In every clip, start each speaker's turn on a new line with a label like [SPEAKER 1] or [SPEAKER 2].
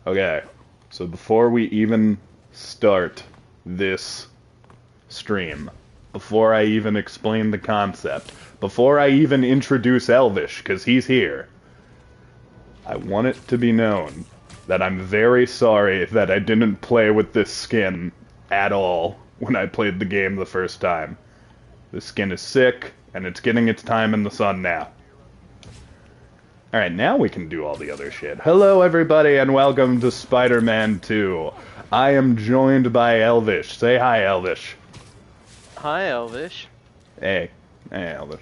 [SPEAKER 1] Okay, so before we even start this stream, before I even explain the concept, before I even introduce Elvish, because he's here, I want it to be known that I'm very sorry that I didn't play with this skin at all when I played the game the first time. This skin is sick, and it's getting its time in the sun now. Alright, now we can do all the other shit. Hello everybody, and welcome to Spider-Man 2. I am joined by Elvish. Say hi, Elvish.
[SPEAKER 2] Hi, Elvish.
[SPEAKER 1] Hey. Hey, Elvish.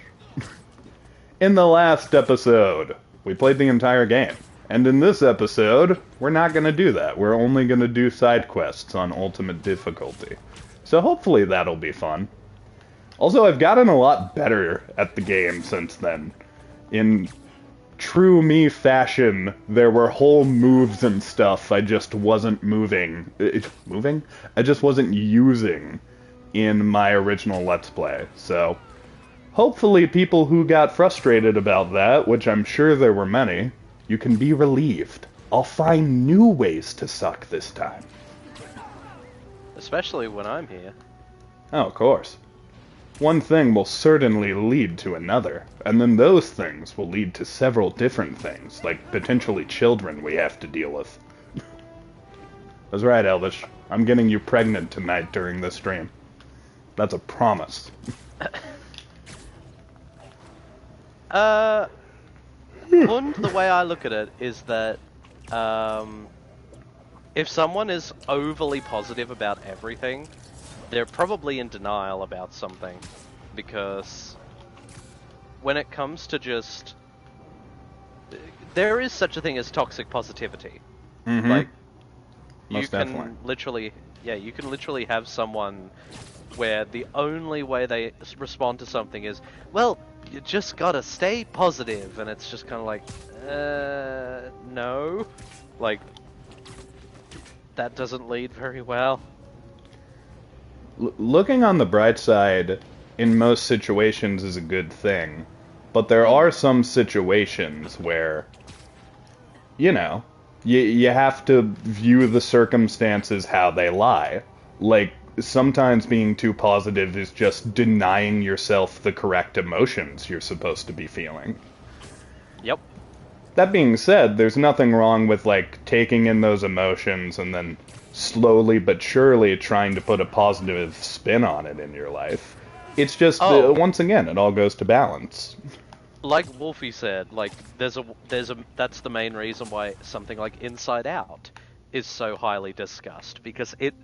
[SPEAKER 1] In the last episode, we played the entire game. And in this episode, we're not going to do that. We're only going to do side quests on ultimate difficulty. So hopefully that'll be fun. Also, I've gotten a lot better at the game since then. In true me fashion, there were whole moves and stuff I just wasn't moving? I just wasn't using in my original Let's Play. So, hopefully people who got frustrated about that, which I'm sure there were many, you can be relieved. I'll find new ways to suck this time.
[SPEAKER 2] Especially when I'm here.
[SPEAKER 1] Oh, of course. One thing will certainly lead to another, and then those things will lead to several different things, like potentially children we have to deal with. That's right, Elvish. I'm getting you pregnant tonight during this stream. That's a promise.
[SPEAKER 2] The way I look at it is that, if someone is overly positive about everything, they're probably in denial about something, because when it comes to just... there is such a thing as toxic positivity.
[SPEAKER 1] Mm-hmm.
[SPEAKER 2] Like,
[SPEAKER 1] Most definitely.
[SPEAKER 2] You can literally have someone where the only way they respond to something is, well, you just gotta stay positive, and it's just kind of like, no. Like, that doesn't lead very well.
[SPEAKER 1] Looking on the bright side in most situations is a good thing, but there are some situations where, you know, you have to view the circumstances how they lie. Like, sometimes being too positive is just denying yourself the correct emotions you're supposed to be feeling.
[SPEAKER 2] Yep.
[SPEAKER 1] That being said, there's nothing wrong with, like, taking in those emotions and then slowly but surely trying to put a positive spin on it in your life. It's just, once again, it all goes to balance.
[SPEAKER 2] Like Wolfie said, like, that's the main reason why something like Inside Out is so highly discussed, because it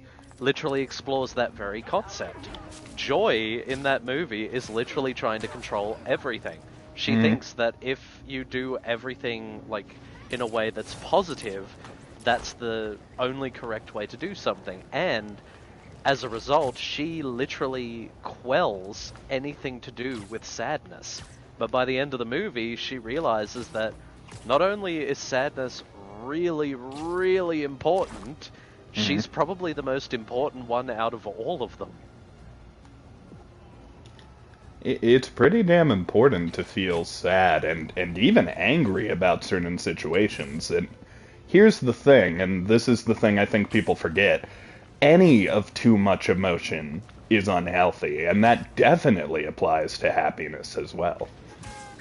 [SPEAKER 2] literally explores that very concept. Joy in that movie is literally trying to control everything. She thinks that if you do everything, like, in a way that's positive, that's the only correct way to do something. And as a result, she literally quells anything to do with sadness. But by the end of the movie, she realizes that not only is sadness really, really important, she's probably the most important one out of all of them.
[SPEAKER 1] It's pretty damn important to feel sad and even angry about certain situations. And here's the thing, and this is the thing I think people forget. Any of too much emotion is unhealthy, and that definitely applies to happiness as well.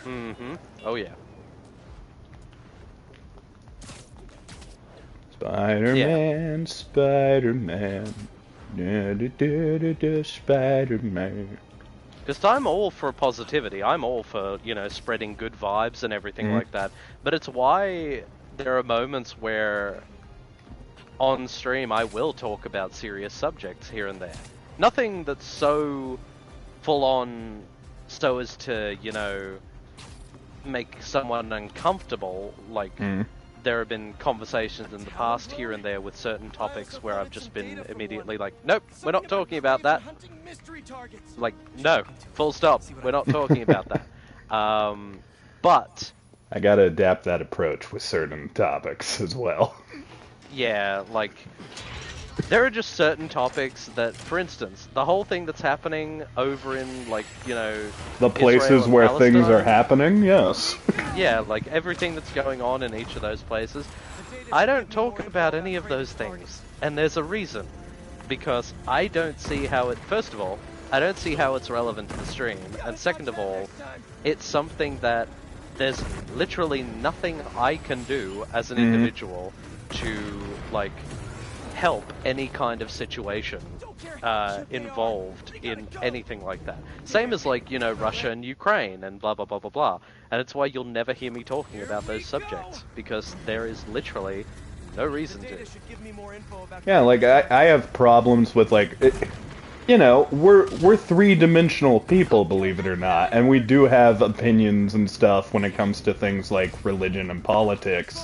[SPEAKER 2] Mm-hmm. Oh, yeah.
[SPEAKER 1] Spider-Man, Spider-Man, da-da-da-da-da, Spider-Man.
[SPEAKER 2] Because I'm all for positivity. I'm all for, you know, spreading good vibes and everything like that. But it's why there are moments where on stream I will talk about serious subjects here and there. Nothing that's so full on so as to, you know, make someone uncomfortable. Like, there have been conversations in the past here and there with certain topics where I've just been immediately like, nope, we're not talking about that. Like, no, full stop, we're not talking about that. But
[SPEAKER 1] I gotta adapt that approach with certain topics as well.
[SPEAKER 2] Yeah, like, there are just certain topics that, for instance, the whole thing that's happening over in, like, you know,
[SPEAKER 1] the places where things are happening, yes.
[SPEAKER 2] Yeah, like, everything that's going on in each of those places, I don't talk about any of those things, and there's a reason. Because I don't see how it... First of all, I don't see how it's relevant to the stream, and second of all, it's something that there's literally nothing I can do as an individual to, like, help any kind of situation involved in anything like that. Same as, like, you know, Russia and Ukraine and blah blah blah blah blah. And it's why you'll never hear me talking about those subjects, because there is literally no reason to.
[SPEAKER 1] Yeah, like, I have problems with, like, you know, we're three-dimensional people, believe it or not, and we do have opinions and stuff when it comes to things like religion and politics,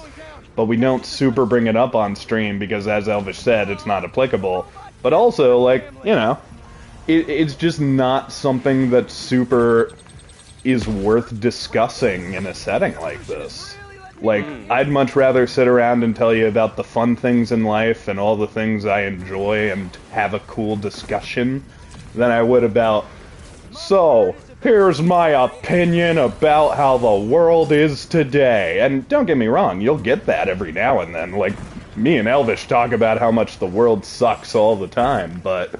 [SPEAKER 1] but we don't super bring it up on stream because, as Elvish said, it's not applicable. But also, like, you know, it's just not something that super is worth discussing in a setting like this. Like, I'd much rather sit around and tell you about the fun things in life and all the things I enjoy and have a cool discussion than I would about, so, here's my opinion about how the world is today. And don't get me wrong, you'll get that every now and then. Like, me and Elvish talk about how much the world sucks all the time, but...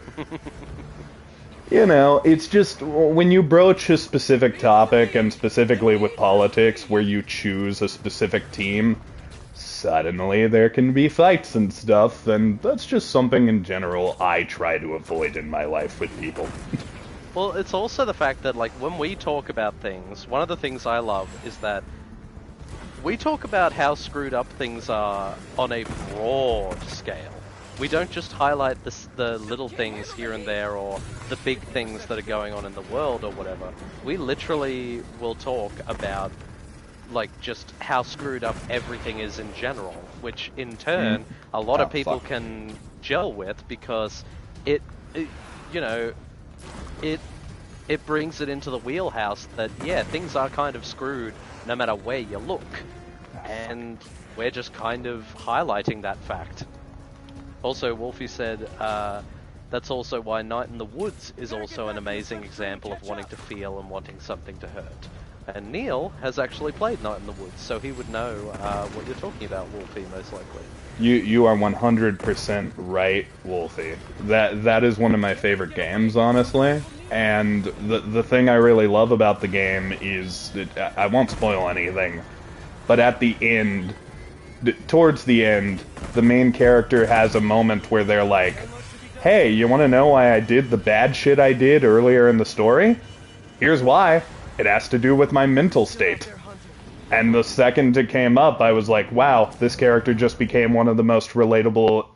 [SPEAKER 1] You know, it's just, when you broach a specific topic, and specifically with politics, where you choose a specific team, suddenly there can be fights and stuff, and that's just something in general I try to avoid in my life with people.
[SPEAKER 2] Well, it's also the fact that, like, when we talk about things, one of the things I love is that we talk about how screwed up things are on a broad scale. We don't just highlight the little things here and there, or the big things that are going on in the world or whatever. We literally will talk about, like, just how screwed up everything is in general, which in turn a lot of people can gel with, because it you know, it brings it into the wheelhouse that, yeah, things are kind of screwed no matter where you look, and we're just kind of highlighting that fact. Also, Wolfie said that's also why Night in the Woods is also an amazing example of wanting to feel and wanting something to hurt. And Kneale has actually played Night in the Woods, so he would know what you're talking about, Wolfie, most likely.
[SPEAKER 1] You are 100% right, Wolfie. That is one of my favorite games, honestly. And the thing I really love about the game is that I won't spoil anything, but at the end, towards the end, the main character has a moment where they're like, hey, you want to know why I did the bad shit I did earlier in the story? Here's why. It has to do with my mental state. And the second it came up, I was like, wow, this character just became one of the most relatable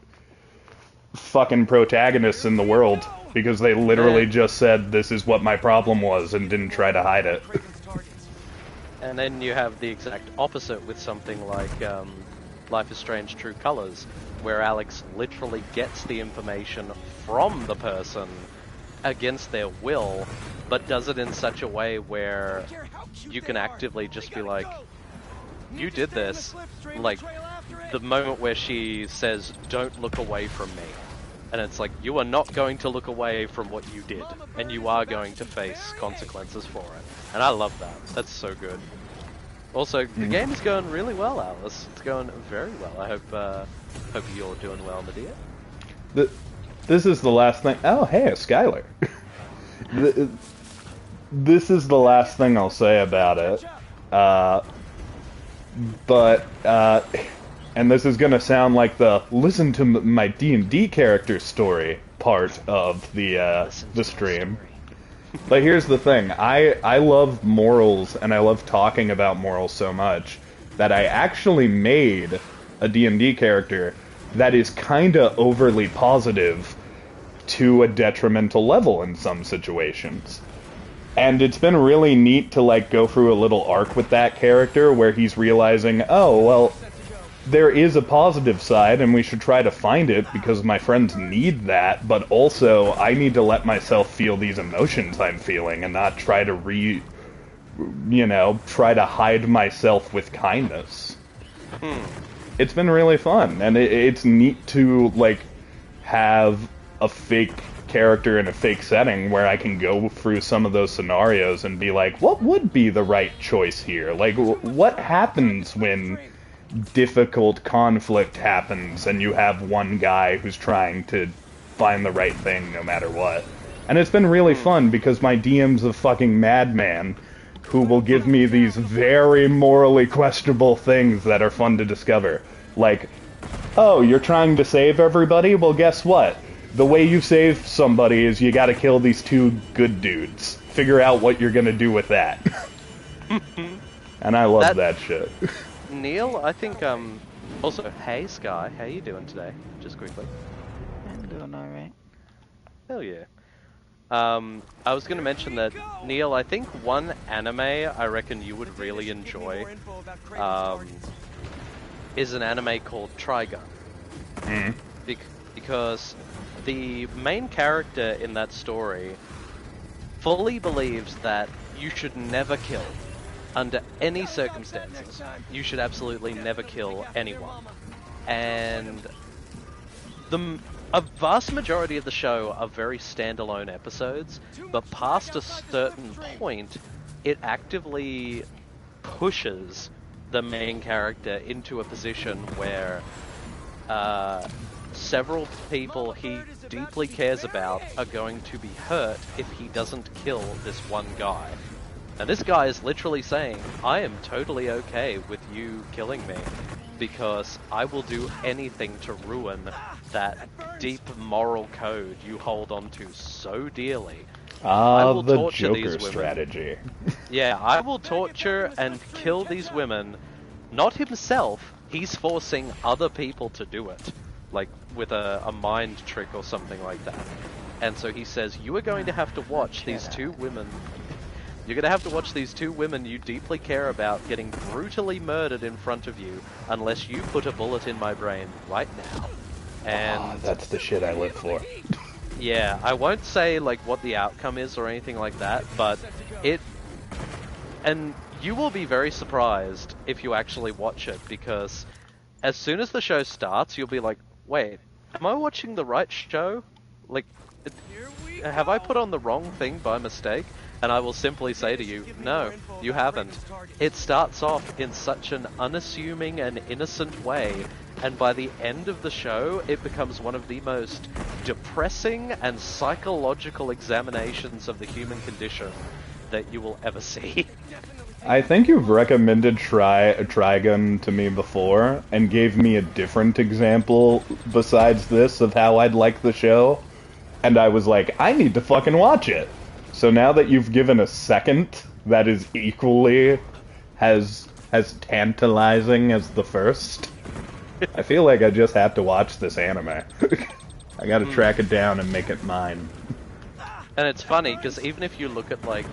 [SPEAKER 1] fucking protagonists in the world. Because they literally just said, this is what my problem was, and didn't try to hide it.
[SPEAKER 2] And then you have the exact opposite with something like Life is Strange True Colors, where Alex literally gets the information from the person against their will, but does it in such a way where you can actively just be like, you did this. Like, the moment where she says, don't look away from me. And it's like, you are not going to look away from what you did, and you are going to face consequences for it. And I love that. That's so good. Also, the game is going really well, Alice. It's going very well. I hope you're doing well, Medea.
[SPEAKER 1] This is the last thing... Oh, hey, Skylar. This is the last thing I'll say about it. And this is going to sound like the listen to my D&D character story part of the stream. But here's the thing. I love morals, and I love talking about morals so much that I actually made a D&D character that is kinda overly positive to a detrimental level in some situations. And it's been really neat to, like, go through a little arc with that character where he's realizing, oh, well, there is a positive side, and we should try to find it because my friends need that, but also I need to let myself feel these emotions I'm feeling and not try to try to hide myself with kindness. It's been really fun, and it's neat to, like, have a fake character in a fake setting where I can go through some of those scenarios and be like, what would be the right choice here? Like, what happens when difficult conflict happens and you have one guy who's trying to find the right thing no matter what. And it's been really fun because my DM's a fucking madman who will give me these very morally questionable things that are fun to discover. Like, oh, you're trying to save everybody? Well, guess what? The way you save somebody is you gotta kill these two good dudes. Figure out what you're gonna do with that. And I love that shit.
[SPEAKER 2] Kneale, I think, also, hey Sky, how you doing today? Just quickly.
[SPEAKER 3] I'm doing alright.
[SPEAKER 2] Hell yeah. I was gonna mention that, Kneale, I think one anime I reckon you would really enjoy, is an anime called Trigun.
[SPEAKER 1] Mm.
[SPEAKER 2] Because the main character in that story fully believes that you should never kill. Under any circumstances, you should absolutely never kill anyone. And a vast majority of the show are very standalone episodes, but past a certain point, it actively pushes the main character into a position where several people he deeply cares about are going to be hurt if he doesn't kill this one guy. And this guy is literally saying, I am totally okay with you killing me, because I will do anything to ruin that deep moral code you hold on to so dearly. I will
[SPEAKER 1] the
[SPEAKER 2] torture
[SPEAKER 1] Joker
[SPEAKER 2] these women.
[SPEAKER 1] strategy.
[SPEAKER 2] Yeah, I will torture and kill these women. Not himself, he's forcing other people to do it. Like, with a mind trick or something like that. And so he says, you are going to have to watch these two women... You're going to have to watch these two women you deeply care about getting brutally murdered in front of you unless you put a bullet in my brain right now. And
[SPEAKER 1] that's the shit I live for.
[SPEAKER 2] yeah, I won't say like what the outcome is or anything like that, but and you will be very surprised if you actually watch it, because as soon as the show starts, you'll be like, wait, am I watching the right show? Like, have I put on the wrong thing by mistake? And I will simply say to you, no, you haven't. It starts off in such an unassuming and innocent way, and by the end of the show, it becomes one of the most depressing and psychological examinations of the human condition that you will ever see.
[SPEAKER 1] I think you've recommended Trigun to me before, and gave me a different example besides this of how I'd like the show, and I was like, I need to fucking watch it. So now that you've given a second that is equally as tantalizing as the first, I feel like I just have to watch this anime. I gotta track it down and make it mine.
[SPEAKER 2] And it's funny, because even if you look at like,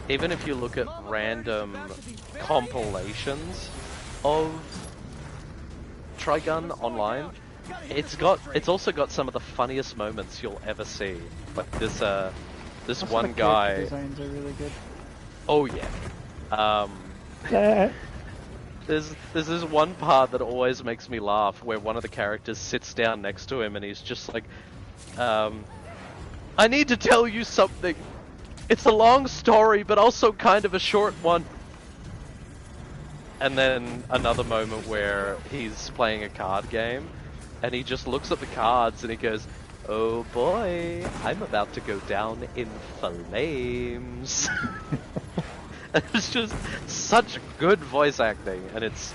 [SPEAKER 2] even if you look at random compilations of Trigun online, it's also got some of the funniest moments you'll ever see. Like this
[SPEAKER 3] Also,
[SPEAKER 2] one
[SPEAKER 3] the
[SPEAKER 2] guy.
[SPEAKER 3] character designs are really good.
[SPEAKER 2] Oh yeah. There's this one part that always makes me laugh, where one of the characters sits down next to him and he's just like, I need to tell you something. It's a long story, but also kind of a short one. And then another moment where he's playing a card game, and he just looks at the cards and he goes, oh boy, I'm about to go down in flames. It's just such good voice acting, and it's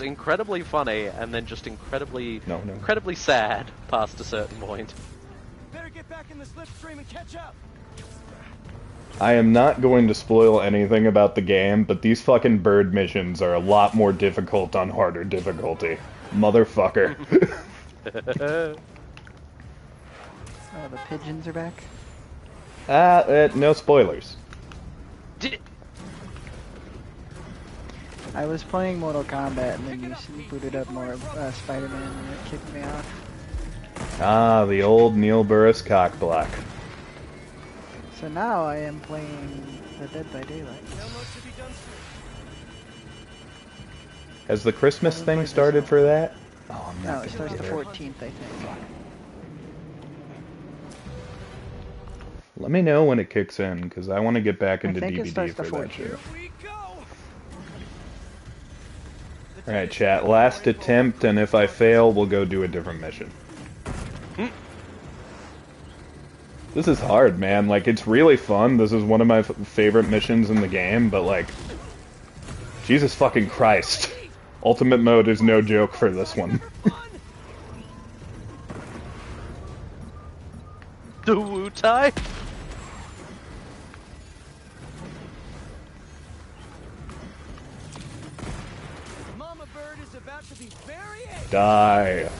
[SPEAKER 2] incredibly funny, and then just incredibly sad past a certain point.
[SPEAKER 4] Better get back in the slipstream and catch up.
[SPEAKER 1] I am not going to spoil anything about the game, but these fucking bird missions are a lot more difficult on harder difficulty. Motherfucker.
[SPEAKER 3] Oh, the pigeons are back?
[SPEAKER 1] No spoilers.
[SPEAKER 3] I was playing Mortal Kombat and then you booted up more Spider-Man and it kicked me off.
[SPEAKER 1] Ah, the old Neil Burris cockblock.
[SPEAKER 3] So now I am playing the Dead by Daylight.
[SPEAKER 1] Has the Christmas thing started for that? Oh, I'm not
[SPEAKER 3] No, it starts the 14th, I think.
[SPEAKER 1] Let me know when it kicks in, because I want to get back into
[SPEAKER 3] I think
[SPEAKER 1] DVD
[SPEAKER 3] it starts
[SPEAKER 1] for
[SPEAKER 3] the
[SPEAKER 1] that
[SPEAKER 3] 14th.
[SPEAKER 1] shit. Alright, chat. Last attempt, and if I fail, we'll go do a different mission. This is hard, man. Like, it's really fun. This is one of my favorite missions in the game, but, like... Jesus fucking Christ. Ultimate mode is no joke for this one.
[SPEAKER 2] The Wu-Tai?
[SPEAKER 4] Mama bird is about to be very angry.
[SPEAKER 1] Die.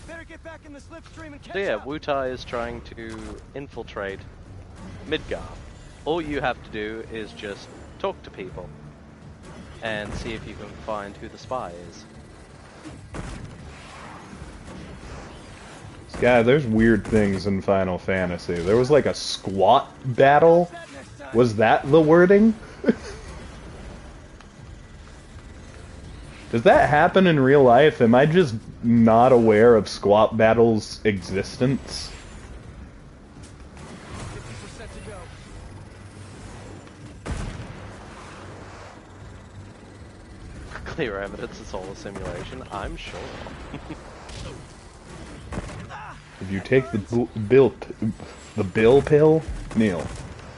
[SPEAKER 4] Better get back in the slipstream and catch
[SPEAKER 2] So yeah,
[SPEAKER 4] up.
[SPEAKER 2] Wu-Tai is trying to infiltrate Midgar. All you have to do is just talk to people and see if you can find who the spy is.
[SPEAKER 1] Guy, there's weird things in Final Fantasy. There was like a Sqaut battle. Was that the wording? Does that happen in real life? Am I just not aware of Sqaut battles' existence?
[SPEAKER 4] 50% to go.
[SPEAKER 2] Clear evidence it's all a simulation, I'm sure.
[SPEAKER 1] If you take the bill pill, Kneale,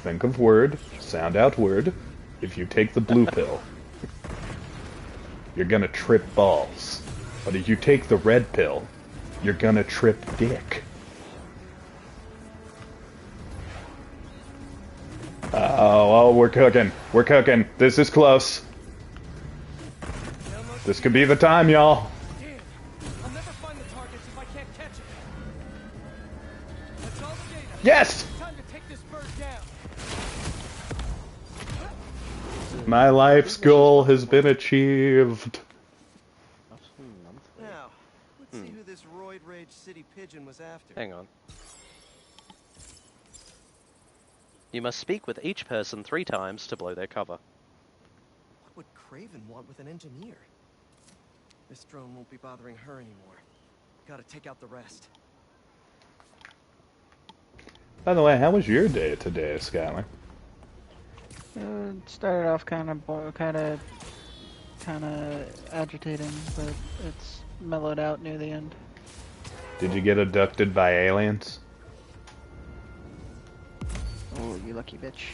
[SPEAKER 1] think of word, sound out word. If you take the blue pill, you're gonna trip balls. But if you take the red pill, you're gonna trip dick. Oh, we're cooking. We're cooking. This is close. This could be the time, y'all.
[SPEAKER 4] Damn, I'll never find the targets if I can't catch it. That's all the data.
[SPEAKER 1] Yes!
[SPEAKER 4] Time to take this bird down.
[SPEAKER 1] My life's goal has been achieved.
[SPEAKER 4] Now, let's see who this roid rage city pigeon was after.
[SPEAKER 2] Hang on. You must speak with each person 3 times to blow their cover.
[SPEAKER 4] What would Craven want with an engineer? This drone won't be bothering her anymore. Gotta take out the rest.
[SPEAKER 1] By the way, how was your day today, Skylar?
[SPEAKER 3] It started off kind of agitating, but it's mellowed out near the end.
[SPEAKER 1] Did you get abducted by aliens?
[SPEAKER 3] Oh, you lucky bitch.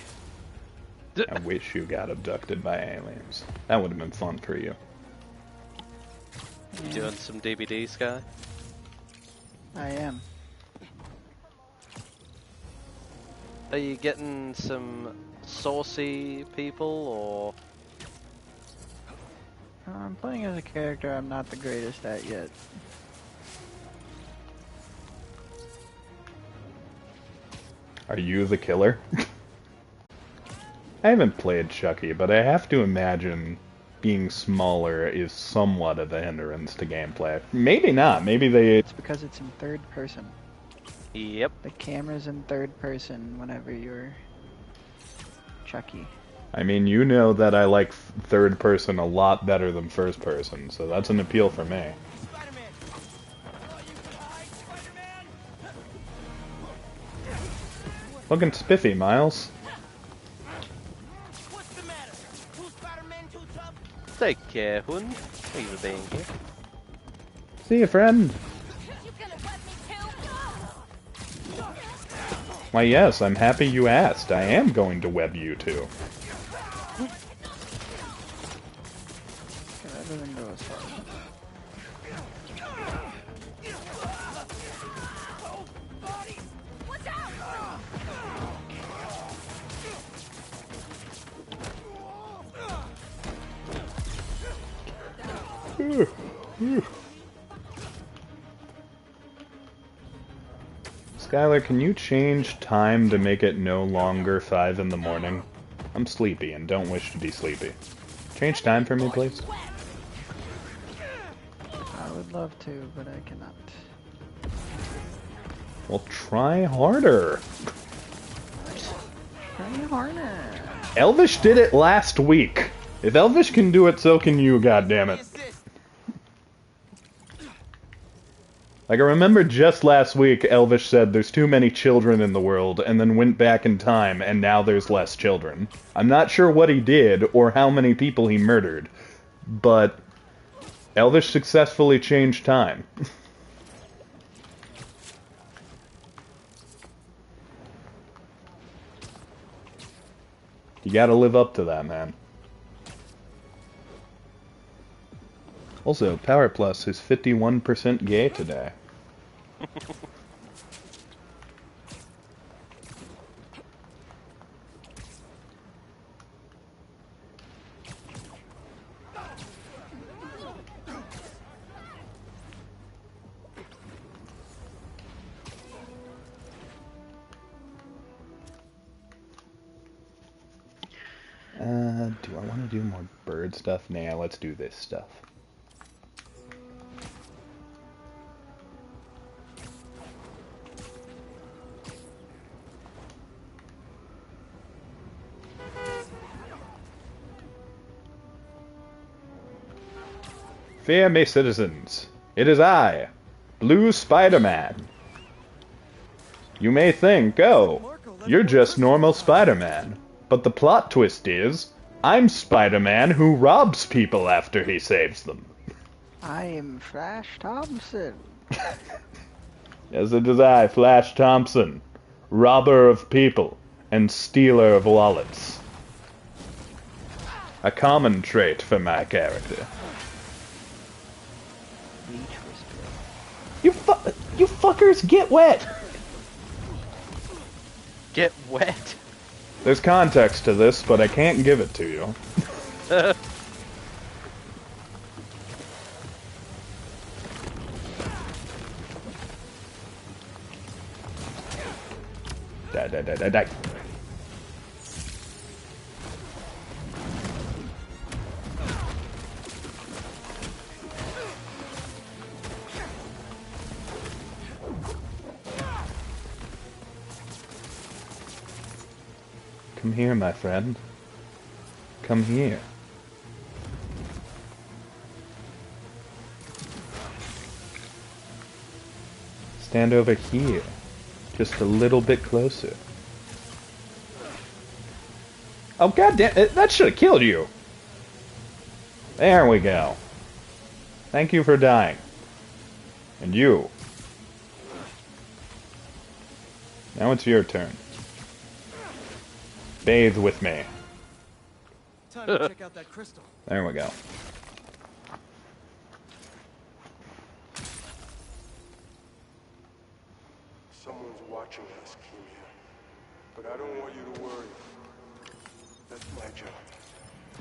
[SPEAKER 1] I wish you got abducted by aliens. That would have been fun for you.
[SPEAKER 3] Yeah,
[SPEAKER 2] Doing some DVD, Sky?
[SPEAKER 3] I am.
[SPEAKER 2] Are you getting some saucy people, or...
[SPEAKER 3] I'm playing as a character I'm not the greatest at yet.
[SPEAKER 1] Are you the killer? I haven't played Chucky, but I have to imagine being smaller is somewhat of a hindrance to gameplay. Maybe not. Maybe they...
[SPEAKER 3] It's because it's in third person.
[SPEAKER 2] Yep.
[SPEAKER 3] The camera's in third person whenever you're Chucky.
[SPEAKER 1] I mean, you know that I like third person a lot better than first person, so that's an appeal for me.
[SPEAKER 4] Spider-Man! Oh, you can hide, Spider-Man!
[SPEAKER 1] Looking spiffy, Miles.
[SPEAKER 4] What's the matter? Two Spider-Men too tough?
[SPEAKER 2] Take care, Hund. Thank you for being here.
[SPEAKER 1] See you, friend.
[SPEAKER 5] You gonna let me kill?
[SPEAKER 1] Why, yes, I'm happy you asked. I am going to web you two.
[SPEAKER 3] That doesn't go as far.
[SPEAKER 5] Watch out!
[SPEAKER 1] Skylar, can you change time to make it no longer 5 in the morning? I'm sleepy and don't wish to be sleepy. Change time for me, please.
[SPEAKER 3] I would love to, but I cannot.
[SPEAKER 1] Well, try harder.
[SPEAKER 3] Try harder.
[SPEAKER 1] Elvish did it last week. If Elvish can do it, so can you, goddammit. Like, I remember just last week, Elvish said there's too many children in the world, and then went back in time, and now there's less children. I'm not sure what he did, or how many people he murdered, but Elvish successfully changed time. You gotta live up to that, man. Also, Power Plus is 51% gay today. Do I want to do more bird stuff? Nah, let's do this stuff. Fear me, citizens. It is I, Blue Spider-Man. You may think, oh, you're just normal Spider-Man. But the plot twist is, I'm Spider-Man who robs people after he saves them.
[SPEAKER 3] I am Flash Thompson.
[SPEAKER 1] Yes, it is I, Flash Thompson, robber of people and stealer of wallets. A common trait for my character. You fuckers, get wet!
[SPEAKER 2] Get wet?
[SPEAKER 1] There's context to this, but I can't give it to you. Die. Come here, my friend. Come here. Stand over here. Just a little bit closer. Oh, goddamn! That should have killed you! There we go. Thank you for dying. And you. Now it's your turn. Bathe with me.
[SPEAKER 4] Time to check out that crystal.
[SPEAKER 1] There we go.
[SPEAKER 6] Someone's watching us, Kneale. But I don't want you to worry. That's my job.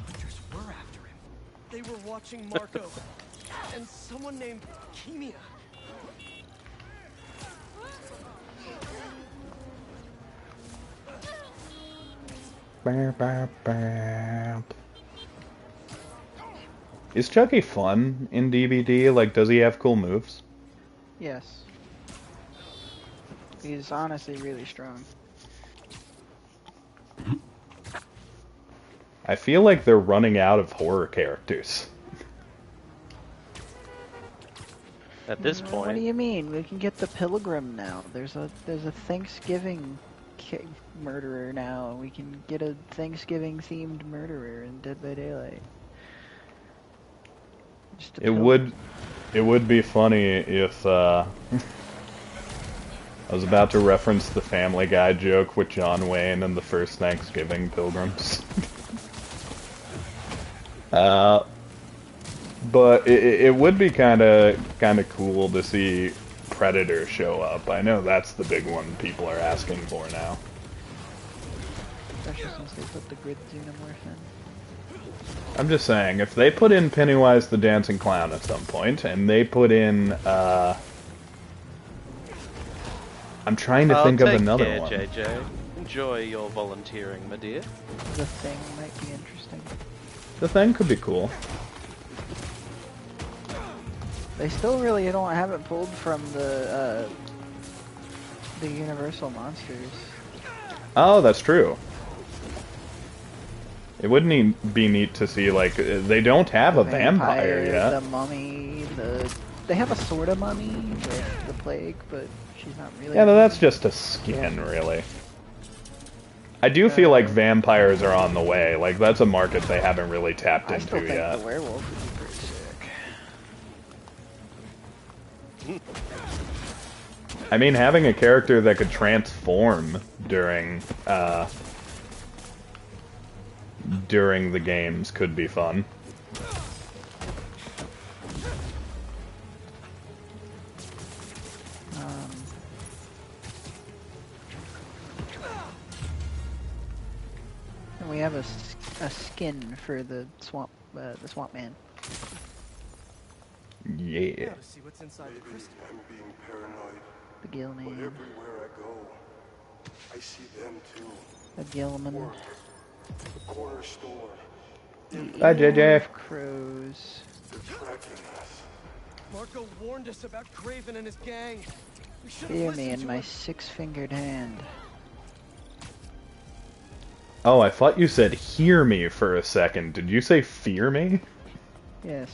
[SPEAKER 4] Hunters were after him. They were watching Marco. And someone named Kneale.
[SPEAKER 1] Is Chucky fun in DBD? Like, does he have cool moves?
[SPEAKER 3] Yes. He's honestly really strong.
[SPEAKER 1] I feel like they're running out of horror characters.
[SPEAKER 2] At this
[SPEAKER 3] What do
[SPEAKER 2] point,
[SPEAKER 3] you mean? We can get the Pilgrim now. There's a Thanksgiving murderer now. We can get a Thanksgiving themed murderer in Dead by Daylight.
[SPEAKER 1] It would be funny if I was about to reference the Family Guy joke with John Wayne and the first Thanksgiving Pilgrims. But it would be kind of cool to see Predator show up. I know that's the big one people are asking for now.
[SPEAKER 3] Especially since they put the grid xenomorph in.
[SPEAKER 1] I'm just saying, if they put in Pennywise the Dancing Clown at some point, and they put in, I'm trying to think of another one.
[SPEAKER 2] JJ. Enjoy your volunteering, my dear.
[SPEAKER 3] The Thing might be interesting.
[SPEAKER 1] The Thing could be cool.
[SPEAKER 3] They still really haven't pulled from the Universal monsters.
[SPEAKER 1] Oh, that's true. It would be neat to see, like, they don't have a vampire yet.
[SPEAKER 3] The Mummy, the They have a sort of mummy with the plague, but she's not really.
[SPEAKER 1] Yeah, no, that's just a skin, really. I do feel like vampires are on the way. Like, that's a market they haven't really tapped
[SPEAKER 3] I
[SPEAKER 1] into
[SPEAKER 3] still think
[SPEAKER 1] yet.
[SPEAKER 3] the werewolf would be pretty sick.
[SPEAKER 1] I mean, having a character that could transform during the games could be fun.
[SPEAKER 3] And we have a skin for the swamp man.
[SPEAKER 1] Yeah.
[SPEAKER 4] Gotta see what's inside the
[SPEAKER 6] Maybe
[SPEAKER 4] crystal.
[SPEAKER 6] I'm being paranoid,
[SPEAKER 3] The gill
[SPEAKER 6] but
[SPEAKER 3] man.
[SPEAKER 6] everywhere I go, I see them too.
[SPEAKER 3] The gillman.
[SPEAKER 6] Work, the corner store,
[SPEAKER 1] Bye, JJ.
[SPEAKER 3] Crows.
[SPEAKER 6] they're tracking us.
[SPEAKER 4] Marco warned us about Craven and his gang. We should have
[SPEAKER 3] Fear
[SPEAKER 4] listened
[SPEAKER 3] me in
[SPEAKER 4] to
[SPEAKER 3] my
[SPEAKER 4] him.
[SPEAKER 3] 6-fingered hand.
[SPEAKER 1] Oh, I thought you said hear me for a second. Did you say fear me?
[SPEAKER 3] Yes.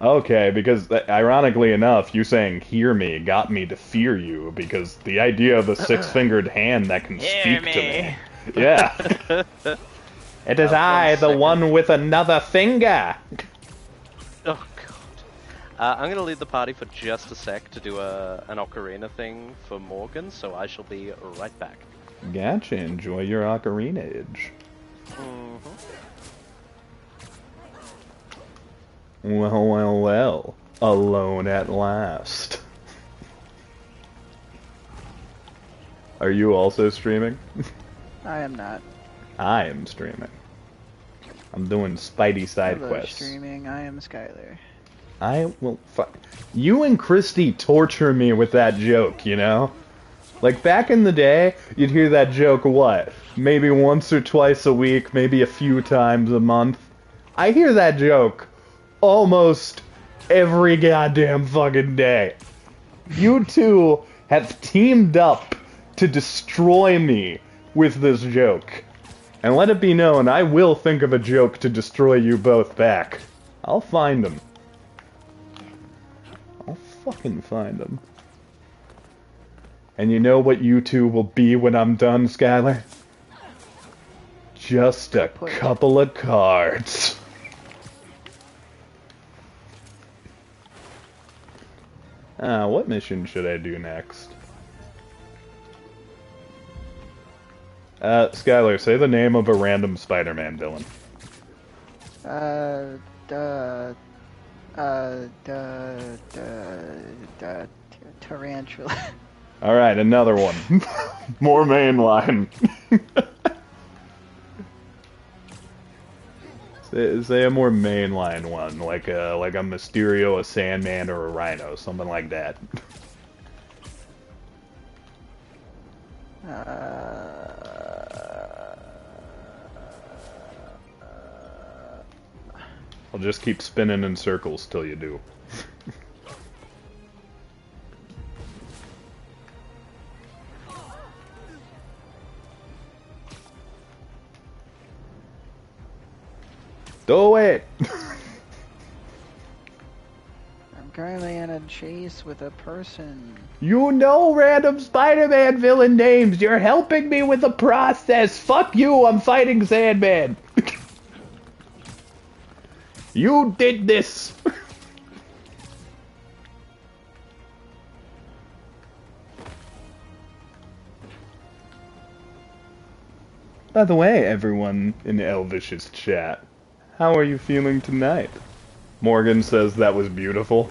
[SPEAKER 1] Okay, because ironically enough, you saying hear me got me to fear you, because the idea of a six-fingered hand that can speak to me. Yeah. It is I, the one with another finger.
[SPEAKER 2] Oh god. I'm gonna leave the party for just a sec to do an ocarina thing for Morgan, so I shall be right back.
[SPEAKER 1] Gotcha, enjoy your ocarina-age. Well, well, well. Alone at last. Are you also streaming?
[SPEAKER 3] I am not.
[SPEAKER 1] I am streaming. I'm doing Spidey side
[SPEAKER 3] Hello,
[SPEAKER 1] quests.
[SPEAKER 3] streaming. I am Skylar.
[SPEAKER 1] I will You and Christy torture me with that joke, you know? Like, back in the day, you'd hear that joke, what? Maybe once or twice a week, maybe a few times a month. I hear that joke almost every goddamn fucking day. You two have teamed up to destroy me with this joke. And let it be known, I will think of a joke to destroy you both back. I'll find them. I'll fucking find them. And you know what you two will be when I'm done, Skylar? Just a couple of cards. What mission should I do next? Skylar, say the name of a random Spider-Man villain.
[SPEAKER 3] Tarantula.
[SPEAKER 1] Alright, another one. More mainline. Say a more mainline one, like a Mysterio, a Sandman, or a Rhino, something like that. I'll just keep spinning in circles till you do. Do it!
[SPEAKER 3] I'm currently in a chase with a person.
[SPEAKER 1] You know random Spider-Man villain names. You're helping me with the process. Fuck you, I'm fighting Sandman. You did this. By the way, everyone in Elvish's chat, how are you feeling tonight? Morgan says that was beautiful.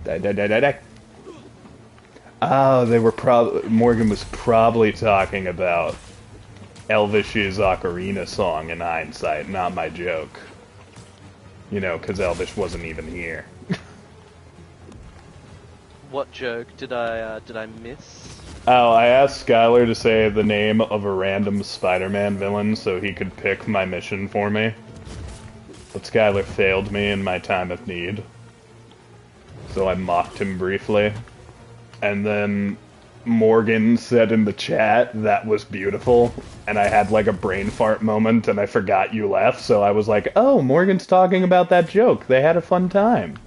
[SPEAKER 1] Die. Oh, they were Morgan was probably talking about Elvish's ocarina song in hindsight, not my joke. You know, because Elvish wasn't even here.
[SPEAKER 2] What joke did I miss?
[SPEAKER 1] Oh, I asked Skylar to say the name of a random Spider-Man villain so he could pick my mission for me. But Skylar failed me in my time of need. So I mocked him briefly. And then Morgan said in the chat, that was beautiful, and I had like a brain fart moment and I forgot you left, so I was like, oh, Morgan's talking about that joke. They had a fun time.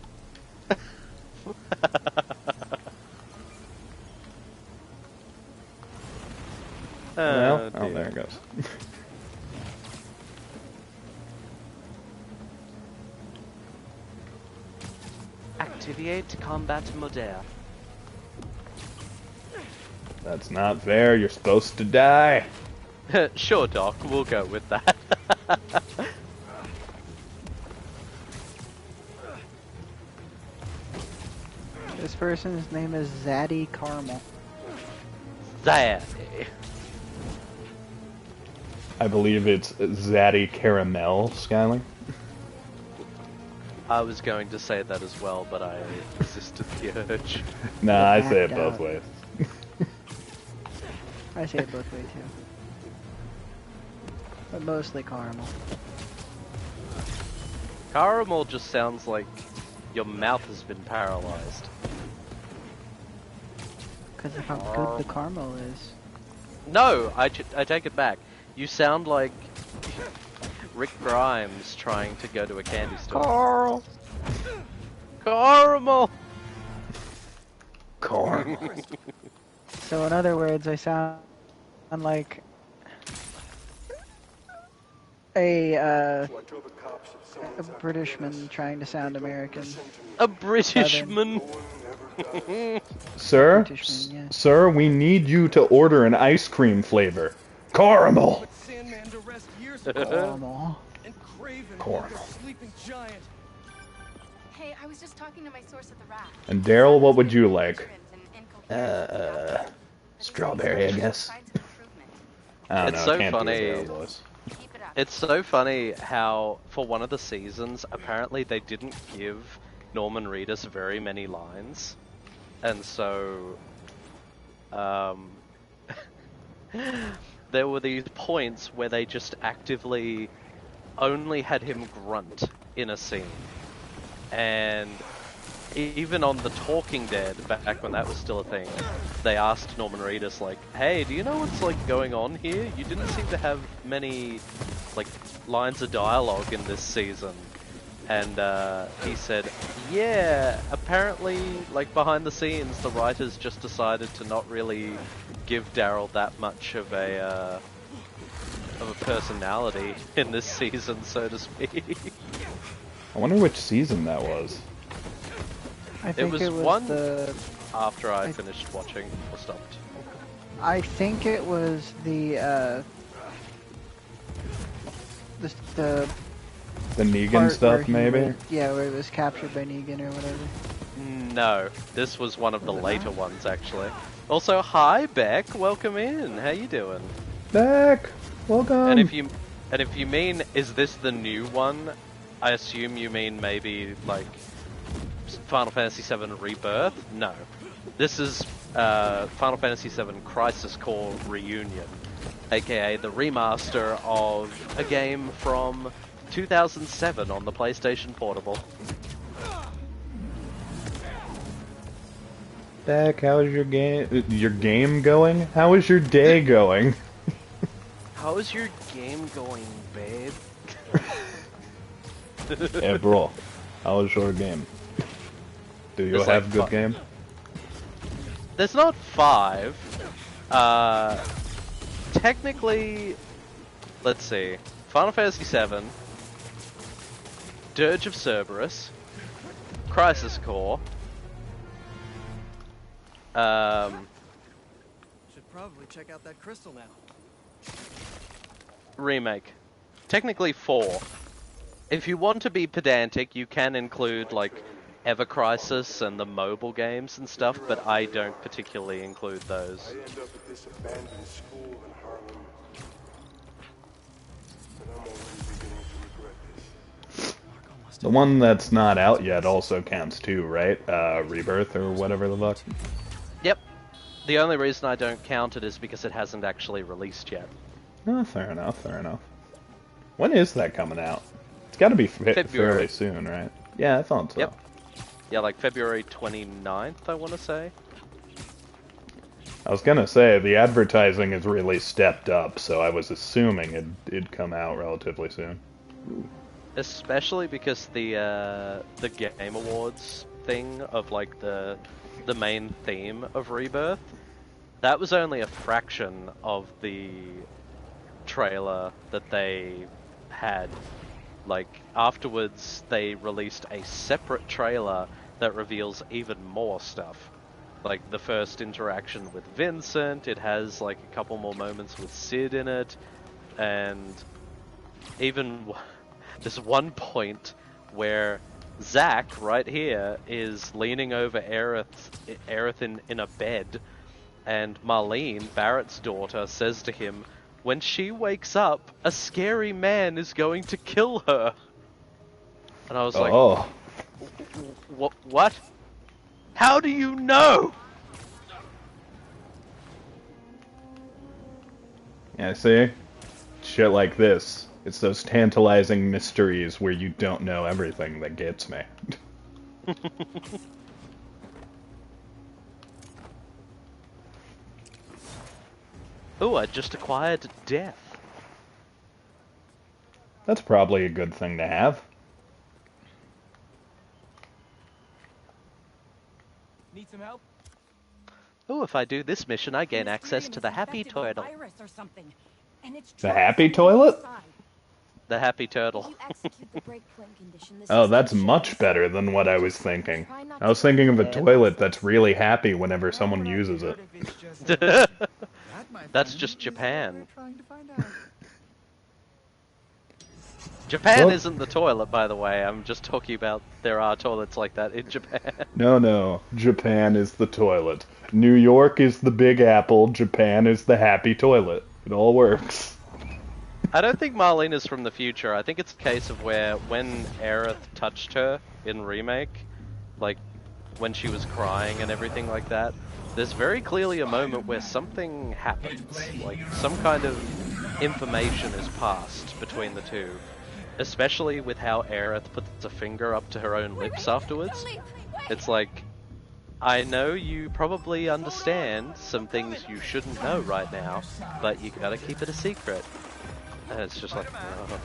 [SPEAKER 1] Well, oh, there it goes.
[SPEAKER 2] Activate combat mode.
[SPEAKER 1] That's not fair, you're supposed to die.
[SPEAKER 2] Sure, Doc, we'll go with that.
[SPEAKER 3] This person's name is Zaddy Caramel.
[SPEAKER 2] Zaddy.
[SPEAKER 1] I believe it's Zaddy Caramel, Skylar.
[SPEAKER 2] I was going to say that as well, but I resisted the urge.
[SPEAKER 1] Nah, I say it both ways.
[SPEAKER 3] I say it both ways too. But mostly caramel.
[SPEAKER 2] Caramel just sounds like your mouth has been paralyzed.
[SPEAKER 3] Because of how good the caramel is.
[SPEAKER 2] No, I take it back. You sound like Rick Grimes trying to go to a candy store.
[SPEAKER 3] Carl!
[SPEAKER 2] Caramel!
[SPEAKER 1] Caramel.
[SPEAKER 3] So in other words, I sound like a Britishman trying to sound American.
[SPEAKER 2] A Britishman?
[SPEAKER 1] Sir?
[SPEAKER 3] Britishman, yeah.
[SPEAKER 1] Sir, we need you to order an ice cream flavor. Caramel!
[SPEAKER 4] Sandman to rest years ago,
[SPEAKER 3] Caramel.
[SPEAKER 4] and Craven,
[SPEAKER 1] Caramel.
[SPEAKER 4] the sleeping giant.
[SPEAKER 5] Hey, I was just talking to my source at the rack.
[SPEAKER 1] And Daryl, what would you like?
[SPEAKER 5] Strawberry,
[SPEAKER 1] I guess. I don't
[SPEAKER 2] It's
[SPEAKER 1] know,
[SPEAKER 2] so
[SPEAKER 1] can't do
[SPEAKER 2] funny.
[SPEAKER 1] Daryl voice.
[SPEAKER 2] It's so funny how, for one of the seasons, apparently they didn't give Norman Reedus very many lines. And so, there were these points where they just actively only had him grunt in a scene. And even on The Talking Dead, back when that was still a thing, they asked Norman Reedus, like, hey, do you know what's, like, going on here? You didn't seem to have many, like, lines of dialogue in this season. And he said, yeah, apparently, like, behind the scenes, the writers just decided to not really give Daryl that much of a personality in this season, so to speak.
[SPEAKER 1] I wonder which season that was.
[SPEAKER 3] I think
[SPEAKER 2] was
[SPEAKER 3] it was
[SPEAKER 2] one
[SPEAKER 3] the...
[SPEAKER 2] after I finished watching, or stopped.
[SPEAKER 3] I think it was the
[SPEAKER 1] The Negan
[SPEAKER 3] part where
[SPEAKER 1] stuff,
[SPEAKER 3] he
[SPEAKER 1] maybe?
[SPEAKER 3] was- yeah, where it was captured by Negan or whatever.
[SPEAKER 2] No, this was one of the
[SPEAKER 3] Was it
[SPEAKER 2] later
[SPEAKER 3] not?
[SPEAKER 2] ones, actually. Also, hi Beck, welcome in. How you doing?
[SPEAKER 1] Beck! Welcome!
[SPEAKER 2] And if you mean, is this the new one? I assume you mean maybe like Final Fantasy VII Rebirth? No, this is Final Fantasy VII Crisis Core Reunion, aka the remaster of a game from 2007 on the PlayStation Portable.
[SPEAKER 1] Beck, how is your game going? How is your day going?
[SPEAKER 2] How is your game going, babe?
[SPEAKER 1] Yeah, bro. How is your game? Do you
[SPEAKER 2] It's
[SPEAKER 1] have
[SPEAKER 2] like
[SPEAKER 1] good game?
[SPEAKER 2] There's not 5. Technically, let's see. Final Fantasy VII, Dirge of Cerberus, Crisis Core,
[SPEAKER 4] Should probably check out that crystal now.
[SPEAKER 2] Remake. Technically 4. If you want to be pedantic, you can include, like, Ever Crisis and the mobile games and stuff, but I don't particularly include those.
[SPEAKER 6] I end up at this abandoned school in Harlem. And I'm already beginning to regret this.
[SPEAKER 1] The one that's not out yet also counts too, right? Rebirth or whatever the fuck.
[SPEAKER 2] Yep. The only reason I don't count it is because it hasn't actually released yet.
[SPEAKER 1] Oh, fair enough, fair enough. When is that coming out? It's gotta be fairly
[SPEAKER 2] February.
[SPEAKER 1] soon, right? Yeah, I thought so.
[SPEAKER 2] Yep. Yeah, like February 29th, I want to say.
[SPEAKER 1] I was gonna say, the advertising has really stepped up, so I was assuming it'd come out relatively soon.
[SPEAKER 2] Especially because the Game Awards thing of like the main theme of Rebirth, that was only a fraction of the trailer that they had. Like, afterwards, they released a separate trailer that reveals even more stuff. Like, the first interaction with Vincent, it has, like, a couple more moments with Sid in it, and even there's one point where Zack, right here, is leaning over Aerith in a bed, and Marlene, Barrett's daughter, says to him, when she wakes up, a scary man is going to kill her. And I was like,
[SPEAKER 1] Oh.
[SPEAKER 2] What? How do you know?
[SPEAKER 1] Yeah, see? Shit like this. It's those tantalizing mysteries where you don't know everything that gets me.
[SPEAKER 2] Oh, I just acquired death.
[SPEAKER 1] That's probably a good thing to have.
[SPEAKER 4] Need some help?
[SPEAKER 2] Oh, if I do this mission, I gain access to the Happy Turtle.
[SPEAKER 1] The Happy Toilet?
[SPEAKER 2] The Happy Turtle.
[SPEAKER 1] Oh, that's much better than what I was thinking. I was thinking of a toilet that's really happy whenever someone uses it.
[SPEAKER 2] That's just Japan. Japan
[SPEAKER 1] Well,
[SPEAKER 2] isn't the toilet, by the way. I'm just talking about there are toilets like that in Japan.
[SPEAKER 1] No. Japan is the toilet. New York is the Big Apple. Japan is the happy toilet. It all works.
[SPEAKER 2] I don't think Marlene is from the future. I think it's a case of where when Aerith touched her in Remake, like when she was crying and everything like that, there's very clearly a moment where something happens. Like some kind of information is passed between the two. Especially with how Aerith puts a finger up to her own lips afterwards. It's like, I know you probably understand some things you shouldn't know right now, but you gotta keep it a secret. And it's just like, oh.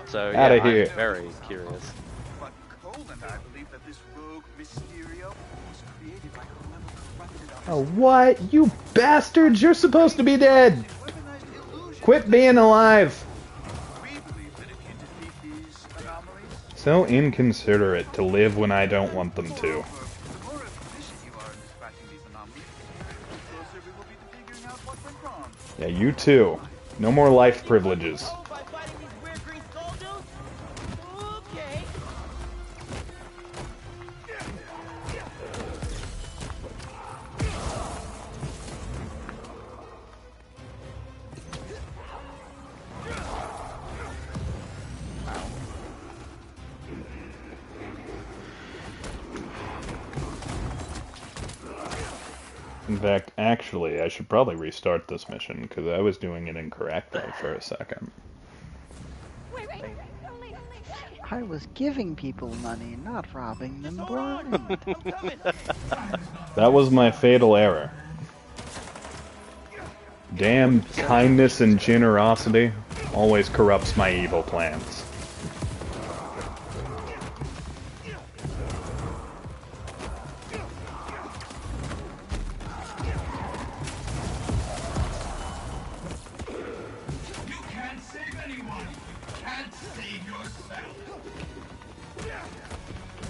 [SPEAKER 2] So yeah,
[SPEAKER 1] Outta here.
[SPEAKER 2] I'm very curious.
[SPEAKER 7] But Cole and I believe that this rogue Mysterio was created by whoever corrupted us.
[SPEAKER 1] Oh, what? You bastards! You're supposed to be dead! Quit being alive!
[SPEAKER 7] We believe that if you defeat these anomalies,
[SPEAKER 1] So inconsiderate to live when I don't want them to.
[SPEAKER 7] the more efficient you are in dispatching these anomalies, the closer we will be to figuring out what went wrong.
[SPEAKER 1] Yeah, you too. No more life privileges.
[SPEAKER 4] By fighting these weird green skull dudes? Okay.
[SPEAKER 1] In fact, actually, I should probably restart this mission, because I was doing it incorrectly for a second.
[SPEAKER 3] I was giving people money, not robbing them blind.
[SPEAKER 1] That was my fatal error. Damn kindness and generosity always corrupts my evil plans.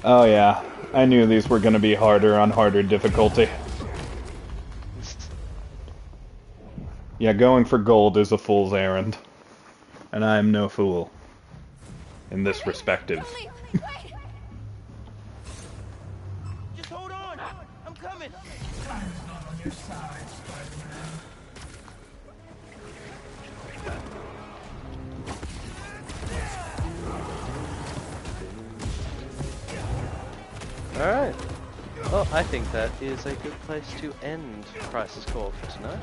[SPEAKER 1] Oh yeah, I knew these were gonna be harder on harder difficulty. Yeah, going for gold is a fool's errand. And I am no fool. In this respective.
[SPEAKER 4] Just hold on. I'm coming.
[SPEAKER 2] Alright. Well, I think that is a good place to end Crisis Core for tonight.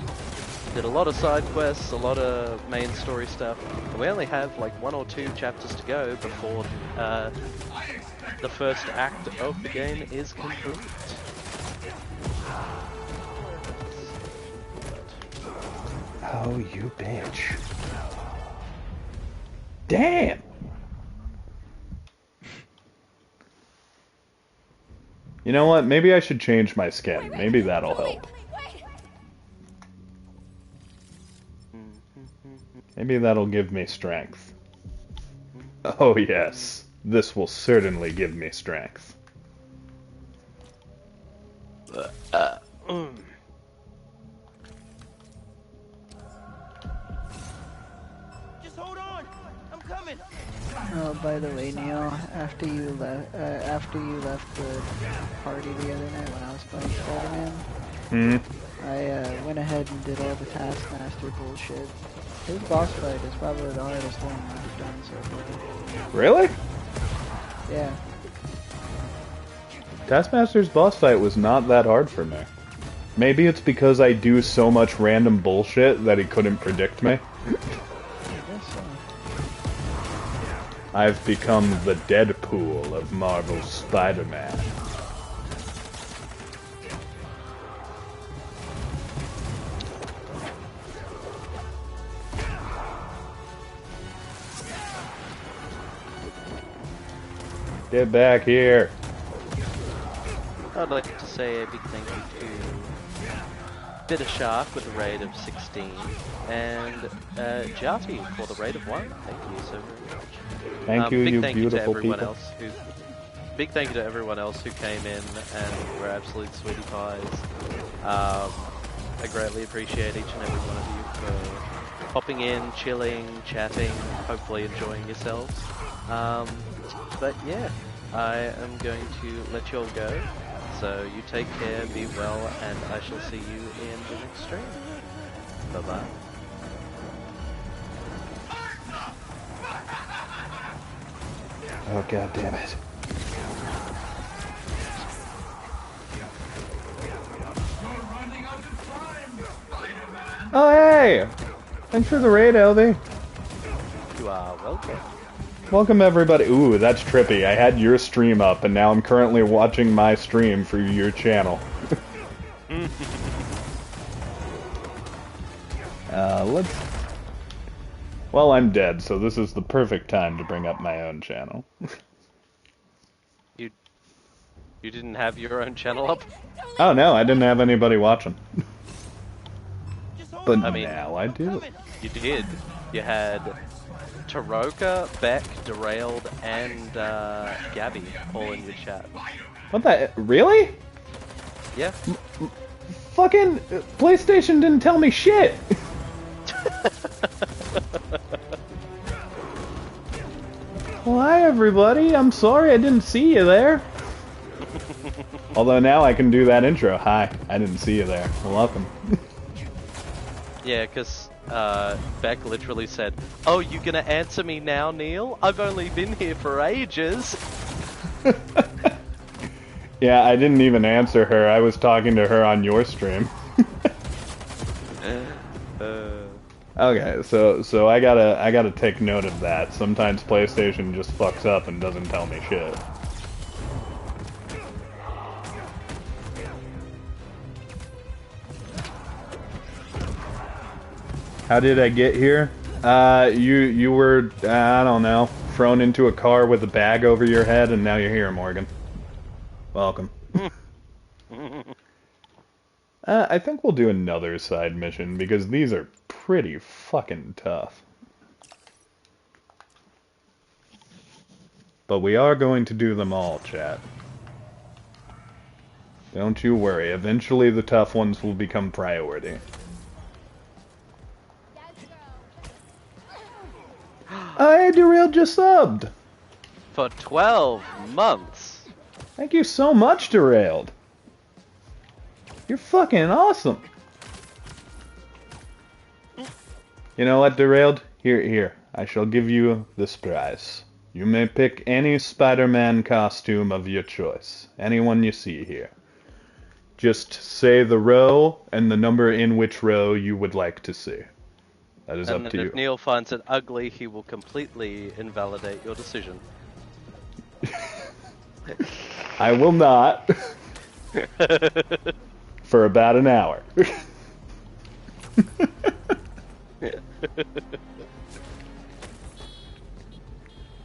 [SPEAKER 2] Did a lot of side quests, a lot of main story stuff, and we only have like 1 or 2 chapters to go before the first act of the game is complete.
[SPEAKER 1] Oh, you bitch. Damn! You know what? Maybe I should change my skin. Maybe that'll help. Maybe that'll give me strength. Oh yes, this will certainly give me strength.
[SPEAKER 4] Just hold on. I'm coming.
[SPEAKER 3] Oh, by the way, Neale, after you left the party the other night when I was playing Spider-Man, I went ahead and did all the Taskmaster bullshit. His boss fight is probably the hardest one I've done so far.
[SPEAKER 1] Really?
[SPEAKER 3] Yeah.
[SPEAKER 1] Taskmaster's boss fight was not that hard for me. Maybe it's because I do so much random bullshit that he couldn't predict me.
[SPEAKER 3] I guess so.
[SPEAKER 1] I've become the Deadpool of Marvel's Spider-Man. Get back here.
[SPEAKER 2] I'd like to say a big thank you to Bitter Shark with a raid of 16 and Jati for the raid of 1. Thank you so very much.
[SPEAKER 1] Thank you, you
[SPEAKER 2] thank
[SPEAKER 1] beautiful
[SPEAKER 2] you to everyone
[SPEAKER 1] people.
[SPEAKER 2] else who, big thank you to everyone else who came in and were absolute sweetie pies. I greatly appreciate each and every one of you for popping in, chilling, chatting, hopefully enjoying yourselves. But yeah, I am going to let you all go. So you take care, be well, and I shall see you in the next stream. Bye-bye.
[SPEAKER 1] Oh god damn it. Oh hey! Thanks for the raid, LB.
[SPEAKER 2] You are welcome.
[SPEAKER 1] Welcome everybody. Ooh, that's trippy. I had your stream up and now I'm currently watching my stream for your channel. Let's... Well, I'm dead, so this is the perfect time to bring up my own channel.
[SPEAKER 2] You didn't have your own channel up?
[SPEAKER 1] Oh no, I didn't have anybody watching. But
[SPEAKER 2] I mean,
[SPEAKER 1] now I do.
[SPEAKER 2] You did. You had Taroka, Beck, Derailed, and Gabby all in your chat.
[SPEAKER 1] What the... Really?
[SPEAKER 2] Yeah.
[SPEAKER 1] Fucking PlayStation didn't tell me shit! Well, hi everybody. I'm sorry I didn't see you there. Although now I can do that intro. Hi, I didn't see you there. Welcome.
[SPEAKER 2] Yeah, because Beck literally said, "Oh, you gonna answer me now, Neale? I've only been here for ages."
[SPEAKER 1] Yeah, I didn't even answer her. I was talking to her on your stream. Okay, so I gotta take note of that. Sometimes PlayStation just fucks up and doesn't tell me shit. How did I get here? You were, I don't know, thrown into a car with a bag over your head, and now you're here, Morgan. Welcome. I think we'll do another side mission, because these are pretty fucking tough. But we are going to do them all, chat. Don't you worry, eventually the tough ones will become priority. Hey, Derailed just subbed!
[SPEAKER 2] For 12 months.
[SPEAKER 1] Thank you so much, Derailed. You're fucking awesome. You know what, Derailed? Here. I shall give you this prize. You may pick any Spider-Man costume of your choice. Anyone you see here. Just say the row and the number in which row you would like to see. That is up to you.
[SPEAKER 2] And if Neale finds it ugly, he will completely invalidate your decision.
[SPEAKER 1] I will not. For about an hour.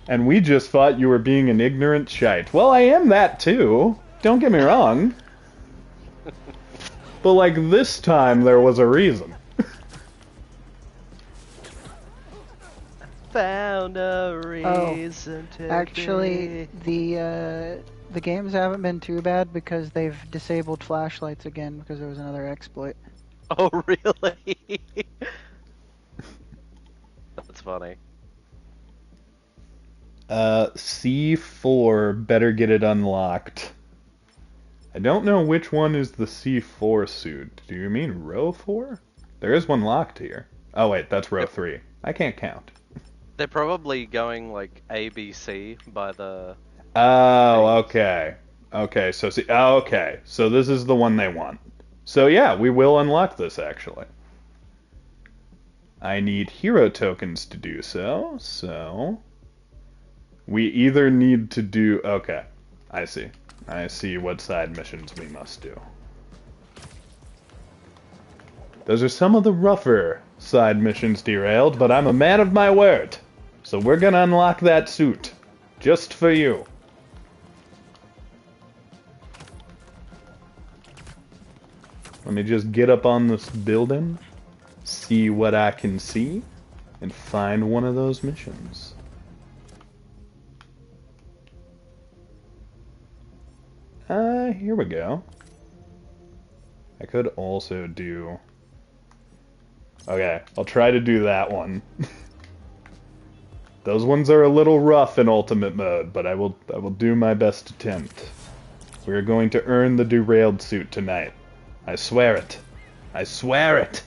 [SPEAKER 1] And we just thought you were being an ignorant shite. Well, I am that too. Don't get me wrong. But like this time there was a reason.
[SPEAKER 2] Found a reason to
[SPEAKER 3] Actually, the games haven't been too bad because they've disabled flashlights again because there was another exploit.
[SPEAKER 2] Oh, really? That's funny.
[SPEAKER 1] C4, better get it unlocked. I don't know which one is the C4 suit. Do you mean row 4? There is one locked here. Oh wait, that's row 3. I can't count.
[SPEAKER 2] They're probably going like ABC by the...
[SPEAKER 1] Oh, okay. Okay, so see, oh, okay. So this is the one they want. So yeah, we will unlock this actually. I need hero tokens to do so, so... We either need to do... Okay, I see. I see what side missions we must do. Those are some of the rougher side missions, Derailed, but I'm a man of my word. So we're gonna unlock that suit. Just for you. Let me just get up on this building, see what I can see, and find one of those missions. Here we go. I could also do... Okay, I'll try to do that one. Those ones are a little rough in ultimate mode, but I will do my best attempt. We are going to earn the derailed suit tonight. I swear it. I swear it!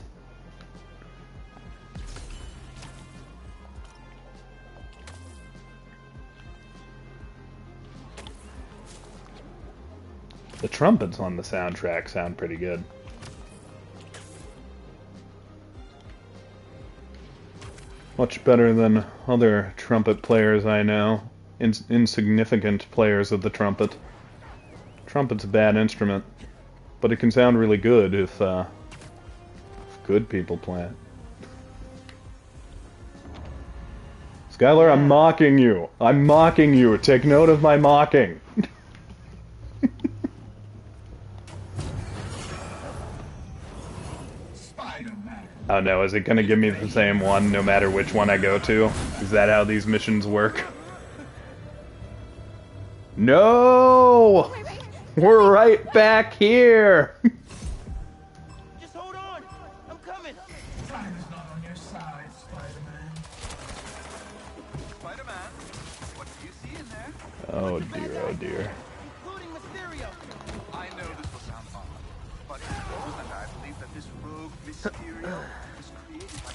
[SPEAKER 1] The trumpets on the soundtrack sound pretty good. Much better than other trumpet players I know. Insignificant players of the trumpet. Trumpet's a bad instrument, but it can sound really good if good people play it. Skylar, I'm mocking you. I'm mocking you. Take note of my mocking. Oh no, is it gonna give me the same one no matter which one I go to? Is that how these missions work? No! We're right back here!
[SPEAKER 4] Just hold on! I'm coming!
[SPEAKER 7] Time is not on your side, Spider-Man. Spider-Man, what do you see in there?
[SPEAKER 1] Oh dear, oh dear.
[SPEAKER 4] Including Mysterio!
[SPEAKER 7] I know this will sound odd, but and I believe that this rogue Mysterio is created by...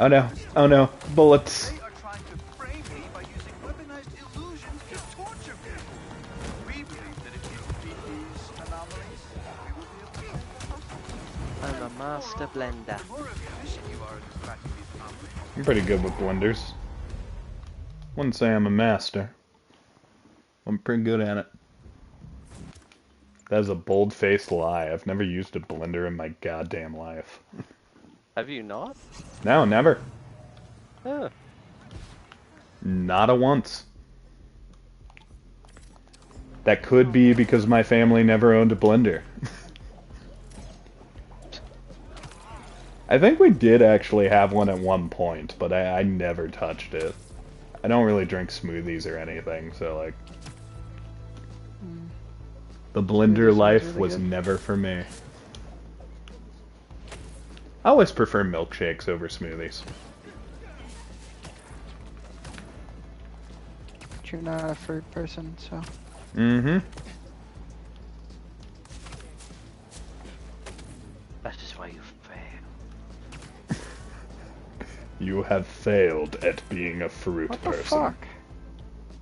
[SPEAKER 1] Oh no, oh no, bullets.
[SPEAKER 7] They are trying to frame me by using weaponized illusions to torture people. We believe that if you defeat these anomalies, we will be able to...
[SPEAKER 2] I'm a master blender.
[SPEAKER 7] The more efficient you are at distracting these anomalies,
[SPEAKER 1] I'm pretty good with blenders. Wouldn't say I'm a master. I'm pretty good at it. That is a bold-faced lie. I've never used a blender in my goddamn life.
[SPEAKER 2] Have you not?
[SPEAKER 1] No, never.
[SPEAKER 2] Huh.
[SPEAKER 1] Not a once. That could be because my family never owned a blender. I think we did actually have one at one point, but I never touched it. I don't really drink smoothies or anything, so like... The blender life
[SPEAKER 3] really
[SPEAKER 1] was
[SPEAKER 3] good.
[SPEAKER 1] never for me. I always prefer milkshakes over smoothies.
[SPEAKER 3] But you're not a fruit person, so...
[SPEAKER 1] Mm-hmm.
[SPEAKER 2] That is why you fail.
[SPEAKER 1] You have failed at being a fruit
[SPEAKER 3] What the
[SPEAKER 1] person.
[SPEAKER 3] fuck?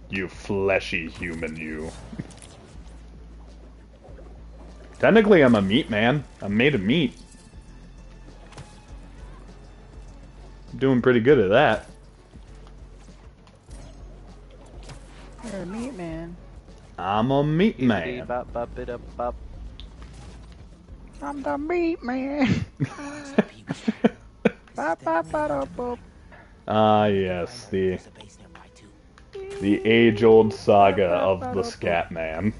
[SPEAKER 1] You fleshy human, you. Technically, I'm a meat man. I'm made of meat. I'm doing pretty good at that.
[SPEAKER 3] You're a meat man.
[SPEAKER 1] I'm a meat man.
[SPEAKER 2] Bop.
[SPEAKER 3] I'm the meat man.
[SPEAKER 1] Ah, yes, the age-old saga of the Scat Man.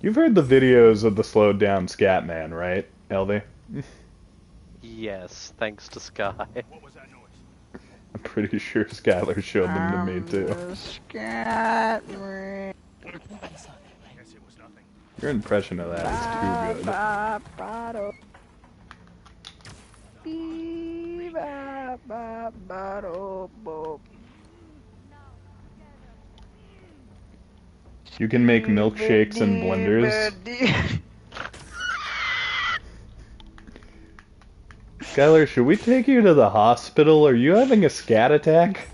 [SPEAKER 1] You've heard the videos of the slowed down Scat Man, right, Elvie?
[SPEAKER 2] Yes, thanks to Sky.
[SPEAKER 7] What was that noise?
[SPEAKER 1] I'm pretty sure Skylar showed them to me too.
[SPEAKER 3] The Scat Man.
[SPEAKER 7] Guess it was nothing.
[SPEAKER 1] Your impression of that is too good. You can make milkshakes and blenders. Skylar, should we take you to the hospital? Are you having a scat attack?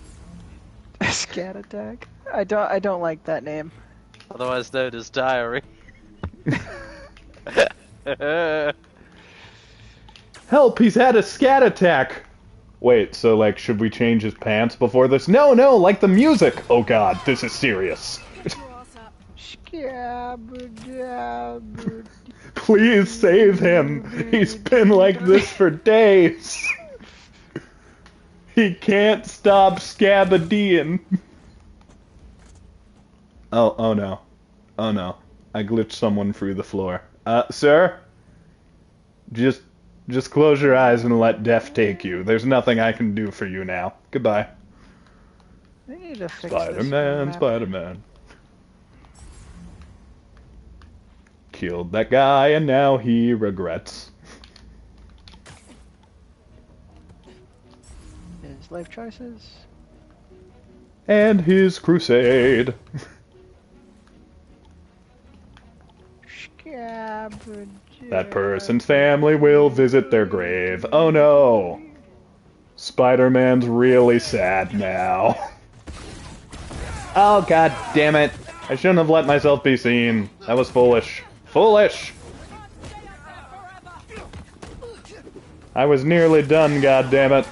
[SPEAKER 3] A scat attack? I don't like that name.
[SPEAKER 2] Otherwise known as diary.
[SPEAKER 1] Help, he's had a scat attack! Wait, so like, should we change his pants before this? No, like the music! Oh god, this is serious. Please save him! He's been like this for days! He can't stop scabadeeing! Oh no. Oh no. I glitched someone through the floor. Sir? Just close your eyes and let death take you. There's nothing I can do for you now. Goodbye.
[SPEAKER 3] They need to fix
[SPEAKER 1] Spider-Man,
[SPEAKER 3] this
[SPEAKER 1] Spider-Man. Killed that guy and now he regrets.
[SPEAKER 3] His life choices.
[SPEAKER 1] And his crusade. That person's family will visit their grave. Oh no. Spider-Man's really sad now. Oh god damn it. I shouldn't have let myself be seen. That was foolish. Foolish! I was nearly done, god damn it.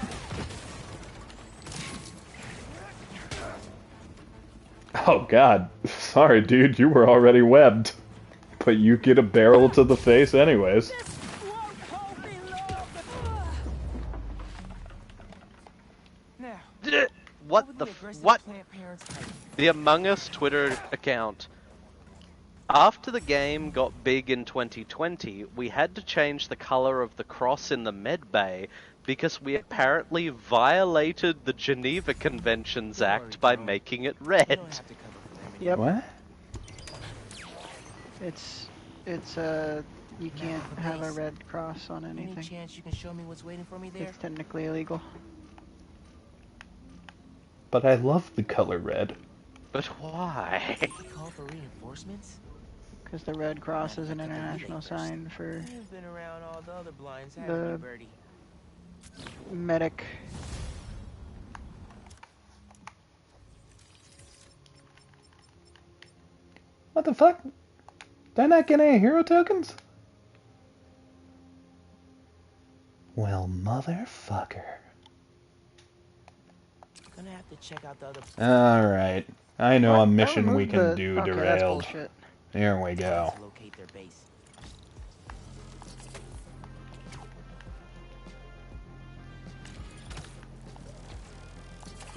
[SPEAKER 1] Oh god. Sorry dude, you were already webbed. But you get a barrel to the face anyways.
[SPEAKER 2] What the what? The Among Us Twitter account. After the game got big in 2020, we had to change the color of the cross in the med bay because we apparently violated the Geneva Conventions Act by making it red.
[SPEAKER 3] Yep.
[SPEAKER 1] What?
[SPEAKER 3] It's you can't have a red cross on anything.
[SPEAKER 8] Any chance you can show me what's waiting for me there?
[SPEAKER 3] It's technically illegal.
[SPEAKER 1] But I love the color red.
[SPEAKER 2] But why?
[SPEAKER 8] Call for reinforcements?
[SPEAKER 3] Because the red cross is an international sign for
[SPEAKER 8] You've been around all the other blinds,
[SPEAKER 3] The-
[SPEAKER 8] haven't you, Birdie?
[SPEAKER 3] medic.
[SPEAKER 1] What the fuck? Did I not get any hero tokens? Well, motherfucker.
[SPEAKER 8] Gonna have to check out the other.
[SPEAKER 1] Alright. I know a mission we can
[SPEAKER 3] Remove
[SPEAKER 1] do
[SPEAKER 3] okay, that's
[SPEAKER 1] derailed.
[SPEAKER 3] bullshit.
[SPEAKER 1] There we go.
[SPEAKER 8] To locate their base.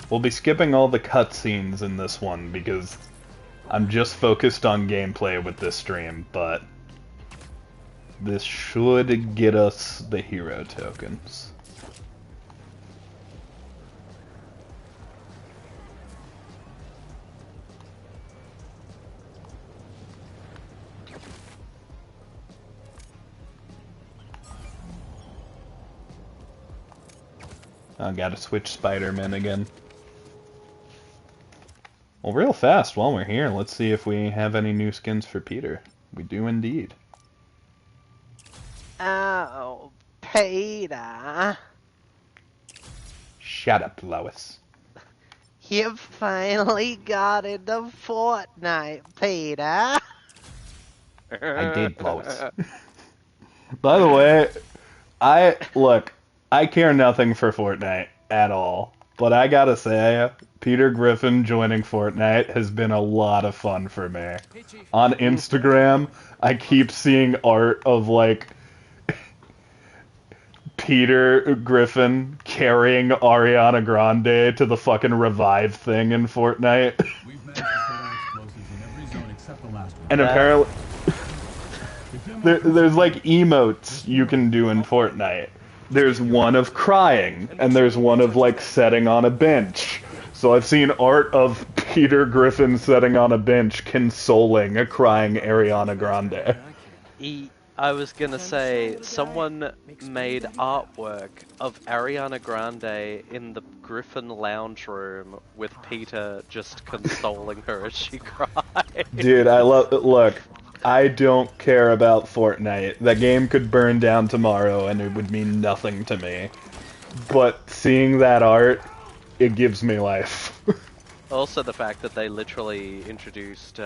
[SPEAKER 1] We'll be skipping all the cutscenes in this one because I'm just focused on gameplay with this stream, but this should get us the hero tokens. I gotta switch Spider-Man again. Well, real fast while we're here, let's see if we have any new skins for Peter. We do indeed.
[SPEAKER 2] Oh, Peter.
[SPEAKER 1] Shut up, Lois.
[SPEAKER 2] You finally got into Fortnite, Peter.
[SPEAKER 1] I did, Lois. By the way, I care nothing for Fortnite at all. But I gotta say, Peter Griffin joining Fortnite has been a lot of fun for me. On Instagram, I keep seeing art of, like, Peter Griffin carrying Ariana Grande to the fucking revive thing in Fortnite. And apparently, there's like emotes you can do in Fortnite. There's one of crying, and there's one of like sitting on a bench. So I've seen art of Peter Griffin sitting on a bench consoling a crying Ariana Grande.
[SPEAKER 2] I was gonna say, someone made artwork of Ariana Grande in the Griffin lounge room with Peter just consoling her as she cried.
[SPEAKER 1] Dude, look, I don't care about Fortnite. That game could burn down tomorrow and it would mean nothing to me. But seeing that art, it gives me life.
[SPEAKER 2] Also the fact that they literally introduced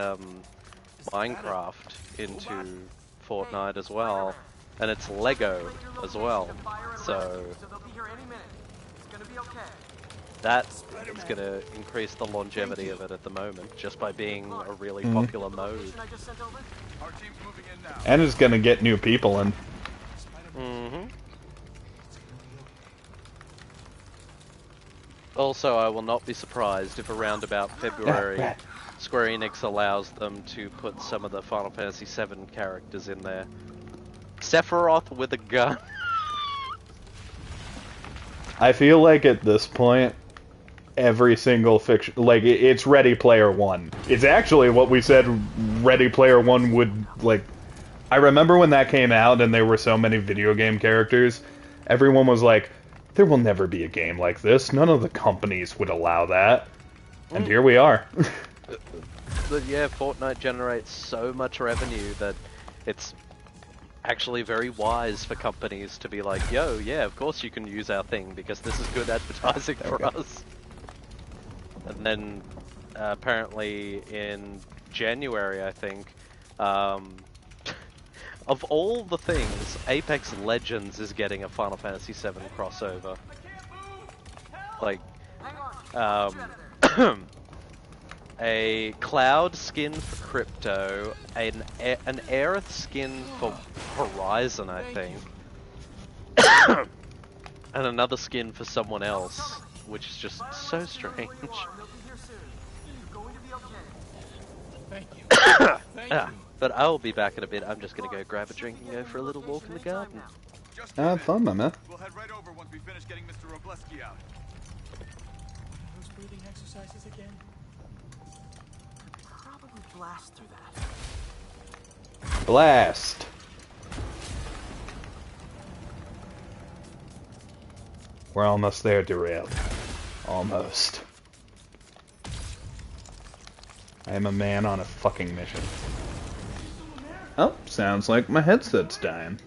[SPEAKER 2] Minecraft into Fortnite as well, and it's Lego as well, so that is going to increase the longevity of it at the moment, just by being a really popular mode.
[SPEAKER 1] And it's going to get new people in.
[SPEAKER 2] Also, I will not be surprised if around about February, Square Enix allows them to put some of the Final Fantasy VII characters in there. Sephiroth with a gun.
[SPEAKER 1] I feel like at this point, every single fiction, like, it's Ready Player One. It's actually what we said Ready Player One would, like, I remember when that came out and there were so many video game characters, everyone was like, there will never be a game like this. None of the companies would allow that. And here we are.
[SPEAKER 2] But yeah, Fortnite generates so much revenue that it's actually very wise for companies to be like, yo, yeah, of course you can use our thing because this is good advertising for us. And then apparently in January, I think, of all the things, Apex Legends is getting a Final Fantasy VII crossover. Like, a Cloud skin for Crypto, an Aerith skin for Horizon, I think, and another skin for someone else, which is just so strange.
[SPEAKER 7] Thank you.
[SPEAKER 2] Yeah, but I will be back in a bit. I'm just gonna go grab a drink and go for a little walk in the garden.
[SPEAKER 1] Have fun, my man.
[SPEAKER 7] We'll head right over once we finish getting Mr. Robleski out. Those breathing exercises again?
[SPEAKER 4] Probably blast through that.
[SPEAKER 1] Blast. We're almost there, Derailed. Almost. I am a man on a fucking mission. Oh, sounds like my headset's dying.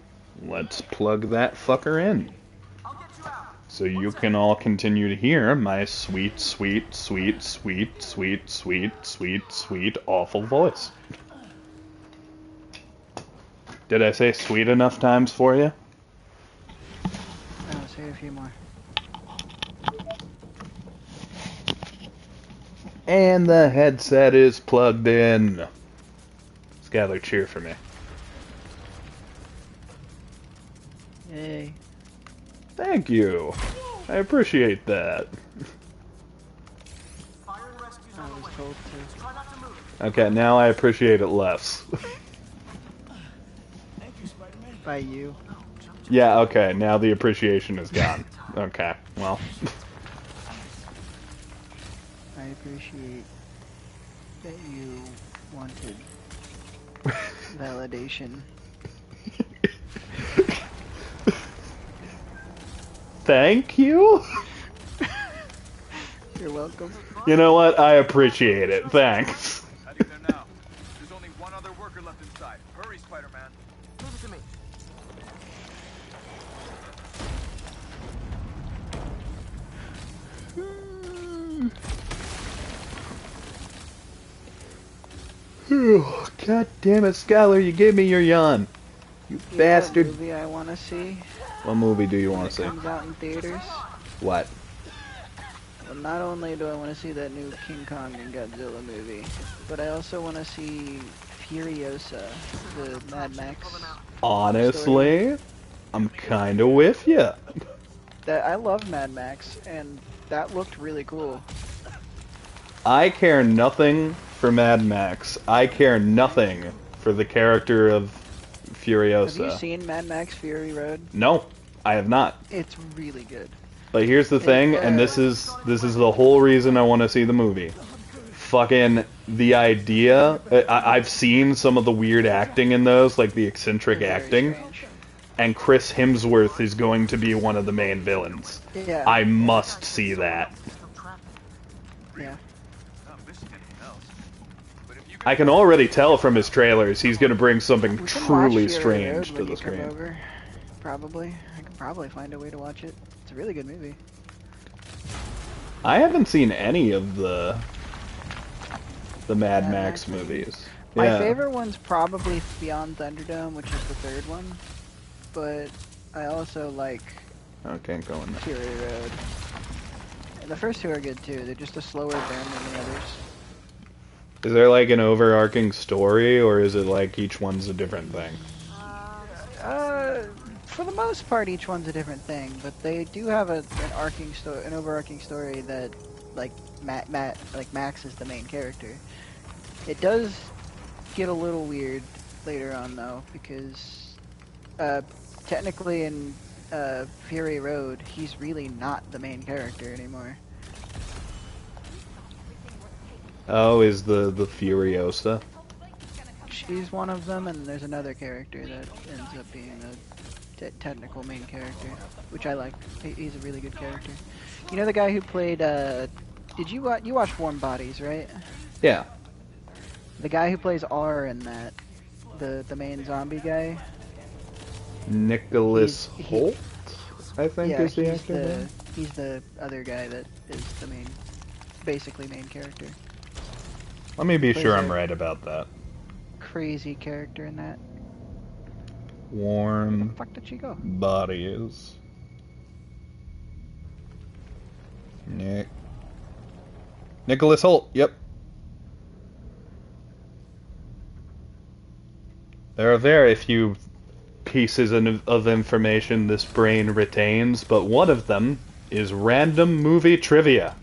[SPEAKER 1] Let's plug that fucker in. So you can all continue to hear my sweet, sweet, sweet, sweet, sweet, sweet, sweet, sweet, awful voice. Did I say sweet enough times for you?
[SPEAKER 3] I'll say a few more.
[SPEAKER 1] And the headset is plugged in. Skylar, cheer for me.
[SPEAKER 3] Yay.
[SPEAKER 1] Thank you. I appreciate that.
[SPEAKER 3] I was told to.
[SPEAKER 1] Okay, now I appreciate it less.
[SPEAKER 3] By you.
[SPEAKER 1] Yeah, okay, now the appreciation is gone. Okay, well.
[SPEAKER 3] I appreciate that you wanted validation.
[SPEAKER 1] Thank you?
[SPEAKER 3] You're welcome.
[SPEAKER 1] You know what? I appreciate it. Thanks.
[SPEAKER 7] Heading there now. There's only one other worker left inside. Hurry, Spider-Man.
[SPEAKER 4] Leave it to me.
[SPEAKER 1] God damn it, Skylar, you gave me your yawn. You bastard.
[SPEAKER 3] What movie I want to see?
[SPEAKER 1] What movie do you want to see?
[SPEAKER 3] Comes out in theaters.
[SPEAKER 1] What?
[SPEAKER 3] Well, not only do I want to see that new King Kong and Godzilla movie, but I also want to see Furiosa, the Mad Max story.
[SPEAKER 1] Honestly, I'm kind of with you.
[SPEAKER 3] That I love Mad Max, and that looked really cool.
[SPEAKER 1] I care nothing for Mad Max. I care nothing for the character of Furiosa.
[SPEAKER 3] Have you seen Mad Max Fury Road?
[SPEAKER 1] No, I have not.
[SPEAKER 3] It's really good.
[SPEAKER 1] But here's the thing, and this is the whole reason I want to see the movie. Fucking the idea. I've seen some of the weird acting in those, like the eccentric acting.
[SPEAKER 3] Strange.
[SPEAKER 1] And Chris Hemsworth is going to be one of the main villains.
[SPEAKER 3] Yeah.
[SPEAKER 1] I must see that.
[SPEAKER 3] Yeah.
[SPEAKER 1] I can already tell from his trailers he's going to bring something
[SPEAKER 3] We can
[SPEAKER 1] truly
[SPEAKER 3] watch Fury Road
[SPEAKER 1] strange
[SPEAKER 3] when
[SPEAKER 1] to the
[SPEAKER 3] you come
[SPEAKER 1] screen.
[SPEAKER 3] over. Probably. I can probably find a way to watch it. It's a really good movie.
[SPEAKER 1] I haven't seen any of the Mad Max movies.
[SPEAKER 3] My
[SPEAKER 1] Yeah.
[SPEAKER 3] favorite one's probably Beyond Thunderdome, which is the third one. But I also like
[SPEAKER 1] I can't go in there.
[SPEAKER 3] Fury Road. And the first two are good too. They're just a slower burn than the others.
[SPEAKER 1] Is there like an overarching story, or is it like each one's a different thing?
[SPEAKER 3] For the most part, each one's a different thing, but they do have an overarching story that, like, Max is the main character. It does get a little weird later on, though, because technically in Fury Road, he's really not the main character anymore.
[SPEAKER 1] Oh, is the Furiosa?
[SPEAKER 3] She's one of them, and there's another character that ends up being the technical main character, which I like. He's a really good character. You know the guy who played, did you watch Warm Bodies, right?
[SPEAKER 1] Yeah.
[SPEAKER 3] The guy who plays R in that, the main zombie guy.
[SPEAKER 1] Nicholas
[SPEAKER 3] He's-
[SPEAKER 1] Holt, I think
[SPEAKER 3] Yeah,
[SPEAKER 1] is the
[SPEAKER 3] he's
[SPEAKER 1] actor. name.
[SPEAKER 3] he's the other guy that is the basically main character.
[SPEAKER 1] Let me be
[SPEAKER 3] plays
[SPEAKER 1] sure
[SPEAKER 3] a-
[SPEAKER 1] I'm right about that.
[SPEAKER 3] Crazy character in that.
[SPEAKER 1] Warm
[SPEAKER 3] Fuck did she go?
[SPEAKER 1] Bodies. Nicholas Holt, yep. There are very few pieces of information this brain retains, but one of them is random movie trivia.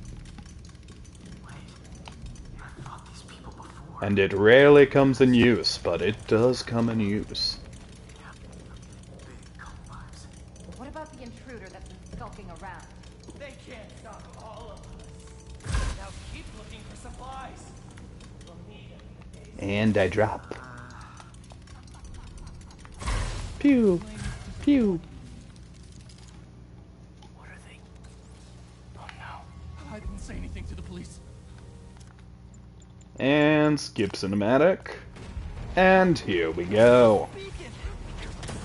[SPEAKER 1] And it rarely comes in use, but it does come in use.
[SPEAKER 9] What about the intruder that's been skulking around?
[SPEAKER 10] They can't stop all of us. Now keep looking for supplies. We'll need them.
[SPEAKER 1] And I drop. Pew! Pew!
[SPEAKER 10] What are they? Oh no. I didn't say anything to the police.
[SPEAKER 1] And skip cinematic. And here we go.
[SPEAKER 10] Beacon!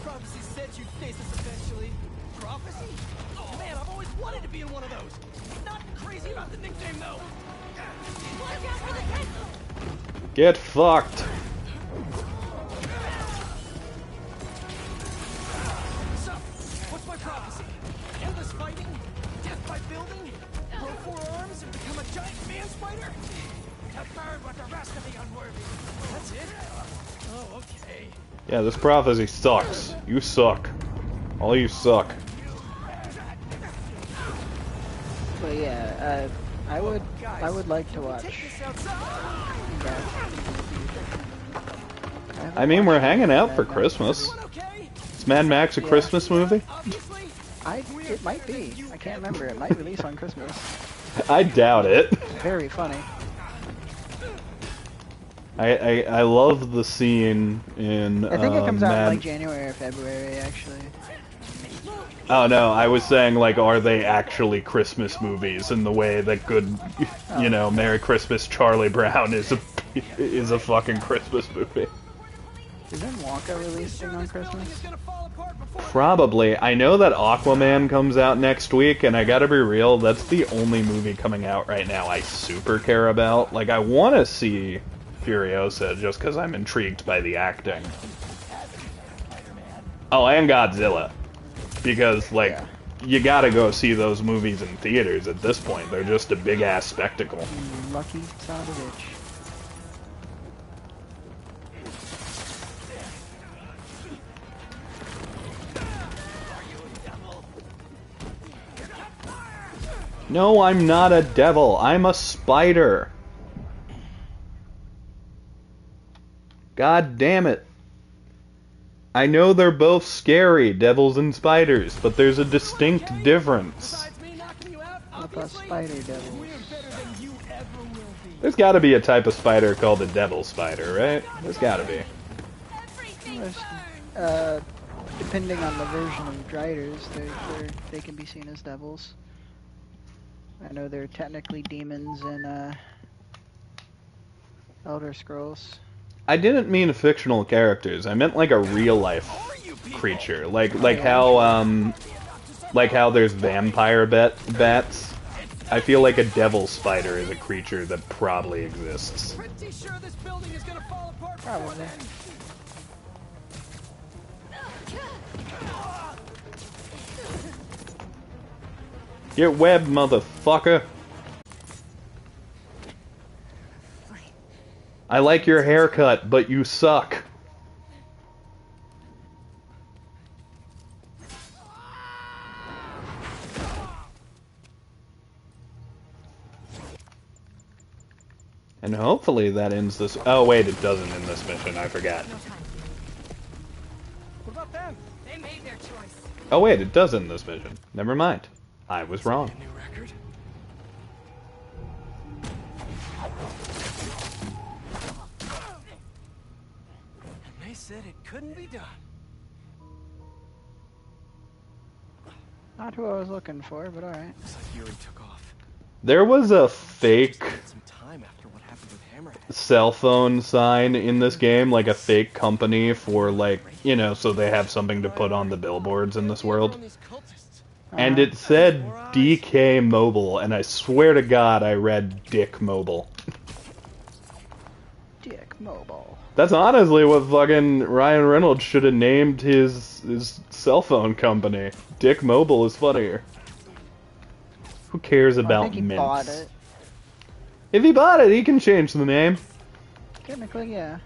[SPEAKER 10] Prophecy said you'd face us eventually. Prophecy? Oh man, I've always wanted to be in one of those. Not crazy about the nickname though.
[SPEAKER 9] Watch out for the kids!
[SPEAKER 1] Get fucked.
[SPEAKER 10] So, what's my prophecy? Endless fighting? Death by building? Grow 4 arms and become a giant man spider? To burn with the rest of the unworthy. That's it? Oh, okay.
[SPEAKER 1] Yeah, this prophecy sucks. You suck. All you suck.
[SPEAKER 3] But yeah, I would like to watch.
[SPEAKER 10] Take this outside.
[SPEAKER 1] I mean, we're hanging out for Christmas.
[SPEAKER 10] Everyone okay?
[SPEAKER 1] Is Mad Max a Christmas movie?
[SPEAKER 10] Obviously.
[SPEAKER 3] It might be. I can't remember. It might release on Christmas.
[SPEAKER 1] I doubt it.
[SPEAKER 3] Very funny.
[SPEAKER 1] I love the scene in
[SPEAKER 3] I think it comes out in
[SPEAKER 1] Mad...
[SPEAKER 3] like January or February, actually.
[SPEAKER 1] Oh no, I was saying, like, are they actually Christmas movies in the way that good, you know, Merry Christmas Charlie Brown is a fucking Christmas movie?
[SPEAKER 3] Isn't Wonka releasing on Christmas?
[SPEAKER 1] Probably. I know that Aquaman comes out next week, and I gotta be real, that's the only movie coming out right now I super care about. Like, I want to see Furiosa just because I'm intrigued by the acting. Oh, and Godzilla. Because, like, you gotta go see those movies in theaters at this point. They're just a big-ass spectacle.
[SPEAKER 3] You lucky son of a bitch.
[SPEAKER 1] No, I'm not a devil. I'm a spider. God damn it. I know they're both scary, devils and spiders, but there's a distinct difference.
[SPEAKER 3] What about spider devils?
[SPEAKER 1] There's gotta be a type of spider called a devil spider, right? There's gotta be.
[SPEAKER 3] Depending on the version of Driders, they can be seen as devils. I know they're technically demons in Elder Scrolls.
[SPEAKER 1] I didn't mean fictional characters. I meant like a real life creature, like how there's vampire bats. I feel like a devil spider is a creature that probably exists.
[SPEAKER 10] Pretty sure this building is gonna fall apart.
[SPEAKER 3] Probably.
[SPEAKER 1] Get webbed, motherfucker. I like your haircut, but you suck. And hopefully that ends this. Oh wait, it doesn't end this mission. I forgot.
[SPEAKER 10] What about them?
[SPEAKER 5] They made their choice.
[SPEAKER 1] Oh wait, it does end this mission. Never mind. I was wrong.
[SPEAKER 4] New record? And they said it couldn't be done.
[SPEAKER 3] Not who I was looking for, but alright.
[SPEAKER 4] Looks like Yuri took off.
[SPEAKER 1] There was a fake
[SPEAKER 4] Some time after what happened with Hammerhead.
[SPEAKER 1] cell phone sign in this game, like a fake company for, like, you know, so they have something to put on the billboards in this world. And it said DK Mobile, and I swear to God I read Dick Mobile.
[SPEAKER 3] Dick Mobile.
[SPEAKER 1] That's honestly what fucking Ryan Reynolds should have named his cell phone company. Dick Mobile is funnier. Who cares about
[SPEAKER 3] I think he
[SPEAKER 1] mints?
[SPEAKER 3] bought it.
[SPEAKER 1] If he bought it, he can change the name.
[SPEAKER 3] Technically, yeah.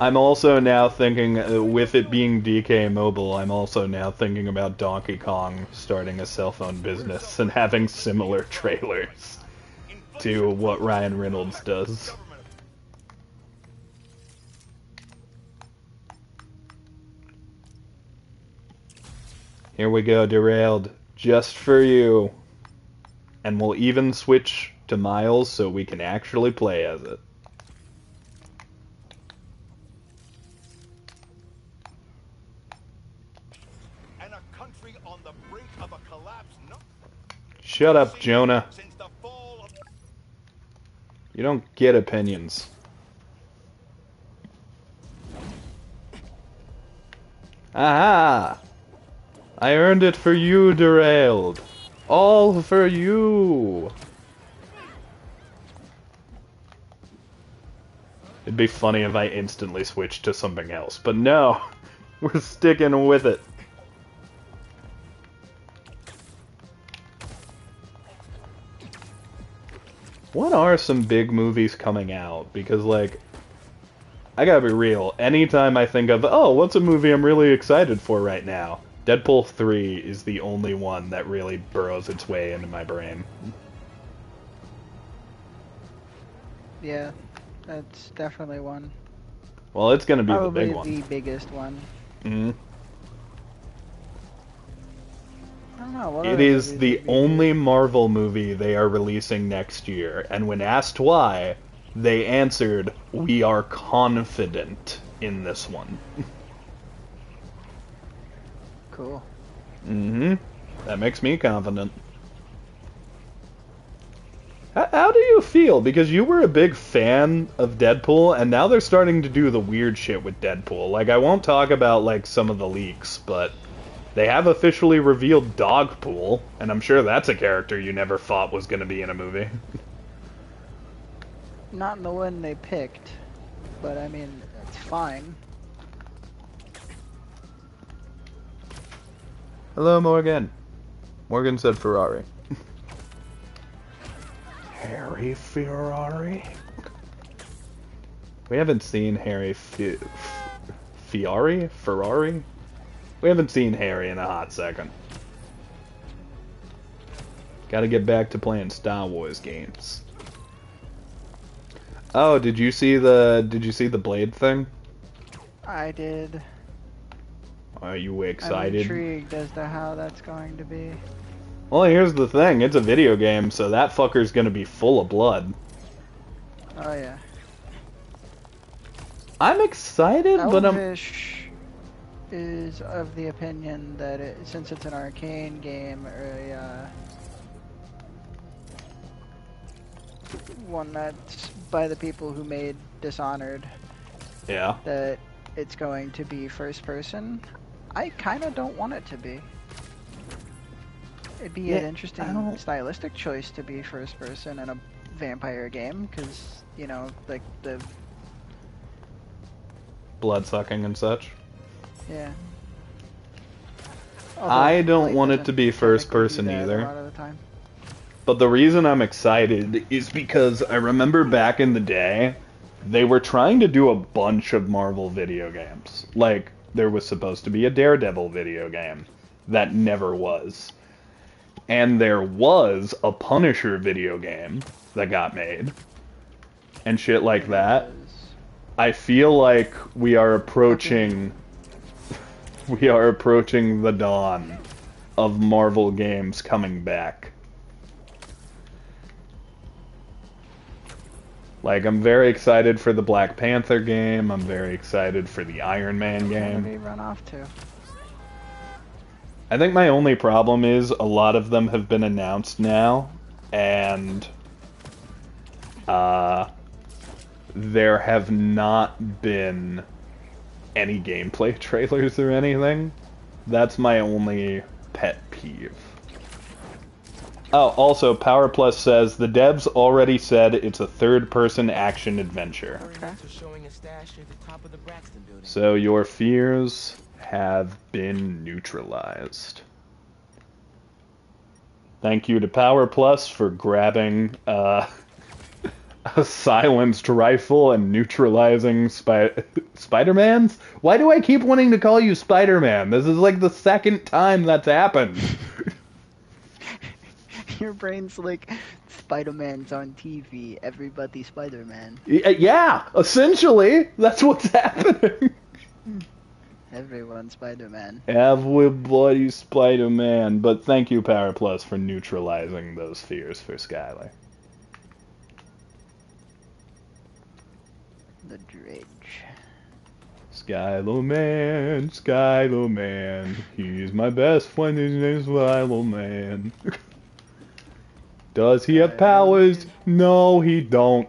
[SPEAKER 1] I'm also now thinking, with it being DK Mobile, I'm also now thinking about Donkey Kong starting a cell phone business and having similar trailers to what Ryan Reynolds does. Here we go, Derailed. Just for you. And we'll even switch to Miles so we can actually play as it.
[SPEAKER 7] And a country on the brink of a collapse.
[SPEAKER 1] Shut up, Jonah. You don't get opinions. Aha! I earned it for you, Derailed. All for you. It'd be funny if I instantly switched to something else, but no. We're sticking with it. What are some big movies coming out? Because, like, I gotta be real. Anytime I think of, oh, what's a movie I'm really excited for right now? Deadpool 3 is the only one that really burrows its way into my brain.
[SPEAKER 3] Yeah, that's definitely one.
[SPEAKER 1] Well, it's gonna be
[SPEAKER 3] Probably
[SPEAKER 1] the big one.
[SPEAKER 3] the biggest one.
[SPEAKER 1] Mm-hmm.
[SPEAKER 3] I don't know. What
[SPEAKER 1] It
[SPEAKER 3] other
[SPEAKER 1] is
[SPEAKER 3] movies
[SPEAKER 1] the
[SPEAKER 3] would be
[SPEAKER 1] only
[SPEAKER 3] good?
[SPEAKER 1] Marvel movie they are releasing next year, and when asked why, they answered, "We are confident in this one."
[SPEAKER 3] Cool.
[SPEAKER 1] Mm-hmm. That makes me confident. How do you feel? Because you were a big fan of Deadpool, and now they're starting to do the weird shit with Deadpool. Like, I won't talk about, like, some of the leaks, but they have officially revealed Dogpool, and I'm sure that's a character you never thought was going to be in a movie.
[SPEAKER 3] Not in the one they picked, but I mean, it's fine.
[SPEAKER 1] Hello, Morgan. Morgan said Ferrari. Harry Ferrari? We haven't seen Harry Ferrari? We haven't seen Harry in a hot second. Gotta get back to playing Star Wars games. Oh, did you see the Blade thing?
[SPEAKER 3] I did.
[SPEAKER 1] Are you excited?
[SPEAKER 3] I'm intrigued as to how that's going to be.
[SPEAKER 1] Well, here's the thing. It's a video game, so that fucker's gonna be full of blood.
[SPEAKER 3] Oh yeah.
[SPEAKER 1] I'm excited, but I'm...
[SPEAKER 3] Elvish is of the opinion that since it's an arcane game, or one that's by the people who made Dishonored,
[SPEAKER 1] Yeah.
[SPEAKER 3] that it's going to be first person. I kind of don't want it to be. It'd be an interesting stylistic choice to be first person in a vampire game, because, you know, like the...
[SPEAKER 1] blood sucking and such.
[SPEAKER 3] Yeah.
[SPEAKER 1] I don't want it to be first person either.
[SPEAKER 3] A lot of the time.
[SPEAKER 1] But the reason I'm excited is because I remember back in the day, they were trying to do a bunch of Marvel video games. Like, there was supposed to be a Daredevil video game that never was. And there was a Punisher video game that got made. And shit like that. I feel like we are approaching the dawn of Marvel games coming back. Like, I'm very excited for the Black Panther game. I'm very excited for the Iron Man game.
[SPEAKER 3] Where did he run off to?
[SPEAKER 1] I think my only problem is a lot of them have been announced now, and there have not been any gameplay trailers or anything. That's my only pet peeve. Oh, also, Power Plus says the devs already said it's a third-person action adventure.
[SPEAKER 3] Okay.
[SPEAKER 1] So your fears have been neutralized. Thank you to Power Plus for grabbing a silenced rifle and neutralizing Spider-Mans? Why do I keep wanting to call you Spider-Man? This is like the second time that's happened.
[SPEAKER 3] Your brain's like, Spider-Man's on TV, everybody Spider-Man.
[SPEAKER 1] Yeah, essentially, that's what's happening.
[SPEAKER 3] Everyone Spider-Man.
[SPEAKER 1] Everybody Spider-Man. But thank you, Power Plus, for neutralizing those fears for Skylar.
[SPEAKER 3] The Dredge.
[SPEAKER 1] Skylar Man, he's my best friend, his name's Skylar Man. Does he have powers? No, he don't.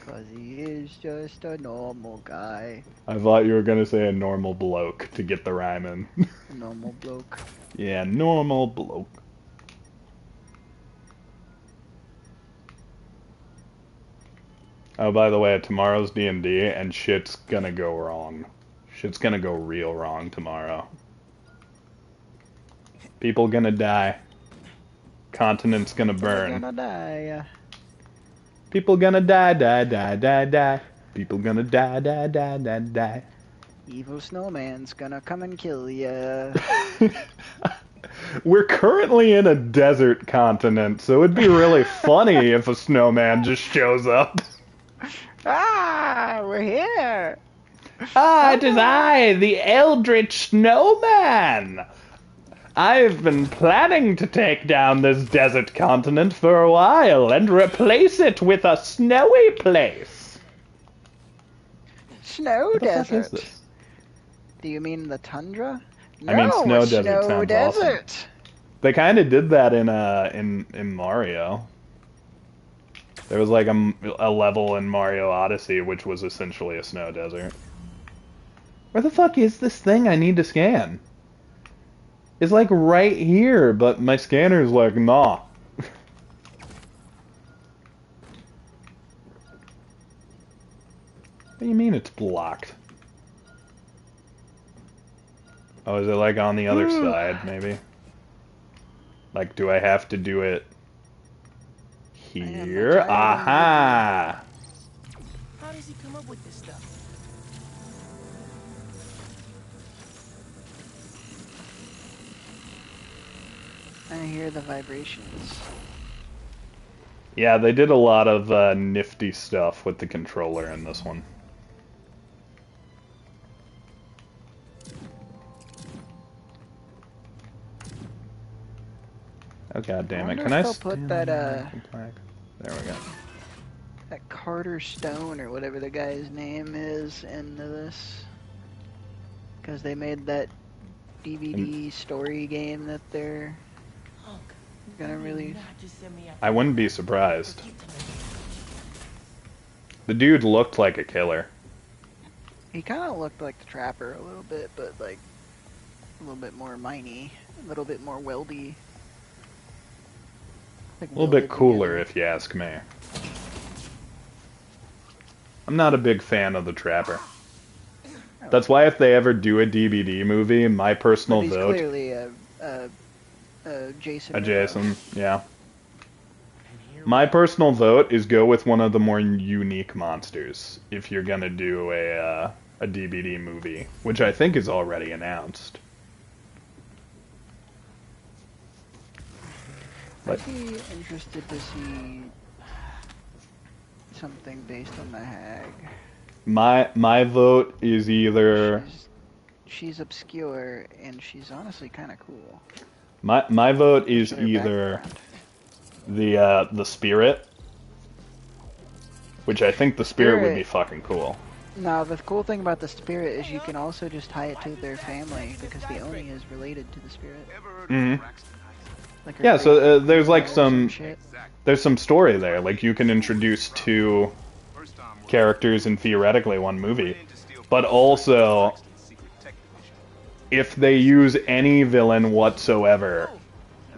[SPEAKER 3] Cause he is just a normal guy.
[SPEAKER 1] I thought you were gonna say a normal bloke to get the rhyme in.
[SPEAKER 3] Normal bloke.
[SPEAKER 1] Yeah, normal bloke. Oh, by the way, tomorrow's D&D, and shit's gonna go wrong. Shit's gonna go real wrong tomorrow. People gonna die. Continent's gonna burn.
[SPEAKER 3] People gonna die.
[SPEAKER 1] People gonna die, die, die, die, die. People gonna die, die, die, die, die.
[SPEAKER 3] Evil snowman's gonna come and kill ya.
[SPEAKER 1] We're currently in a desert continent, so it'd be really funny if a snowman just shows up.
[SPEAKER 3] Ah, we're here.
[SPEAKER 1] Ah, it is I, the Eldritch Snowman. I've been planning to take down this desert continent for a while and replace it with a snowy place.
[SPEAKER 3] Snow
[SPEAKER 1] What the
[SPEAKER 3] desert.
[SPEAKER 1] fuck is this?
[SPEAKER 3] Do you mean the tundra? No,
[SPEAKER 1] I mean, snow
[SPEAKER 3] a
[SPEAKER 1] desert
[SPEAKER 3] snow
[SPEAKER 1] sounds
[SPEAKER 3] desert.
[SPEAKER 1] awesome. They kind of did that in Mario. There was like a level in Mario Odyssey which was essentially a snow desert. Where the fuck is this thing I need to scan? It's like right here, but my scanner's like, nah. What do you mean it's blocked? Oh, is it like on the other side, maybe? Like, do I have to do it here? Aha!
[SPEAKER 8] How does he come up with this stuff?
[SPEAKER 3] I hear the vibrations.
[SPEAKER 1] Yeah, they did a lot of nifty stuff with the controller in this one. Oh god damn it! Can I
[SPEAKER 3] put that
[SPEAKER 1] flag? There we go.
[SPEAKER 3] that Carter Stone or whatever the guy's name is into this? Because they made that DVD story game that they're gonna release.
[SPEAKER 1] I wouldn't be surprised. The dude looked like a killer.
[SPEAKER 3] He kind of looked like the Trapper a little bit, but like a little bit more miney, a little bit more weldy. Like
[SPEAKER 1] A little bit cooler, if you ask me. I'm not a big fan of the Trapper. That's why if they ever do a DVD movie, my personal
[SPEAKER 3] he's
[SPEAKER 1] vote...
[SPEAKER 3] clearly a Jason.
[SPEAKER 1] A Jason, yeah. My personal vote is go with one of the more unique monsters if you're gonna do a DVD movie, which I think is already announced.
[SPEAKER 3] I'd be interested to see something based on the Hag.
[SPEAKER 1] My vote is either...
[SPEAKER 3] She's obscure, and she's honestly kind of cool.
[SPEAKER 1] My vote is either the Spirit, which I think the Spirit would be fucking cool.
[SPEAKER 3] No, the cool thing about the Spirit is you can also just tie it to their family, because the Oni is related to the Spirit.
[SPEAKER 1] Mm-hmm.
[SPEAKER 3] Like
[SPEAKER 1] Yeah, so there's like there's some story there. Like you can introduce two characters in theoretically one movie, but also if they use any villain whatsoever,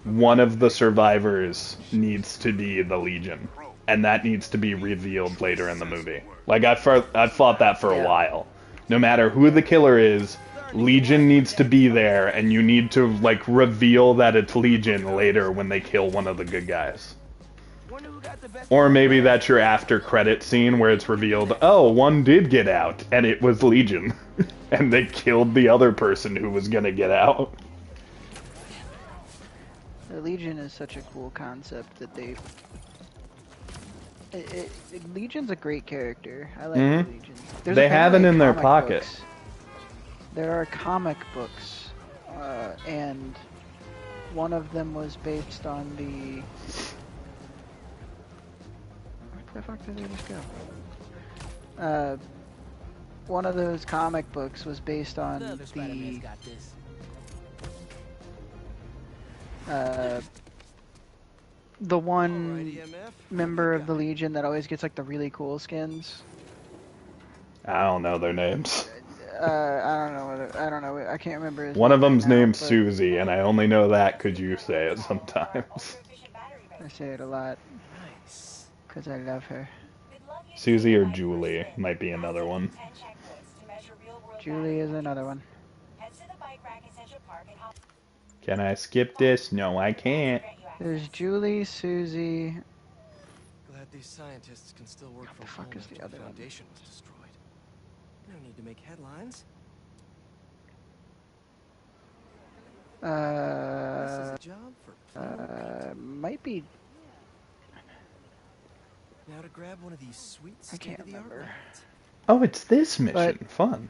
[SPEAKER 1] one of the survivors needs to be the Legion, and that needs to be revealed later in the movie. Like I've fought that for a while. No matter who the killer is, Legion needs to be there, and you need to like reveal that it's Legion later when they kill one of the good guys. Or maybe that's your after credit scene where it's revealed, oh, one did get out, and it was Legion. And they killed the other person who was gonna get out.
[SPEAKER 3] The Legion is such a cool concept that they... Legion's a great character. I like the Legion.
[SPEAKER 1] They have it in their pocket.
[SPEAKER 3] Books. There are comic books, and one of them was based on the... Where the fuck did they just go? One of those comic books was based on the one member of the Legion that always gets like the really cool skins.
[SPEAKER 1] I don't know their names.
[SPEAKER 3] I don't know. I can't remember his
[SPEAKER 1] One
[SPEAKER 3] name
[SPEAKER 1] of them's
[SPEAKER 3] right now,
[SPEAKER 1] named
[SPEAKER 3] but
[SPEAKER 1] Susie, and I only know that because you say it sometimes.
[SPEAKER 3] I say it a lot because I love her.
[SPEAKER 1] Susie or Julie might be another one.
[SPEAKER 3] Julie is another one.
[SPEAKER 1] Can I skip this? No, I can't.
[SPEAKER 3] There's Julie, Susie.
[SPEAKER 4] Glad these scientists can still work from home after the Foundation was destroyed. No need to make headlines. This is a job for
[SPEAKER 3] might be.
[SPEAKER 4] Now to grab one of these sweet
[SPEAKER 3] state-of-the-art rockets.
[SPEAKER 1] Oh, it's this mission. Fun.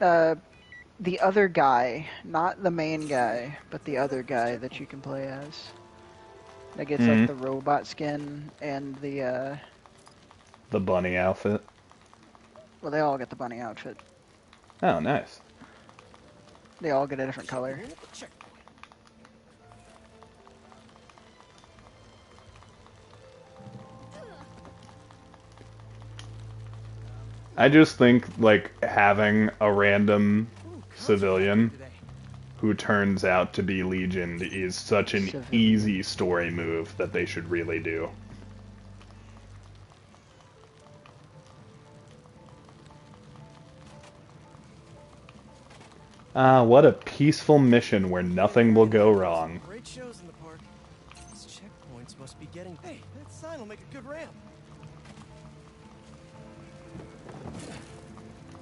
[SPEAKER 3] The other guy, not the main guy, but the other guy that you can play as. That gets like the robot skin and the
[SPEAKER 1] bunny outfit.
[SPEAKER 3] Well, they all get the bunny outfit.
[SPEAKER 1] Oh, nice.
[SPEAKER 3] They all get a different color.
[SPEAKER 1] I just think, like, having a random civilian who turns out to be Legion is such an easy story move that they should really do. Ah, what a peaceful mission where nothing will go wrong.
[SPEAKER 4] Great shows in the park. These checkpoints must be getting... Hey, that sign will make a good ramp.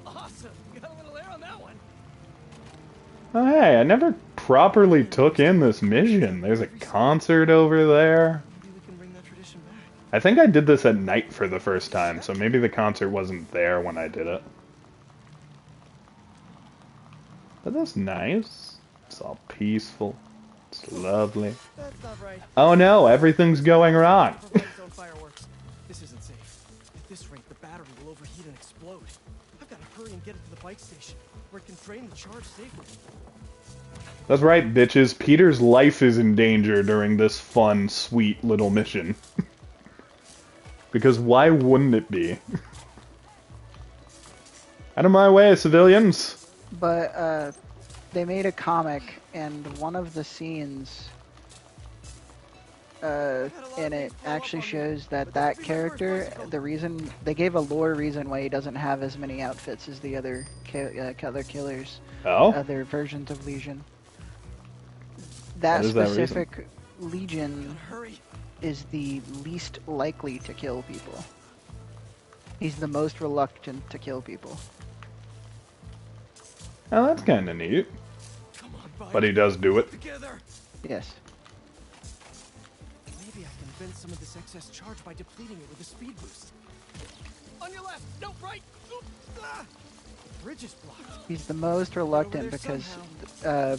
[SPEAKER 10] Awesome. Got a little air on that one.
[SPEAKER 1] Oh, hey, I never properly took in this mission. There's a concert over there.
[SPEAKER 4] Maybe we can bring that tradition back.
[SPEAKER 1] I think I did this at night for the first time, so maybe the concert wasn't there when I did it. But that's nice. It's all peaceful. It's lovely.
[SPEAKER 4] That's not right.
[SPEAKER 1] Oh no, everything's going wrong.
[SPEAKER 4] Don't fireworks. This isn't safe. At this rate, the battery will overheat and explode. I've got to hurry and get it to the bike station, where it can drain the charge safely.
[SPEAKER 1] That's right, bitches. Peter's life is in danger during this fun, sweet little mission. Because why wouldn't it be? Out of my way, civilians!
[SPEAKER 3] But, they made a comic, and one of the scenes in it actually shows that that character, the reason, they gave a lore reason why he doesn't have as many outfits as the other killers.
[SPEAKER 1] Oh?
[SPEAKER 3] Other versions of Legion. That specific Legion is the least likely to kill people. He's the most reluctant to kill people.
[SPEAKER 1] Oh, that's kind of neat. But he does do it.
[SPEAKER 3] Yes.
[SPEAKER 4] Maybe I can vent some of this excess charge by depleting it with a speed boost.
[SPEAKER 10] On your left. No, right. Oops. Ah.
[SPEAKER 4] The bridge is blocked.
[SPEAKER 3] He's the most reluctant because I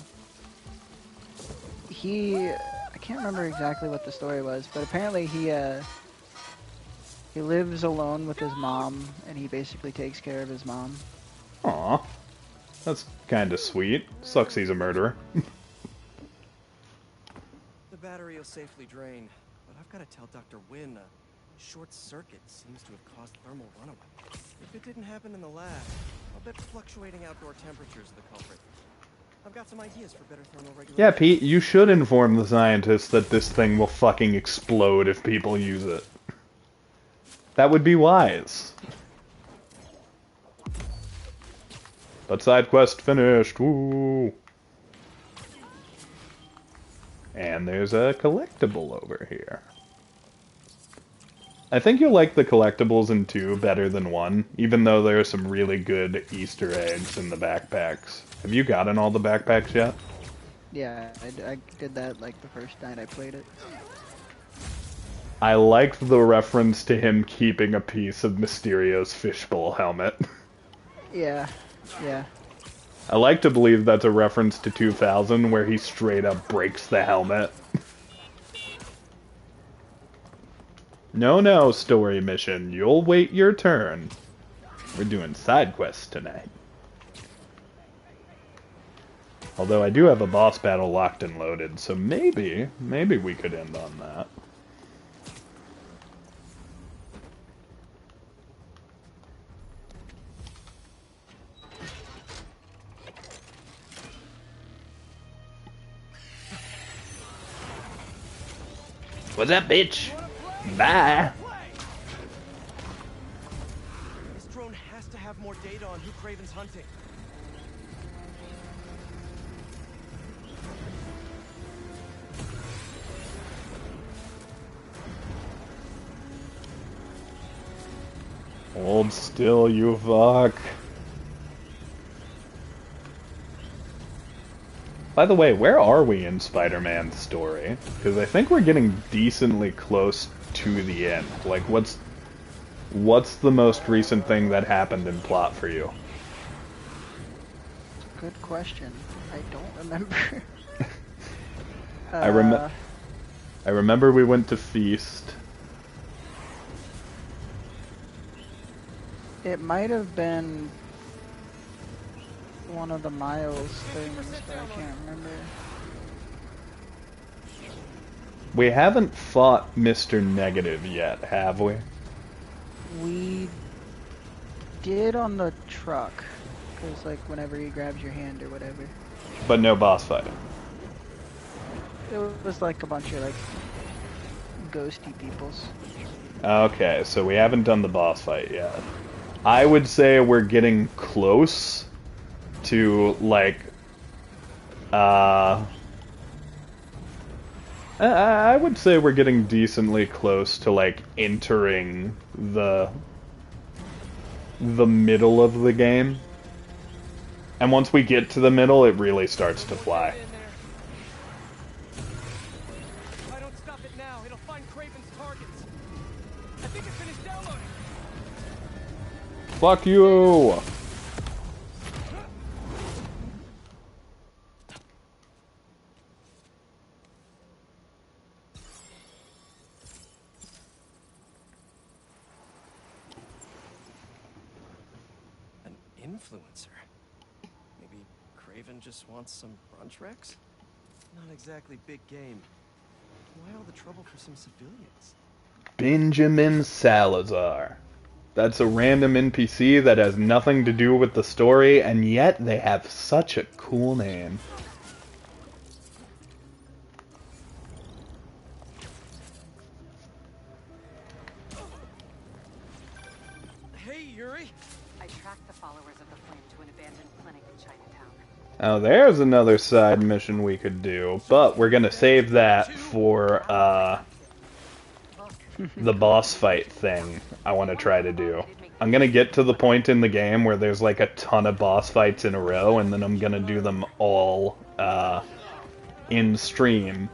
[SPEAKER 3] can't remember exactly what the story was, but apparently he lives alone with his mom, and he basically takes care of his mom.
[SPEAKER 1] Aw. That's kind of sweet. Sucks he's a murderer.
[SPEAKER 4] The battery will safely drain, but I've got to tell Dr. Wynn a short circuit seems to have caused thermal runaway. If it didn't happen in the lab, I'll bet fluctuating outdoor temperatures are the culprit. I've got some ideas for better thermal regulation.
[SPEAKER 1] Yeah, Pete, you should inform the scientists that this thing will fucking explode if people use it. That would be wise. But side quest finished, woo! And there's a collectible over here. I think you'll like the collectibles in 2 better than 1, even though there are some really good Easter eggs in the backpacks. Have you gotten all the backpacks yet?
[SPEAKER 3] Yeah, I did that like the first night I played it.
[SPEAKER 1] I liked the reference to him keeping a piece of Mysterio's fishbowl helmet.
[SPEAKER 3] Yeah, yeah.
[SPEAKER 1] I like to believe that's a reference to 2000, where he straight up breaks the helmet. No, story mission. You'll wait your turn. We're doing side quests tonight. Although I do have a boss battle locked and loaded, so maybe we could end on that. What's up, bitch? Bye.
[SPEAKER 4] This drone has to have more data on who Craven's hunting.
[SPEAKER 1] Hold still, you fuck. By the way, where are we in Spider-Man's story? Because I think we're getting decently close to the end. Like, what's the most recent thing that happened in plot for you?
[SPEAKER 3] Good question. I don't remember.
[SPEAKER 1] I remember we went to Feast.
[SPEAKER 3] It might have been one of the Miles things, but I can't remember.
[SPEAKER 1] We haven't fought Mr. Negative yet, have we?
[SPEAKER 3] We did on the truck, because like whenever he grabs your hand or whatever.
[SPEAKER 1] But no boss fight.
[SPEAKER 3] It was like a bunch of like ghosty peoples.
[SPEAKER 1] Okay, so we haven't done the boss fight yet. I would say we're getting close to, like, I would say we're getting decently close to, like, entering the middle of the game. And once we get to the middle, it really starts to fly.
[SPEAKER 10] If I don't stop it now, it'll find Craven's targets. I think it finished downloading.
[SPEAKER 1] Fuck you!
[SPEAKER 4] An influencer. Maybe Craven just wants some brunch wrecks? Not exactly big game. Why all the trouble for some civilians?
[SPEAKER 1] Benjamin Salazar. That's a random NPC that has nothing to do with the story, and yet they have such a cool name.
[SPEAKER 10] Hey, Yuri.
[SPEAKER 9] I tracked the followers of the Flame to an abandoned clinic in Chinatown.
[SPEAKER 1] Now there's another side mission we could do, but we're gonna save that for, the boss fight thing I want to try to do. I'm gonna get to the point in the game where there's like a ton of boss fights in a row, and then I'm gonna do them all in stream,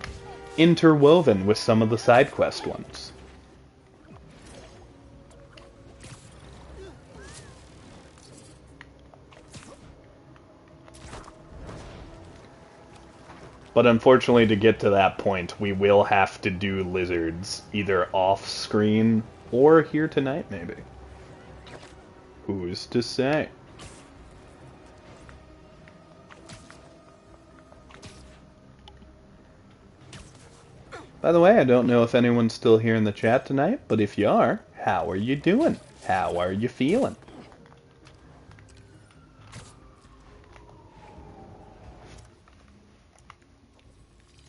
[SPEAKER 1] interwoven with some of the side quest ones. But unfortunately, to get to that point, we will have to do lizards, either off-screen or here tonight, maybe. Who's to say? By the way, I don't know if anyone's still here in the chat tonight, but if you are, how are you doing? How are you feeling?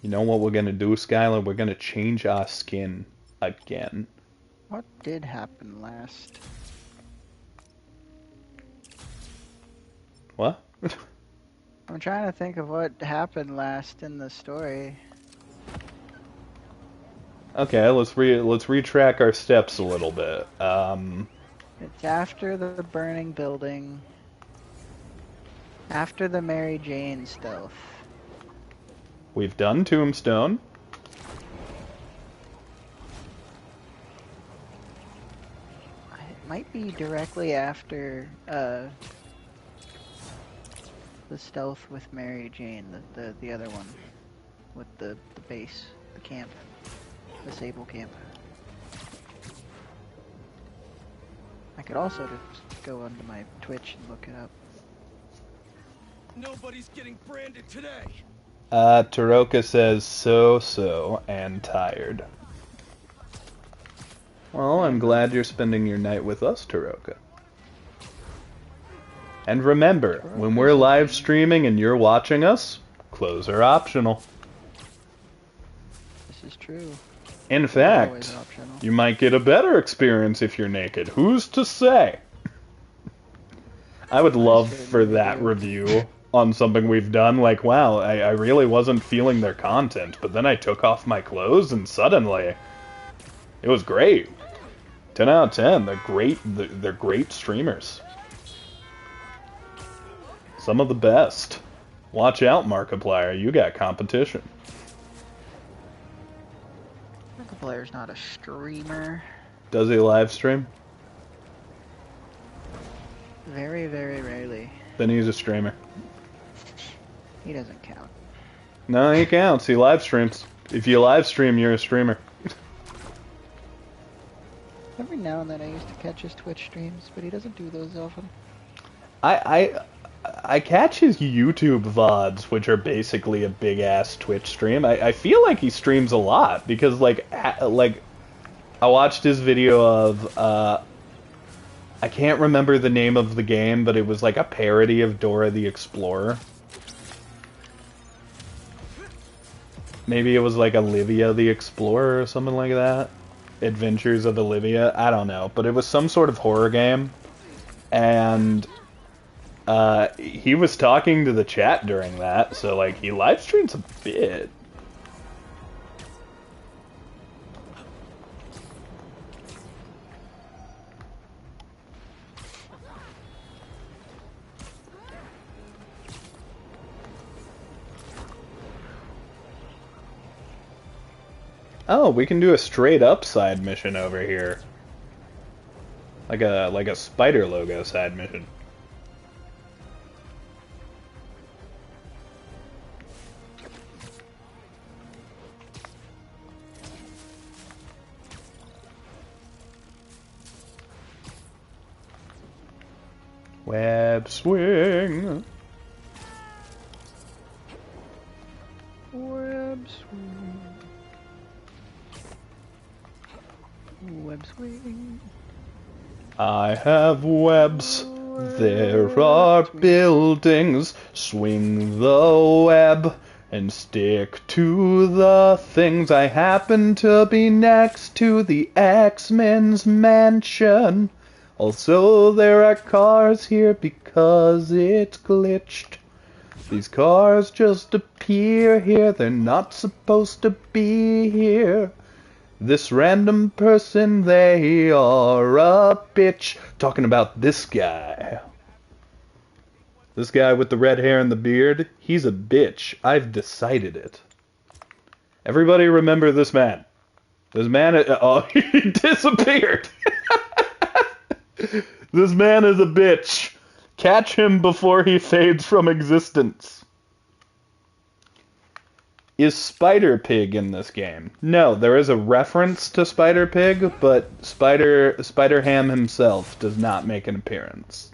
[SPEAKER 1] You know what we're gonna do, Skylar? We're gonna change our skin again.
[SPEAKER 3] What did happen last?
[SPEAKER 1] What?
[SPEAKER 3] I'm trying to think of what happened last in the story.
[SPEAKER 1] Okay, let's retrack our steps a little bit.
[SPEAKER 3] It's after the burning building. After the Mary Jane stealth.
[SPEAKER 1] We've done Tombstone.
[SPEAKER 3] It might be directly after the stealth with Mary Jane, the other one with the base, the camp, the Sable camp. I could also just go onto my Twitch and look it up.
[SPEAKER 10] Nobody's getting branded today.
[SPEAKER 1] Taroka says so and tired. Well, I'm glad you're spending your night with us, Taroka. And remember, when we're live streaming and you're watching us, clothes are optional.
[SPEAKER 3] This is true.
[SPEAKER 1] In fact, you might get a better experience if you're naked. Who's to say? I would love for that review on something we've done, like, wow, I really wasn't feeling their content, but then I took off my clothes and suddenly it was great. 10 out of 10. They're great. They're great streamers. Some of the best. Watch out, Markiplier. You got competition.
[SPEAKER 3] Markiplier's not a streamer.
[SPEAKER 1] Does he live stream?
[SPEAKER 3] Very, very rarely.
[SPEAKER 1] Then he's a streamer.
[SPEAKER 3] He doesn't count.
[SPEAKER 1] No, he counts. He live streams. If you live stream, you're a streamer.
[SPEAKER 3] Every now and then I used to catch his Twitch streams, but he doesn't do those often.
[SPEAKER 1] I catch his YouTube VODs, which are basically a big ass Twitch stream. I feel like he streams a lot because like I watched his video of I can't remember the name of the game, but it was like a parody of Dora the Explorer. Maybe it was like Olivia the Explorer or something like that. Adventures of Olivia. I don't know. But it was some sort of horror game. And He was talking to the chat during that, so like he live streams a bit. Oh, we can do a straight up side mission over here. Like a spider logo side mission. Web swing.
[SPEAKER 3] Web swing. Web swing.
[SPEAKER 1] I have webs. There are buildings. Swing the web and stick to the things. I happen to be next to the X-Men's mansion. Also, there are cars here because it's glitched. These cars just appear here. They're not supposed to be here. This random person, they are a bitch. Talking about this guy. This guy with the red hair and the beard, he's a bitch. I've decided it. Everybody remember this man. This man, oh, he disappeared. This man is a bitch. Catch him before he fades from existence. Is Spider Pig in this game? No, there is a reference to Spider Pig, but Spider Ham himself does not make an appearance.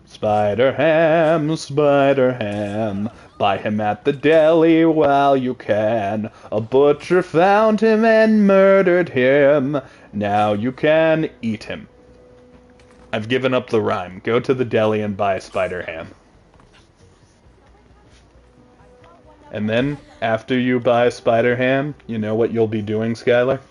[SPEAKER 1] Spider Ham, buy him at the deli while you can. A butcher found him and murdered him. Now you can eat him. I've given up the rhyme. Go to the deli and buy Spider Ham. And then, after you buy Spider Ham, you know what you'll be doing, Skylar?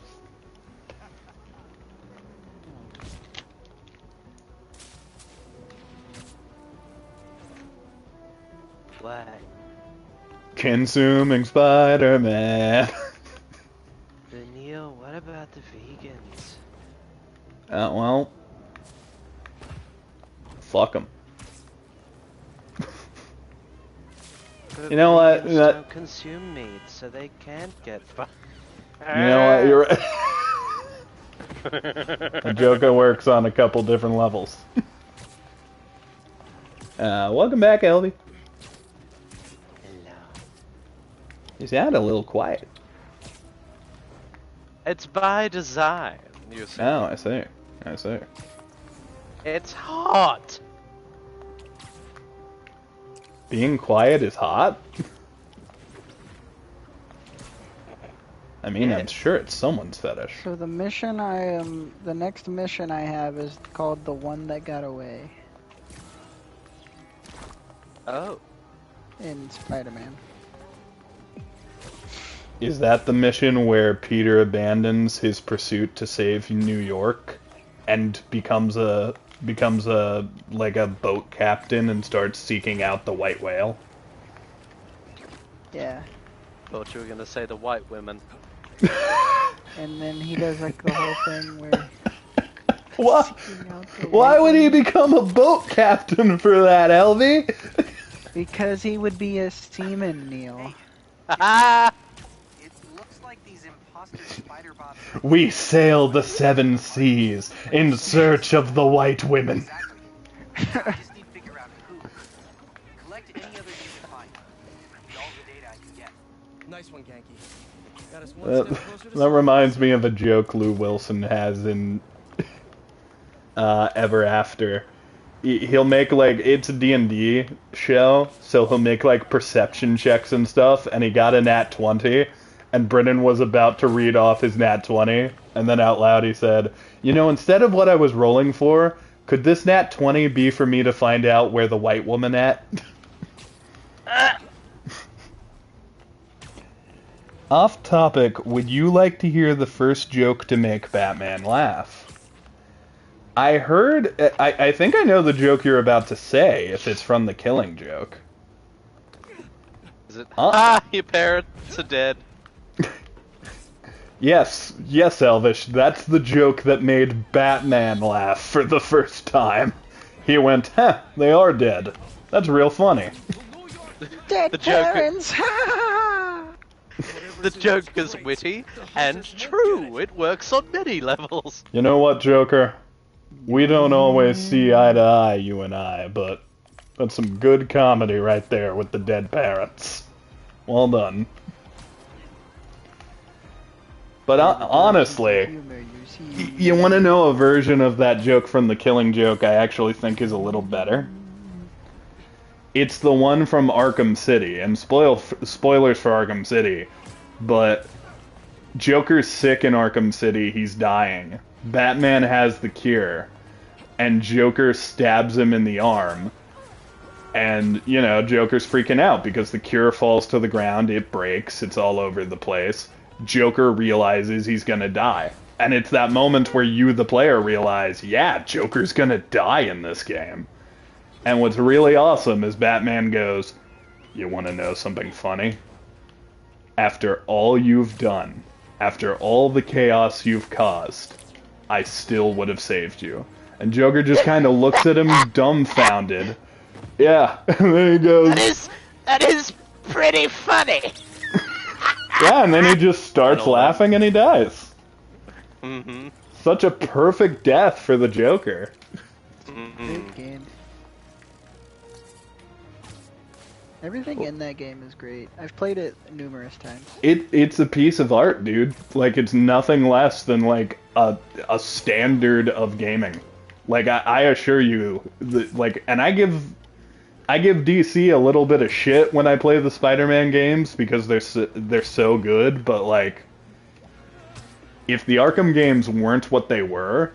[SPEAKER 2] What?
[SPEAKER 1] Consuming Spider-Man.
[SPEAKER 2] Kneale, what about the vegans?
[SPEAKER 1] Well... Fuck them.
[SPEAKER 2] But
[SPEAKER 1] You know what?
[SPEAKER 2] vegans don't consume meat, so they can't get fucked.
[SPEAKER 1] You know what? You're right. The Joker works on a couple different levels. Welcome back, Elvie.
[SPEAKER 2] Hello.
[SPEAKER 1] You sound a little quiet.
[SPEAKER 2] It's by design, you see.
[SPEAKER 1] Oh, I see. I see.
[SPEAKER 2] It's hot.
[SPEAKER 1] Being quiet is hot? I mean, I'm sure it's someone's fetish.
[SPEAKER 3] So the mission the next mission I have is called The One That Got Away.
[SPEAKER 2] Oh.
[SPEAKER 3] In Spider-Man.
[SPEAKER 1] Is that the mission where Peter abandons his pursuit to save New York and becomes a like a boat captain and starts seeking out the white whale?
[SPEAKER 3] Yeah.
[SPEAKER 2] Thought you were gonna say the white women.
[SPEAKER 3] And then he does like the whole thing where...
[SPEAKER 1] Why would he become a boat captain for that, Elvie?
[SPEAKER 3] Because he would be a seaman, Neil.
[SPEAKER 7] It looks like these imposter spider bots...
[SPEAKER 1] We sail the seven seas in search of the white women.
[SPEAKER 7] Exactly. I just need to figure out who. Collect any other you can find. With all the data I can get.
[SPEAKER 4] Nice one, Genki. Got us one step closer to
[SPEAKER 1] That reminds me of a joke Lou Wilson has in Ever After. He'll make, like, it's a D&D show, so he'll make, like, perception checks and stuff, and he got a nat 20, and Brennan was about to read off his nat 20, and then out loud he said, you know, instead of what I was rolling for, could this nat 20 be for me to find out where the white woman at? Off topic, would you like to hear the first joke to make Batman laugh? I heard... I think I know the joke you're about to say, if it's from the Killing Joke.
[SPEAKER 2] Is it? Your parents are dead.
[SPEAKER 1] Yes, Elvish, that's the joke that made Batman laugh for the first time. He went, "Heh, they are dead. That's real funny."
[SPEAKER 3] Dead
[SPEAKER 2] The joke-
[SPEAKER 3] parents!
[SPEAKER 2] The joke is witty and true. It works on many levels.
[SPEAKER 1] You know what, Joker? We don't always see eye to eye, you and I, but that's some good comedy right there with the dead parents. Well done. But honestly, you want to know a version of that joke from the Killing Joke I actually think is a little better? It's the one from Arkham City, and spoilers for Arkham City, but Joker's sick in Arkham City, he's dying. Batman has the cure, and Joker stabs him in the arm, and, you know, Joker's freaking out because the cure falls to the ground, it breaks, it's all over the place. Joker realizes he's gonna die. And it's that moment where you, the player, realize, yeah, Joker's gonna die in this game. And what's really awesome is Batman goes, "You want to know something funny? After all you've done, after all the chaos you've caused, I still would have saved you." And Joker just kind of looks at him dumbfounded. Yeah, and then he goes...
[SPEAKER 8] That is pretty funny!
[SPEAKER 1] Yeah, and then he just starts laughing and he dies.
[SPEAKER 2] Mm-hmm.
[SPEAKER 1] Such a perfect death for the Joker.
[SPEAKER 3] Great game. Everything in that game is great. I've played it numerous times.
[SPEAKER 1] It's a piece of art, dude. Like, it's nothing less than, like, a standard of gaming. Like, I assure you, like, and I give DC a little bit of shit when I play the Spider-Man games because they're so good, but, like, if the Arkham games weren't what they were,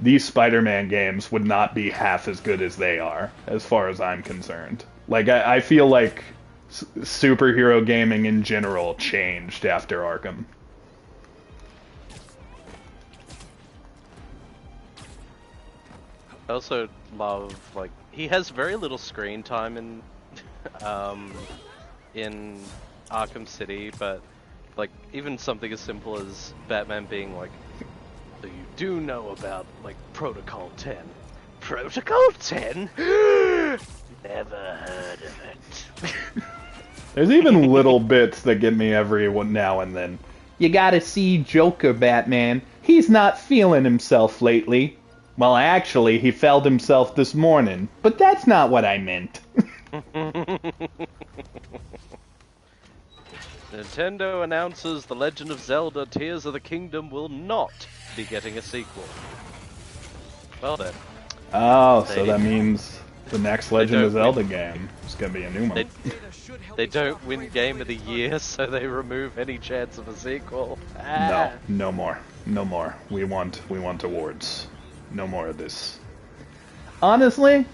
[SPEAKER 1] these Spider-Man games would not be half as good as they are, as far as I'm concerned. Like, I feel like superhero gaming in general changed after Arkham.
[SPEAKER 2] I also love, like, he has very little screen time in Arkham City, but, like, even something as simple as Batman being like, "So you do know about, like, Protocol 10. Protocol 10? Never heard of it."
[SPEAKER 1] There's even little bits that get me every now and then. "You gotta see Joker, Batman. He's not feeling himself lately. Well, actually, he felt himself this morning, but that's not what I meant."
[SPEAKER 2] Nintendo announces The Legend of Zelda Tears of the Kingdom will not be getting a sequel. Well then.
[SPEAKER 1] Oh, so that means the next Legend of Zelda game is going to be a new one.
[SPEAKER 2] They don't win Game of the Year, so they remove any chance of a sequel.
[SPEAKER 1] No more. No more. We want awards. No more of this. Honestly,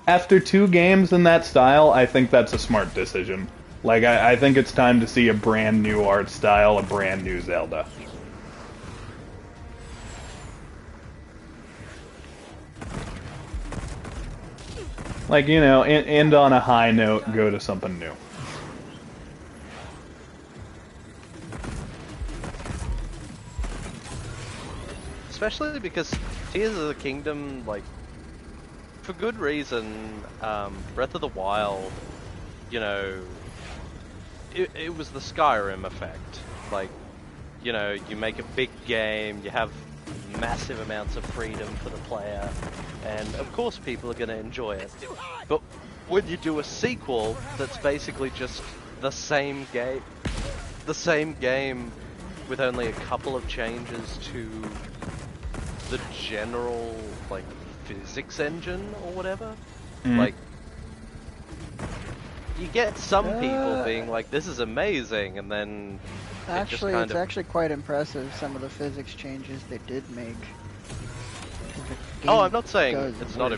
[SPEAKER 1] after 2 games in that style, I think that's a smart decision. Like, I think it's time to see a brand new art style, a brand new Zelda. Like, you know, end on a high note, go to something new.
[SPEAKER 2] Especially because Tears of the Kingdom, like, for good reason, Breath of the Wild, you know, it was the Skyrim effect. Like, you know, you make a big game, you have massive amounts of freedom for the player, and of course people are going to enjoy it. But when you do a sequel that's basically just the same game with only a couple of changes to the general, like, physics engine or whatever, like, you get some people being like, "This is amazing," and then
[SPEAKER 3] actually, it's actually quite impressive, some of the physics changes they did make.
[SPEAKER 2] Oh, I'm not saying it's not.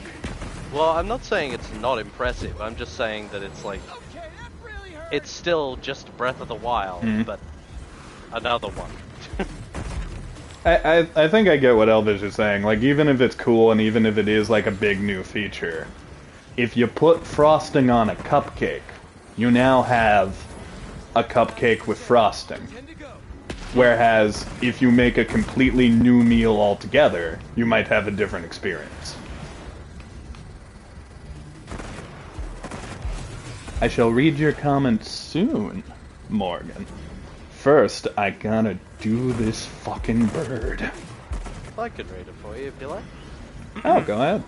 [SPEAKER 2] Well, I'm not saying it's not impressive. I'm just saying that it's like, it's still just Breath of the Wild, but another one.
[SPEAKER 1] I think I get what Elvish is saying. Like, even if it's cool and even if it is like a big new feature, if you put frosting on a cupcake, you now have a cupcake with frosting. Whereas, if you make a completely new meal altogether, you might have a different experience. I shall read your comments soon, Morgan. First, I gotta do this fucking bird.
[SPEAKER 2] I can read it for you if you like.
[SPEAKER 1] Oh, go ahead.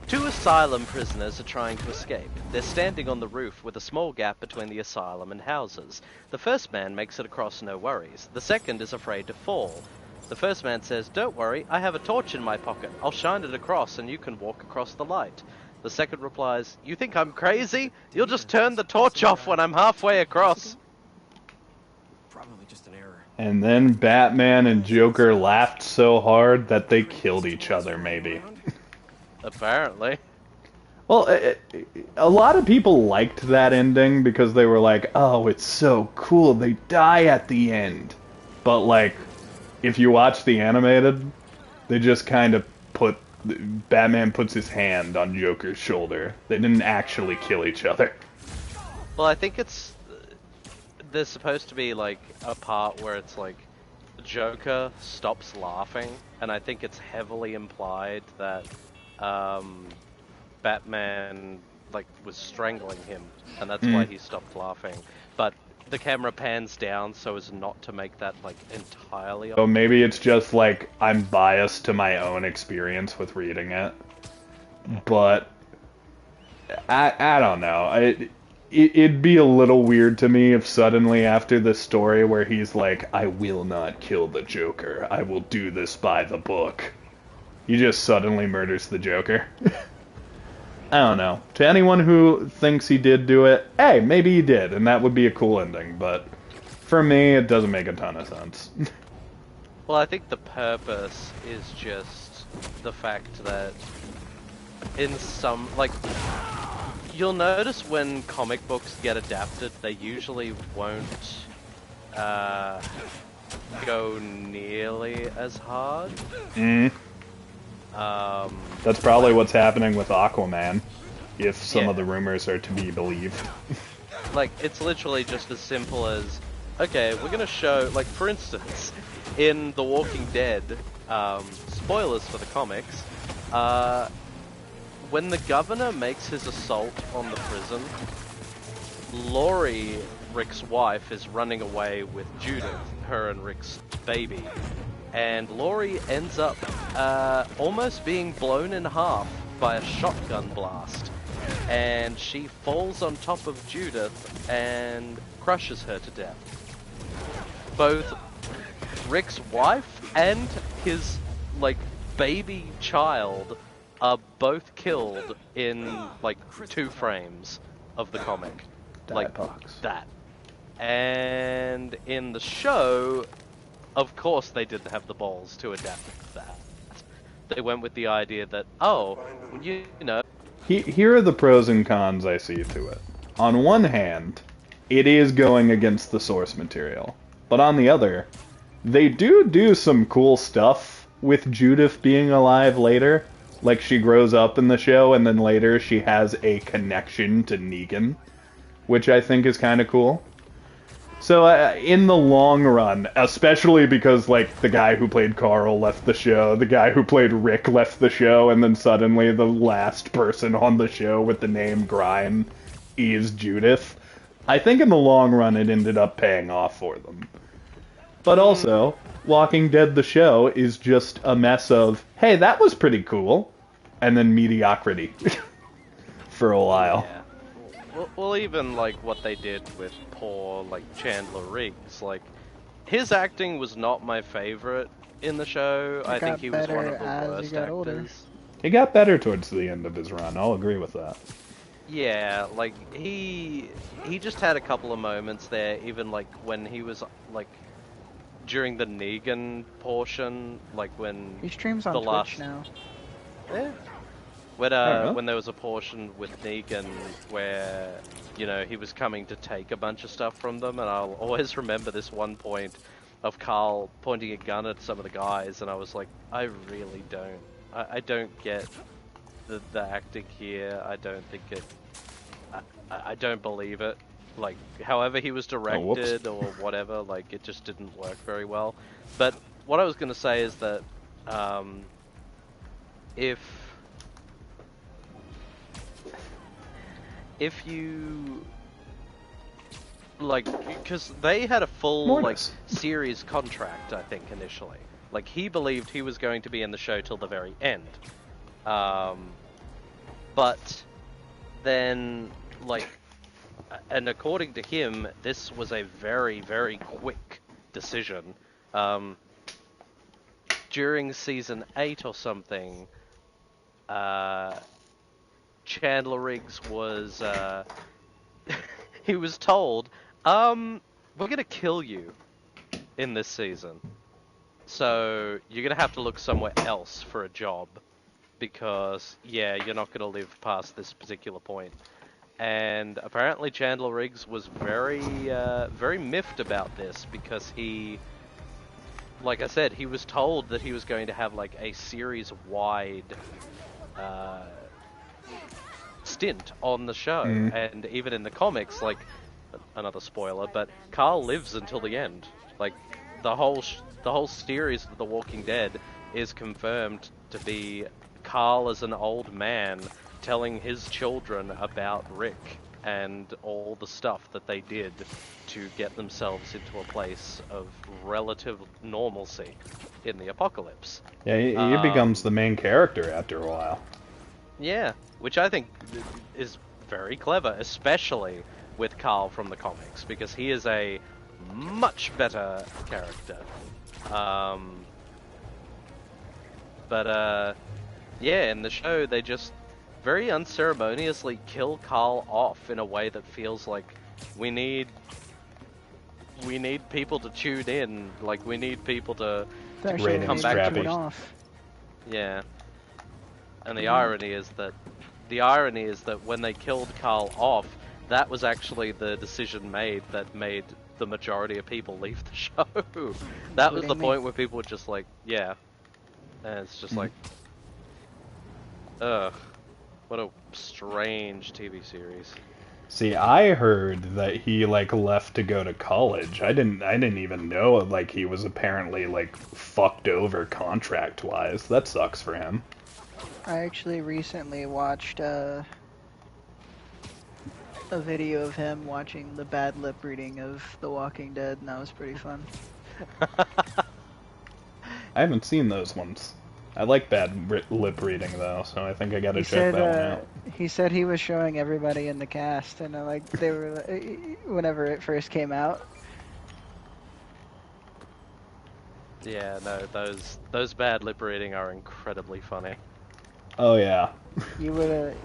[SPEAKER 2] Two asylum prisoners are trying to escape. They're standing on the roof with a small gap between the asylum and houses. The first man makes it across no worries. The second is afraid to fall. The first man says, "Don't worry, I have a torch in my pocket. I'll shine it across and you can walk across the light." The second replies, "You think I'm crazy? You'll just turn the torch off when I'm halfway across."
[SPEAKER 4] Probably just an error.
[SPEAKER 1] And then Batman and Joker laughed so hard that they killed each other, maybe.
[SPEAKER 2] Apparently.
[SPEAKER 1] Well, a lot of people liked that ending because they were like, oh, it's so cool, they die at the end. But, like, if you watch the animated, they just kind of Batman puts his hand on Joker's shoulder. They didn't actually kill each other.
[SPEAKER 2] Well, I think there's supposed to be, like, a part where it's, like, Joker stops laughing, and I think it's heavily implied that, Batman, like, was strangling him, and that's why he stopped laughing. But the camera pans down so as not to make that, like, entirely...
[SPEAKER 1] So maybe it's just, like, I'm biased to my own experience with reading it. But I don't know. It'd be a little weird to me if suddenly after this story where he's like, I will not kill the Joker, I will do this by the book, he just suddenly murders the Joker. I don't know. To anyone who thinks he did do it, hey, maybe he did, and that would be a cool ending, but for me, it doesn't make a ton of sense.
[SPEAKER 2] Well, I think the purpose is just the fact that in some, like, you'll notice when comic books get adapted, they usually won't go nearly as hard.
[SPEAKER 1] That's probably what's happening with Aquaman, if some of the rumors are to be believed.
[SPEAKER 2] Like, it's literally just as simple as, okay, we're gonna show, like, for instance, in The Walking Dead, spoilers for the comics, when the governor makes his assault on the prison, Laurie, Rick's wife, is running away with Judith, her and Rick's baby. And Laurie ends up almost being blown in half by a shotgun blast. And she falls on top of Judith and crushes her to death. Both Rick's wife and his, like, baby child are both killed in, like, 2 frames of the comic. Like, that. And in the show, of course they didn't have the balls to adapt that. They went with the idea that, oh, you know...
[SPEAKER 1] Here are the pros and cons I see to it. On one hand, it is going against the source material. But on the other, they do some cool stuff with Judith being alive later. Like, she grows up in the show, and then later she has a connection to Negan, which I think is kind of cool. So, in the long run, especially because, like, the guy who played Carl left the show, the guy who played Rick left the show, and then suddenly the last person on the show with the name Grime is Judith, I think in the long run it ended up paying off for them. But also, Walking Dead the show is just a mess of, hey, that was pretty cool, and then mediocrity for a while.
[SPEAKER 2] Yeah. Well, even, like, what they did with poor, like, Chandler Riggs, like, his acting was not my favorite in the show. I think he was one of the worst actors.
[SPEAKER 1] He got better towards the end of his run, I'll agree with that.
[SPEAKER 2] Yeah, like, he just had a couple of moments there, even, like, when he was, like, during the Negan portion, like, when
[SPEAKER 3] he streams on
[SPEAKER 2] the
[SPEAKER 3] Twitch
[SPEAKER 2] last...
[SPEAKER 3] now.
[SPEAKER 2] Yeah. When there was a portion with Negan where, you know, he was coming to take a bunch of stuff from them, and I'll always remember this one point of Carl pointing a gun at some of the guys, and I was like, I really don't. I don't get the acting here. I don't think it... I don't believe it. Like, however he was directed or whatever, like, it just didn't work very well. But what I was going to say is that, if you, like, because they had a full, like, series contract, I think, initially. Like, he believed he was going to be in the show till the very end. But then, like, and according to him, this was a very, very quick decision. During season 8 or something, Chandler Riggs was, he was told, we're gonna kill you in this season. So, you're gonna have to look somewhere else for a job. Because, yeah, you're not gonna live past this particular point. And apparently Chandler Riggs was very, very miffed about this because he, like I said, he was told that he was going to have like a series-wide stint on the show, and even in the comics, like, another spoiler, but Carl lives until the end. Like, the whole series of The Walking Dead is confirmed to be Carl as an old man telling his children about Rick and all the stuff that they did to get themselves into a place of relative normalcy in the apocalypse.
[SPEAKER 1] Yeah, he becomes the main character after a while.
[SPEAKER 2] Yeah, which I think is very clever, especially with Carl from the comics, because he is a much better character. Yeah, in the show they just very unceremoniously kill Carl off in a way that feels like we need people to tune in, like we need people to come back to it. Yeah. And the irony is that when they killed Carl off, that was actually the decision made that made the majority of people leave the show. That was the point where people were just like, yeah. And it's just like, ugh. What a strange TV series.
[SPEAKER 1] See, I heard that he like left to go to college. I didn't even know like he was apparently like fucked over contract-wise. That sucks for him.
[SPEAKER 3] I actually recently watched a video of him watching the bad lip reading of The Walking Dead, and that was pretty fun.
[SPEAKER 1] I haven't seen those ones. I like bad lip reading though, so I think I gotta check that one out.
[SPEAKER 3] He said he was showing everybody in the cast, and like they were whenever it first came out.
[SPEAKER 2] Yeah, no, those bad lip reading are incredibly funny.
[SPEAKER 1] Oh yeah.
[SPEAKER 3] You would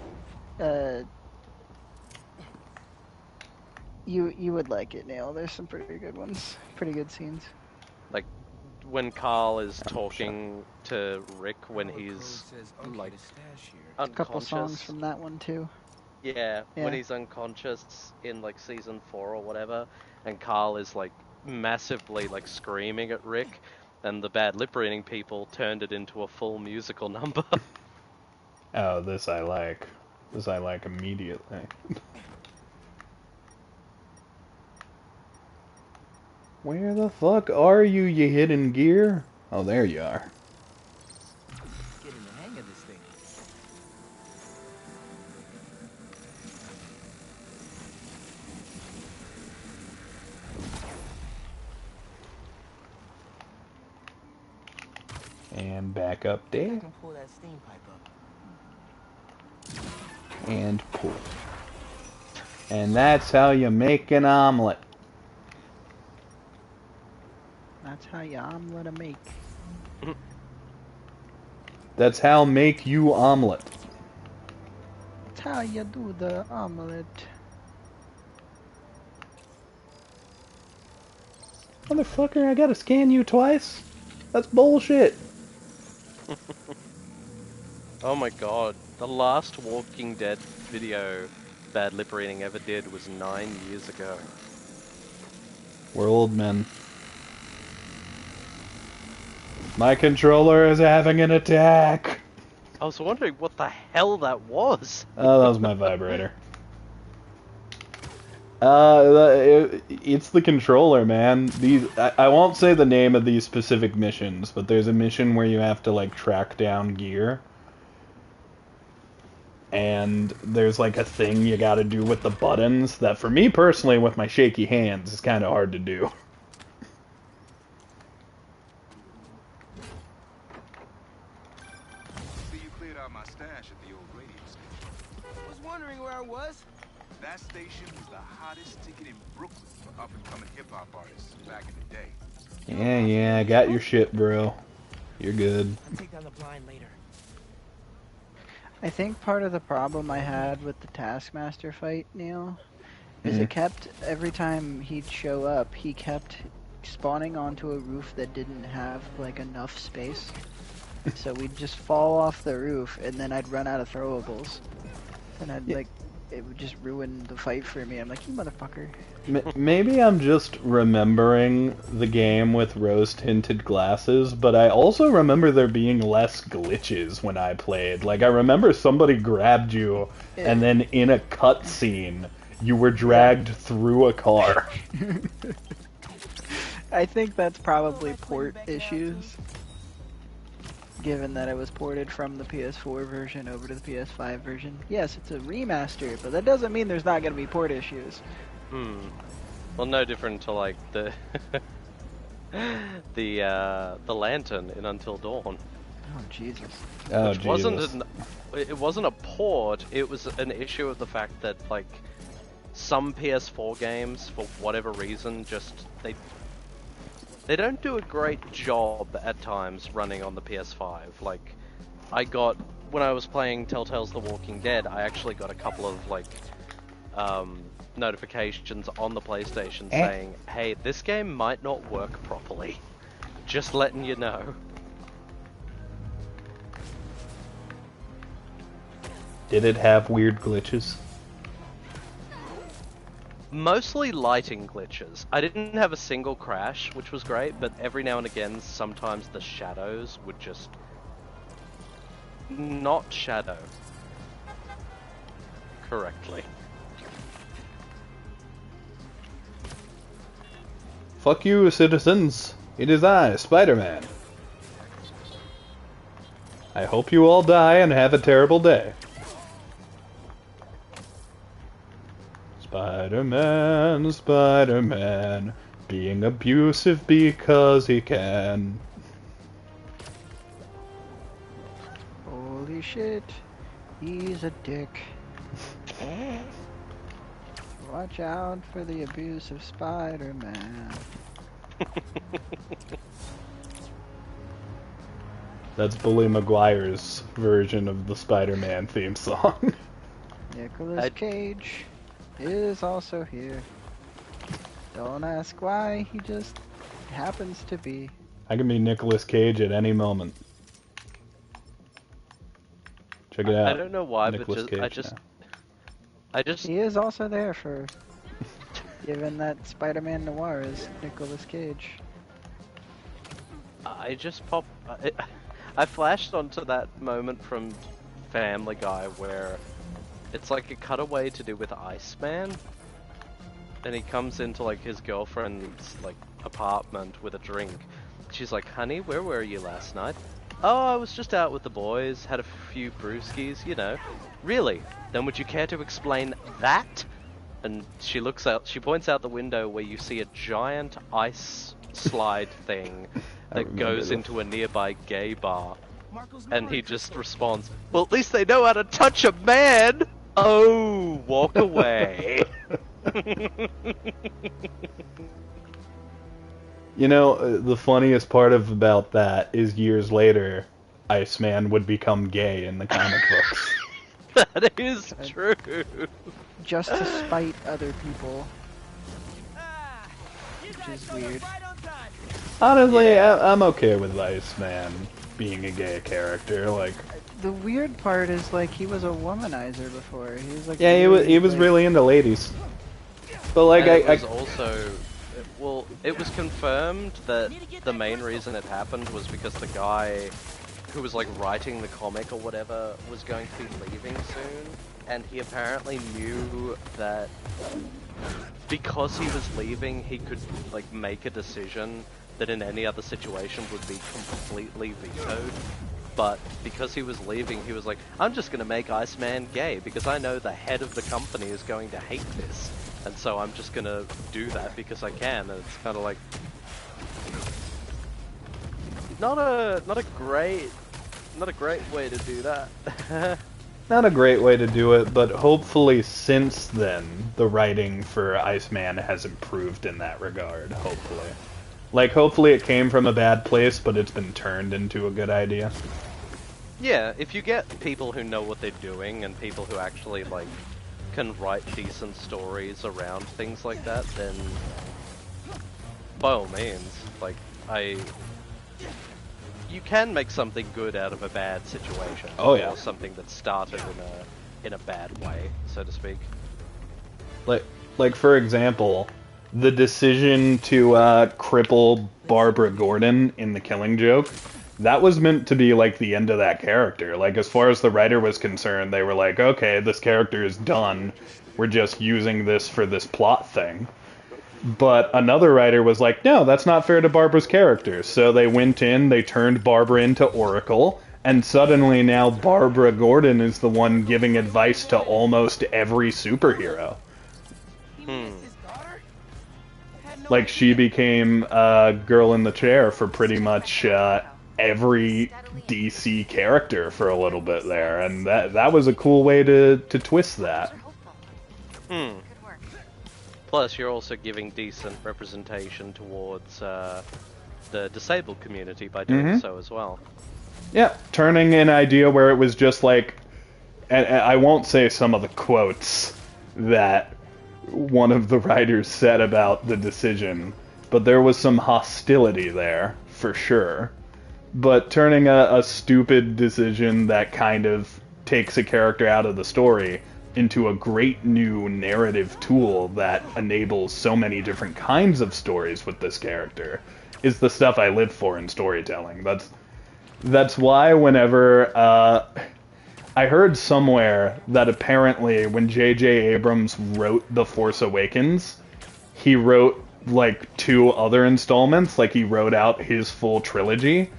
[SPEAKER 3] you would like it, Kneale. There's some pretty good ones, pretty good scenes.
[SPEAKER 2] Like when Carl is talking to Rick when he's like unconscious.
[SPEAKER 3] A couple songs from that one too.
[SPEAKER 2] Yeah, when he's unconscious in like season 4 or whatever, and Carl is like massively like screaming at Rick, and the bad lip reading people turned it into a full musical number.
[SPEAKER 1] Oh, this I like. This I like immediately. Where the fuck are you, you hidden gear? Oh, there you are.
[SPEAKER 10] Getting the hang of this thing.
[SPEAKER 1] And back up there.
[SPEAKER 10] I can pull that steam pipe up.
[SPEAKER 1] And pull. And that's how you make an omelet.
[SPEAKER 3] That's how you omelet a make.
[SPEAKER 1] That's how make you omelet.
[SPEAKER 3] That's how you do the omelet.
[SPEAKER 1] Motherfucker, I gotta scan you twice? That's bullshit.
[SPEAKER 2] Oh my god. The last Walking Dead video Bad Lip Reading ever did was 9 years ago.
[SPEAKER 1] We're old men. My controller is having an attack!
[SPEAKER 2] I was wondering what the hell that was.
[SPEAKER 1] Oh, that was my vibrator. It's the controller, man. I won't say the name of these specific missions, but there's a mission where you have to, like, track down gear. And there's, like, a thing you gotta do with the buttons that, for me personally, with my shaky hands, is kind of hard to do.
[SPEAKER 7] See, you cleared out my stash at the old radio station.
[SPEAKER 10] Was wondering where I was.
[SPEAKER 7] That station was the hottest ticket in Brooklyn for up-and-coming hip-hop artists back in the day.
[SPEAKER 1] Yeah, I got your shit, bro. You're good.
[SPEAKER 10] I'll take down the blind later.
[SPEAKER 3] I think part of the problem I had with the Taskmaster fight, Neil, is it kept, every time he'd show up, he kept spawning onto a roof that didn't have, like, enough space. So we'd just fall off the roof, and then I'd run out of throwables. And I'd, like, it would just ruin the fight for me. I'm like, you motherfucker.
[SPEAKER 1] Maybe I'm just remembering the game with rose-tinted glasses, but I also remember there being less glitches when I played. Like, I remember somebody grabbed you, and then in a cutscene, you were dragged through a car.
[SPEAKER 3] I think that's probably port issues, given that it was ported from the PS4 version over to the PS5 version. Yes, it's a remaster, but that doesn't mean there's not going to be port issues.
[SPEAKER 2] Well, no different to, like, the the lantern in Until Dawn.
[SPEAKER 3] Oh, Jesus.
[SPEAKER 1] Oh,
[SPEAKER 2] Which it wasn't a port, it was an issue of the fact that, like, some PS4 games, for whatever reason, just, they don't do a great job at times running on the PS5. Like, when I was playing Telltale's The Walking Dead, I actually got a couple of, like, notifications on the PlayStation saying, hey, this game might not work properly. Just letting you know.
[SPEAKER 1] Did it have weird glitches?
[SPEAKER 2] Mostly lighting glitches. I didn't have a single crash, which was great, but every now and again, sometimes the shadows would just not shadow correctly.
[SPEAKER 1] Fuck you, citizens. It is I, Spider-Man. I hope you all die and have a terrible day. Spider-Man, Spider-Man, being abusive because he can.
[SPEAKER 3] Holy shit, he's a dick. Watch out for the abuse of Spider-Man.
[SPEAKER 1] That's Bully Maguire's version of the Spider-Man theme song.
[SPEAKER 3] Nicolas Cage is also here. Don't ask why, he just happens to be.
[SPEAKER 1] I can be Nicolas Cage at any moment. Check it out.
[SPEAKER 2] I don't know why,
[SPEAKER 1] Nicolas
[SPEAKER 2] but I just
[SPEAKER 3] He is also there for, given that Spider-Man Noir is Nicolas Cage.
[SPEAKER 2] I flashed onto that moment from Family Guy where it's like a cutaway to do with Iceman, and he comes into, like, his girlfriend's, like, apartment with a drink. She's like, honey, where were you last night? Oh, I was just out with the boys, had a few brewskis, you know. Really? Then would you care to explain that? And she points out the window where you see a giant ice slide thing that goes into a nearby gay bar. And he just responds, well, at least they know how to touch a man! Oh, walk away.
[SPEAKER 1] You know, the funniest part about that is years later, Iceman would become gay in the comic books.
[SPEAKER 2] That is true.
[SPEAKER 3] Just to spite other people. Which is weird.
[SPEAKER 1] Honestly, I'm okay with Iceman being a gay character. Like,
[SPEAKER 3] the weird part is like he was a womanizer before. He was like
[SPEAKER 1] yeah, he was really into ladies. But like,
[SPEAKER 2] and it was also, well, it was confirmed that the main reason it happened was because the guy who was like writing the comic or whatever was going to be leaving soon, and he apparently knew that because he was leaving, he could like make a decision that in any other situation would be completely vetoed. But because he was leaving, he was like, I'm just going to make Iceman gay because I know the head of the company is going to hate this. And so I'm just going to do that because I can. And it's kind of like not a great way to do that.
[SPEAKER 1] Not a great way to do it, but hopefully since then the writing for Iceman has improved in that regard, hopefully. Like, hopefully it came from a bad place, but it's been turned into a good idea.
[SPEAKER 2] Yeah, if you get people who know what they're doing and people who actually, like, can write decent stories around things like that, then by all means, like, you can make something good out of a bad situation.
[SPEAKER 1] Oh yeah.
[SPEAKER 2] Or something that started in a bad way, so to speak.
[SPEAKER 1] Like for example, the decision to cripple Barbara Gordon in The Killing Joke, that was meant to be like the end of that character. Like, as far as the writer was concerned, they were like, okay, this character is done. We're just using this for this plot thing. But another writer was like, no, that's not fair to Barbara's character. So they went in, they turned Barbara into Oracle, and suddenly now Barbara Gordon is the one giving advice to almost every superhero. Like, she became a girl in the chair for pretty much every DC character for a little bit there, and that was a cool way to twist that.
[SPEAKER 2] Plus, you're also giving decent representation towards the disabled community by doing so as well.
[SPEAKER 1] Yeah, turning an idea where it was just like, and I won't say some of the quotes that one of the writers said about the decision, but there was some hostility there, for sure. But turning a stupid decision that kind of takes a character out of the story into a great new narrative tool that enables so many different kinds of stories with this character is the stuff I live for in storytelling. That's why whenever I heard somewhere that apparently when J.J. Abrams wrote The Force Awakens, he wrote like 2 other installments, like he wrote out his full trilogy,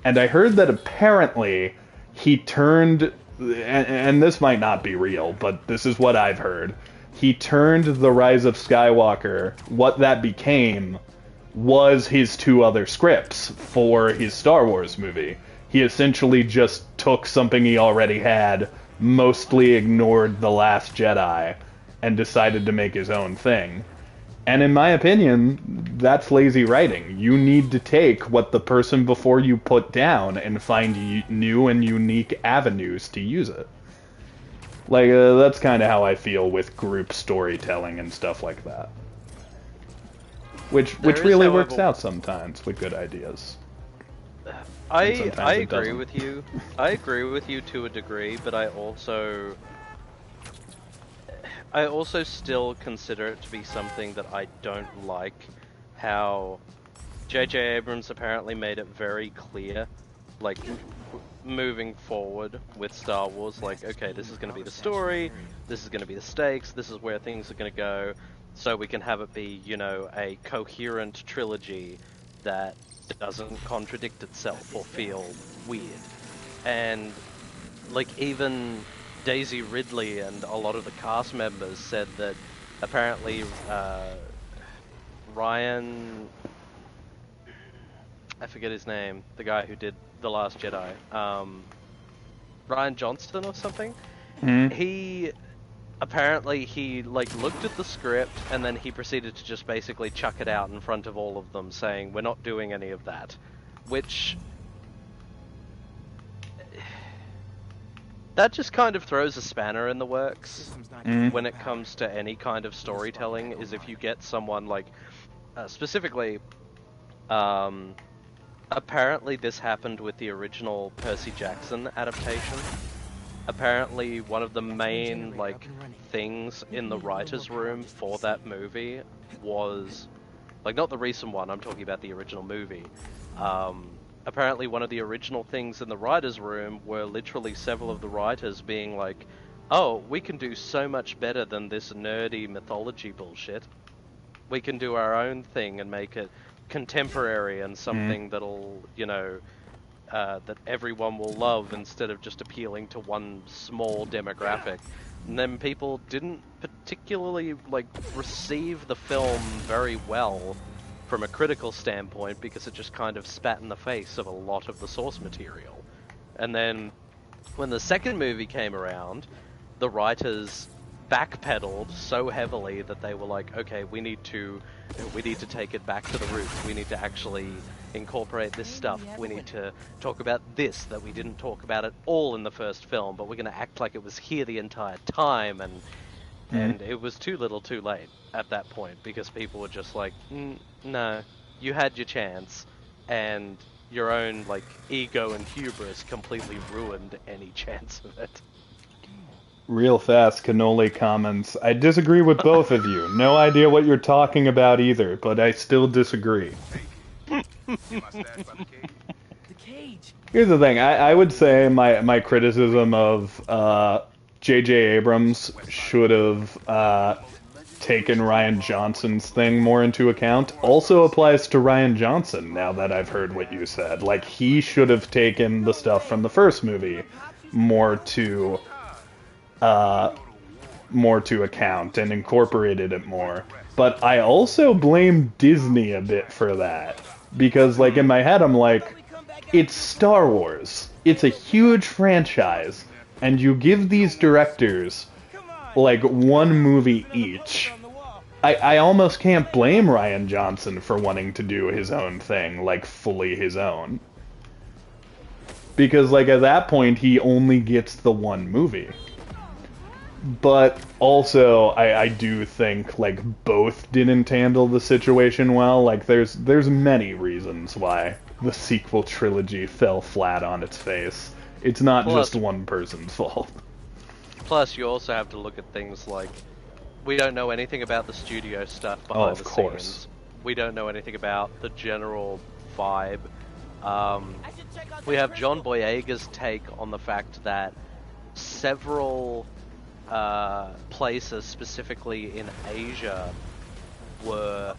[SPEAKER 1] and I heard that apparently he turned, and this might not be real, but this is what I've heard, he turned The Rise of Skywalker, what that became was his 2 other scripts for his Star Wars movie. He essentially just took something he already had, mostly ignored The Last Jedi, and decided to make his own thing. And in my opinion, that's lazy writing. You need to take what the person before you put down and find new and unique avenues to use it. Like, that's kind of how I feel with group storytelling and stuff like that. Which really works out sometimes with good ideas.
[SPEAKER 2] I agree with you. I agree with you to a degree, but I also still consider it to be something that I don't like. How J.J. Abrams apparently made it very clear, like moving forward with Star Wars, like, okay, this is going to be the story, this is going to be the stakes, this is where things are going to go, so we can have it be, you know, a coherent trilogy that doesn't contradict itself or feel weird. And like, even Daisy Ridley and a lot of the cast members said that apparently Ryan, I forget his name, the guy who did The Last Jedi, Ryan Johnston or something, he like looked at the script and then he proceeded to just basically chuck it out in front of all of them, saying, we're not doing any of that. Which, that just kind of throws a spanner in the works when it comes to any kind of storytelling, is if you get someone like, specifically, apparently this happened with the original Percy Jackson adaptation. Apparently one of the main, like, things in the writer's room for that movie was... Like, not the recent one, I'm talking about the original movie. Apparently one of the original things in the writer's room were literally several of the writers being like, oh, we can do so much better than this nerdy mythology bullshit. We can do our own thing and make it contemporary and something that'll, you know, that everyone will love instead of just appealing to one small demographic. And then people didn't particularly, like, receive the film very well from a critical standpoint because it just kind of spat in the face of a lot of the source material. And then when the second movie came around, the writers backpedaled so heavily that they were like, okay, we need to take it back to the roots. We need to actually incorporate this stuff. We need to talk about this that we didn't talk about at all in the first film, but we're going to act like it was here the entire time. And it was too little too late at that point because people were just like, no, you had your chance, and your own, like, ego and hubris completely ruined any chance of it.
[SPEAKER 1] Real fast, Kneale comments, I disagree with both of you. No idea what you're talking about either, but I still disagree. Here's the thing, I would say my criticism of J.J. Abrams should have taken Rian Johnson's thing more into account also applies to Rian Johnson, now that I've heard what you said. Like, he should have taken the stuff from the first movie more to account and incorporated it more. But I also blame Disney a bit for that. Because, like, in my head I'm like, it's Star Wars. It's a huge franchise. And you give these directors, like, one movie each. I almost can't blame Rian Johnson for wanting to do his own thing, like, fully his own. Because, like, at that point, he only gets the one movie. But also, I do think, like, both didn't handle the situation well. Like, there's many reasons why the sequel trilogy fell flat on its face. It's not just one person's fault.
[SPEAKER 2] Plus, you also have to look at things like, we don't know anything about the studio stuff behind the scenes. We don't know anything about the general vibe. We have John Boyega's take on the fact that several places, specifically in Asia, were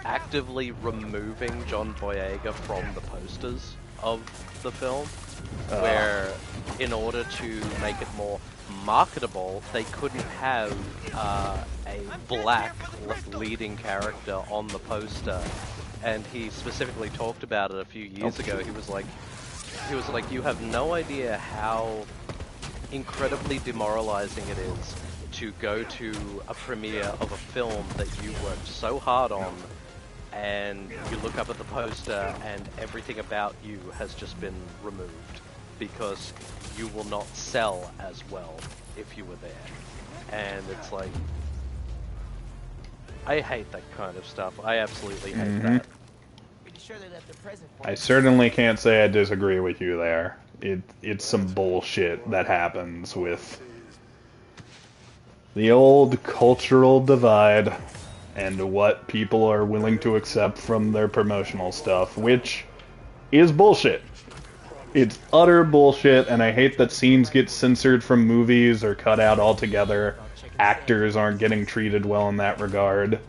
[SPEAKER 2] actively removing John Boyega from the posters of the film, where in order to make it more marketable, they couldn't have a black leading character on the poster. And he specifically talked about it a few years ago. He was like, you have no idea how incredibly demoralizing it is to go to a premiere of a film that you worked so hard on, and you look up at the poster and everything about you has just been removed because you will not sell as well if you were there. And it's like, I hate that kind of stuff. I absolutely hate that.
[SPEAKER 1] I certainly can't say I disagree with you there. It's some bullshit that happens with the old cultural divide and what people are willing to accept from their promotional stuff, which is bullshit. It's utter bullshit, and I hate that scenes get censored from movies or cut out altogether. Actors aren't getting treated well in that regard.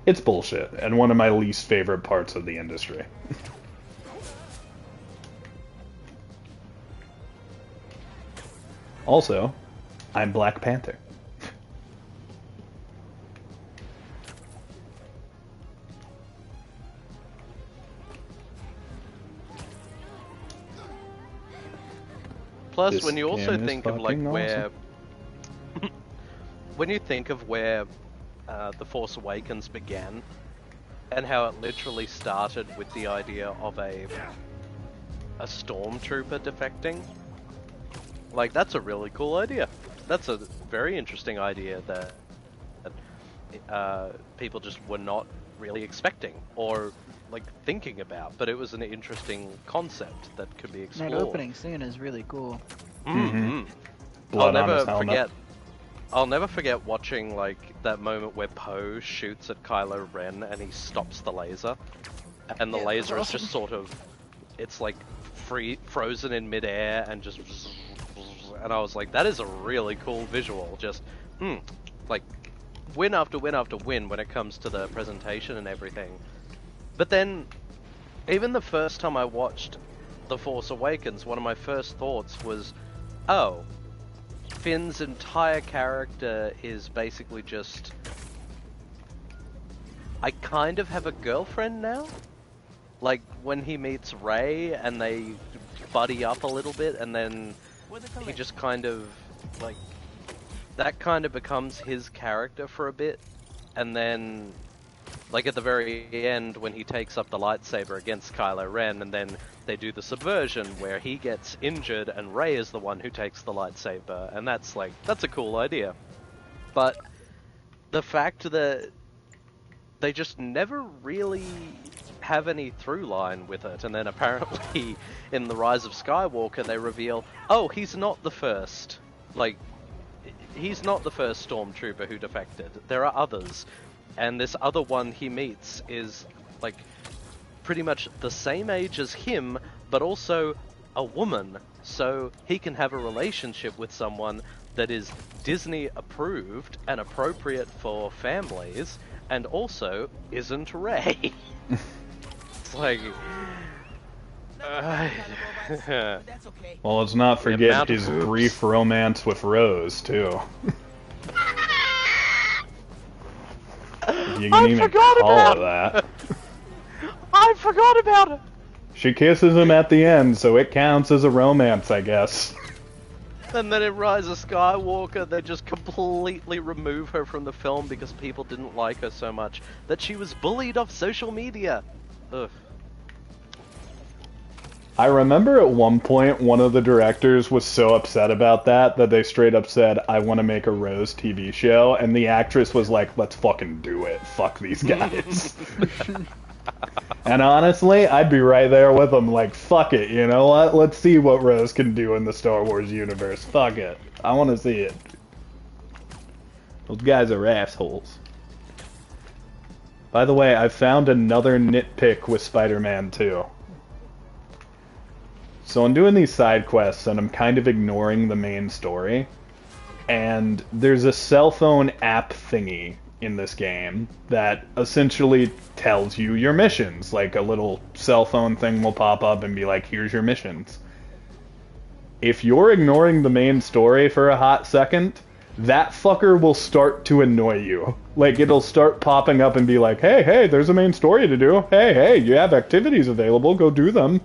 [SPEAKER 1] It's bullshit, and one of my least favorite parts of the industry. Also, I'm Black Panther.
[SPEAKER 2] Plus,
[SPEAKER 1] This
[SPEAKER 2] when you also
[SPEAKER 1] game is
[SPEAKER 2] think of like
[SPEAKER 1] fucking
[SPEAKER 2] where, when you think of where The Force Awakens began, and how it literally started with the idea of a stormtrooper defecting, like, that's a really cool idea. That's a very interesting idea that people just were not really expecting, or like thinking about, but it was an interesting concept that could be explored.
[SPEAKER 3] That opening scene is really cool.
[SPEAKER 2] Mm-hmm.
[SPEAKER 1] Blood on his helmet.
[SPEAKER 2] I'll never forget watching like that moment where Poe shoots at Kylo Ren and he stops the laser, and the laser is just sort of, it's like frozen in midair and just, and I was like, that is a really cool visual. Just, like, win after win after win when it comes to the presentation and everything. But then, even the first time I watched The Force Awakens, one of my first thoughts was, oh, Finn's entire character is basically just, I kind of have a girlfriend now? Like, when he meets Rey and they buddy up a little bit, and then he just kind of, like, that kind of becomes his character for a bit, and then, like, at the very end when he takes up the lightsaber against Kylo Ren, and then they do the subversion where he gets injured and Rey is the one who takes the lightsaber, and that's like, that's a cool idea. But the fact that they just never really have any through line with it, and then apparently in The Rise of Skywalker they reveal, oh, he's not the first. Like, he's not the first stormtrooper who defected. There are others. And this other one he meets is, like, pretty much the same age as him, but also a woman. So he can have a relationship with someone that is Disney approved and appropriate for families, and also isn't Rey. It's like...
[SPEAKER 1] well, let's not forget his brief romance with Rose, too. If you can even call it that.
[SPEAKER 2] I forgot about it!
[SPEAKER 1] She kisses him at the end, so it counts as a romance, I guess.
[SPEAKER 2] And then in Rise of Skywalker, they just completely remove her from the film because people didn't like her so much that she was bullied off social media. Ugh.
[SPEAKER 1] I remember at one point, one of the directors was so upset about that they straight up said, I want to make a Rose TV show, and the actress was like, let's fucking do it. Fuck these guys. And honestly, I'd be right there with them, like, fuck it, you know what? Let's see what Rose can do in the Star Wars universe. Fuck it. I want to see it. Those guys are assholes. By the way, I found another nitpick with Spider-Man 2. So I'm doing these side quests and I'm kind of ignoring the main story. And there's a cell phone app thingy in this game that essentially tells you your missions. Like a little cell phone thing will pop up and be like, here's your missions. If you're ignoring the main story for a hot second, that fucker will start to annoy you. Like, it'll start popping up and be like, hey, there's a main story to do. Hey, you have activities available, go do them.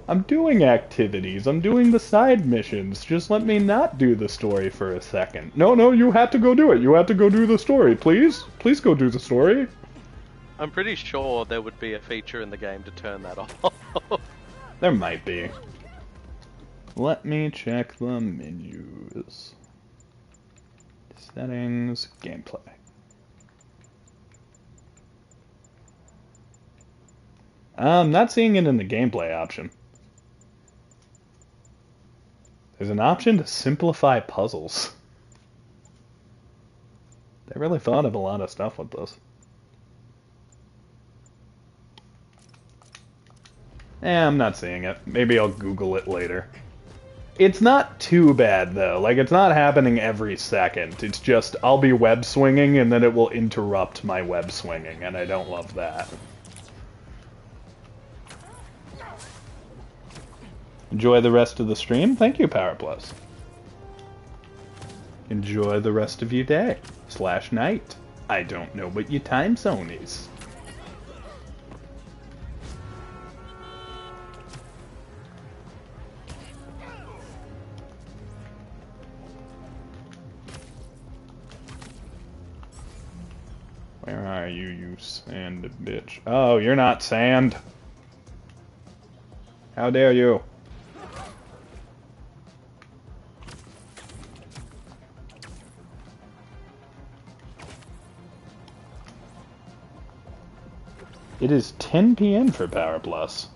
[SPEAKER 1] I'm doing activities. I'm doing the side missions. Just let me not do the story for a second. No, you have to go do it. You have to go do the story, please. Please go do the story.
[SPEAKER 2] I'm pretty sure there would be a feature in the game to turn that off.
[SPEAKER 1] There might be. Let me check the menus. Settings, gameplay. I'm not seeing it in the gameplay option. There's an option to simplify puzzles. They really thought of a lot of stuff with this. I'm not seeing it. Maybe I'll Google it later. It's not too bad, though. Like, it's not happening every second. It's just, I'll be web swinging, and then it will interrupt my web swinging, and I don't love that. Enjoy the rest of the stream. Thank you, Power Plus. Enjoy the rest of your day. / night. I don't know what your time zone is. Where are you, you sand bitch? Oh, you're not sand. How dare you? It is 10 p.m. for Power Plus.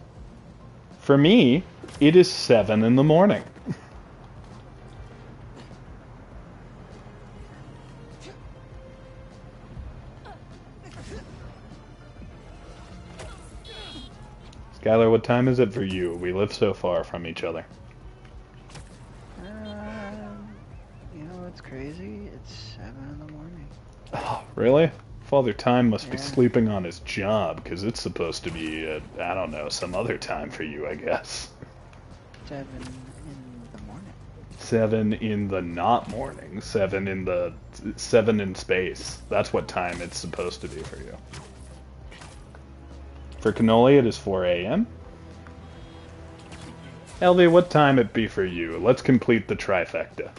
[SPEAKER 1] For me, it is 7 in the morning. Skylar, what time is it for you? We live so far from each other.
[SPEAKER 3] You know what's crazy? It's 7 in the morning.
[SPEAKER 1] Oh, really? Father Time must be sleeping on his job, because it's supposed to be, I don't know, some other time for you, I guess.
[SPEAKER 3] 7 in the morning.
[SPEAKER 1] 7 in the not morning. 7 in space. That's what time it's supposed to be for you. For Kneale, it is 4 a.m. LV, what time it be for you? Let's complete the trifecta.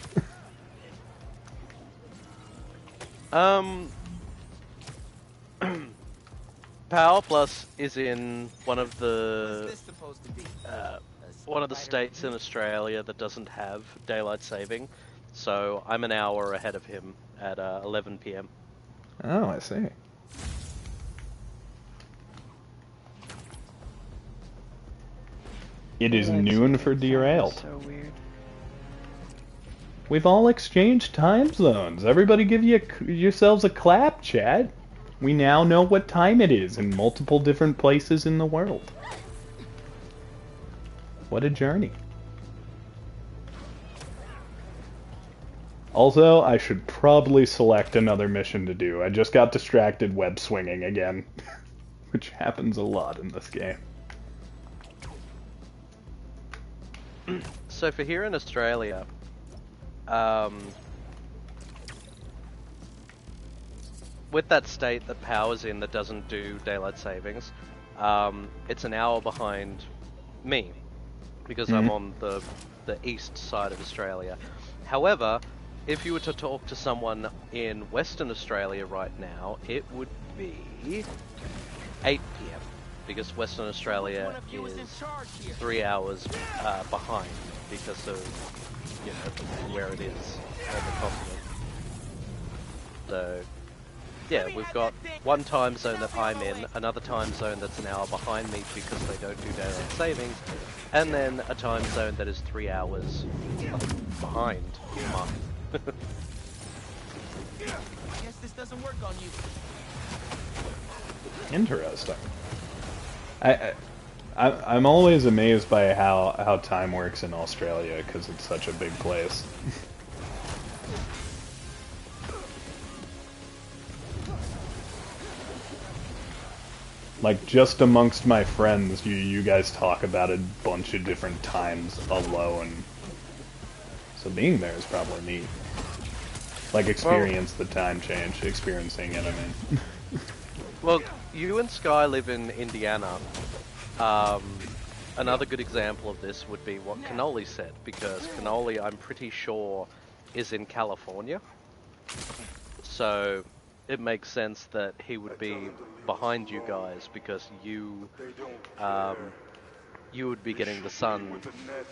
[SPEAKER 2] Power Plus is in one of the states in Australia that doesn't have daylight saving, so I'm an hour ahead of him at 11 p.m.
[SPEAKER 1] Oh, I see. It is noon for Derailed.
[SPEAKER 3] So weird.
[SPEAKER 1] We've all exchanged time zones. Everybody give yourselves a clap, chat. We now know what time it is in multiple different places in the world. What a journey. Also, I should probably select another mission to do. I just got distracted web swinging again, which happens a lot in this game.
[SPEAKER 2] So for here in Australia, with that state that Power's in that doesn't do daylight savings, it's an hour behind me, because I'm on the east side of Australia. However, if you were to talk to someone in Western Australia right now, it would be 8 p.m. because Western Australia is 3 hours behind because of where it is on the continent. So yeah, we've got one time zone that I'm in, another time zone that's an hour behind me because they don't do daylight savings, and then a time zone that is 3 hours behind mine.
[SPEAKER 10] Guess this doesn't work on you.
[SPEAKER 1] Interesting. I'm always amazed by how time works in Australia because it's such a big place. Like, just amongst my friends, you guys talk about a bunch of different times alone. So being there is probably neat. Like, experience the time change, experiencing it, I mean.
[SPEAKER 2] Well, you and Sky live in Indiana. Another good example of this would be what Kneale said, because Kneale, I'm pretty sure, is in California. So it makes sense that he would be behind you guys, because you would be getting the sun.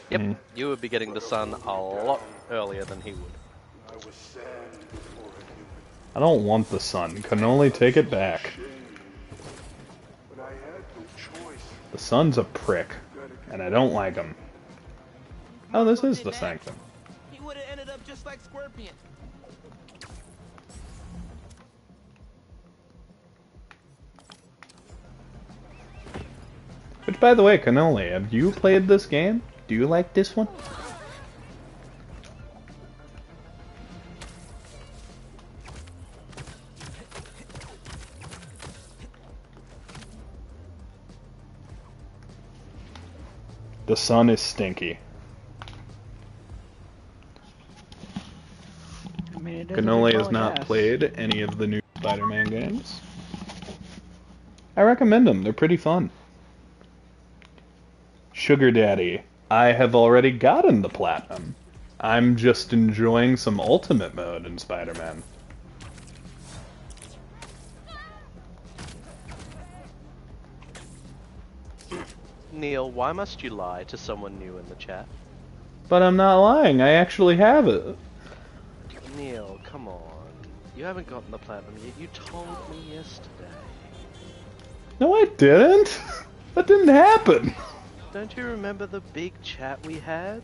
[SPEAKER 2] Yep, you would be getting the sun a lot earlier than he would.
[SPEAKER 1] I don't want the sun. Kneale, take it back. The sun's a prick, and I don't like him. Oh, this is the Sanctum.
[SPEAKER 10] He would have ended up just like Scorpion.
[SPEAKER 1] Which, by the way, Kneale, have you played this game? Do you like this one? The sun is stinky.
[SPEAKER 3] I mean,
[SPEAKER 1] Kneale has not played any of the new Spider-Man games. I recommend them. They're pretty fun. Sugar Daddy, I have already gotten the Platinum. I'm just enjoying some Ultimate Mode in Spider-Man.
[SPEAKER 2] Kneale, why must you lie to someone new in the chat?
[SPEAKER 1] But I'm not lying, I actually have it.
[SPEAKER 2] Kneale, come on. You haven't gotten the platinum yet. You told me yesterday.
[SPEAKER 1] No, I didn't. That didn't happen.
[SPEAKER 2] Don't you remember the big chat we had?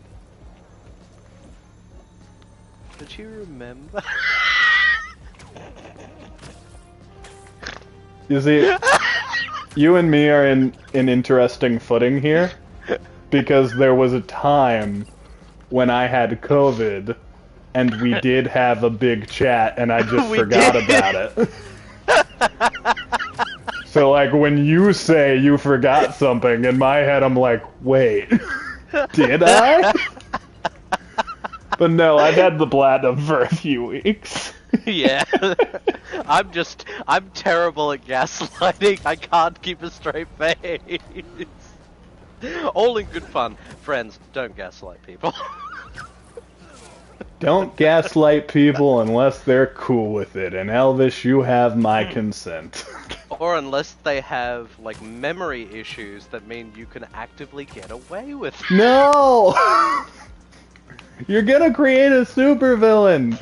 [SPEAKER 2] Don't you remember?
[SPEAKER 1] You see, you and me are in an interesting footing here, because there was a time when I had COVID, and we did have a big chat, and I just forgot about it. So, like, when you say you forgot something, in my head I'm like, wait, did I? But no, I've had the platinum for a few weeks.
[SPEAKER 2] Yeah. I'm terrible at gaslighting. I can't keep a straight face. All in good fun. Friends, don't gaslight people.
[SPEAKER 1] Don't gaslight people unless they're cool with it, and Elvis, you have my consent.
[SPEAKER 2] Or unless they have, like, memory issues that mean you can actively get away with it.
[SPEAKER 1] No! You're gonna create a supervillain!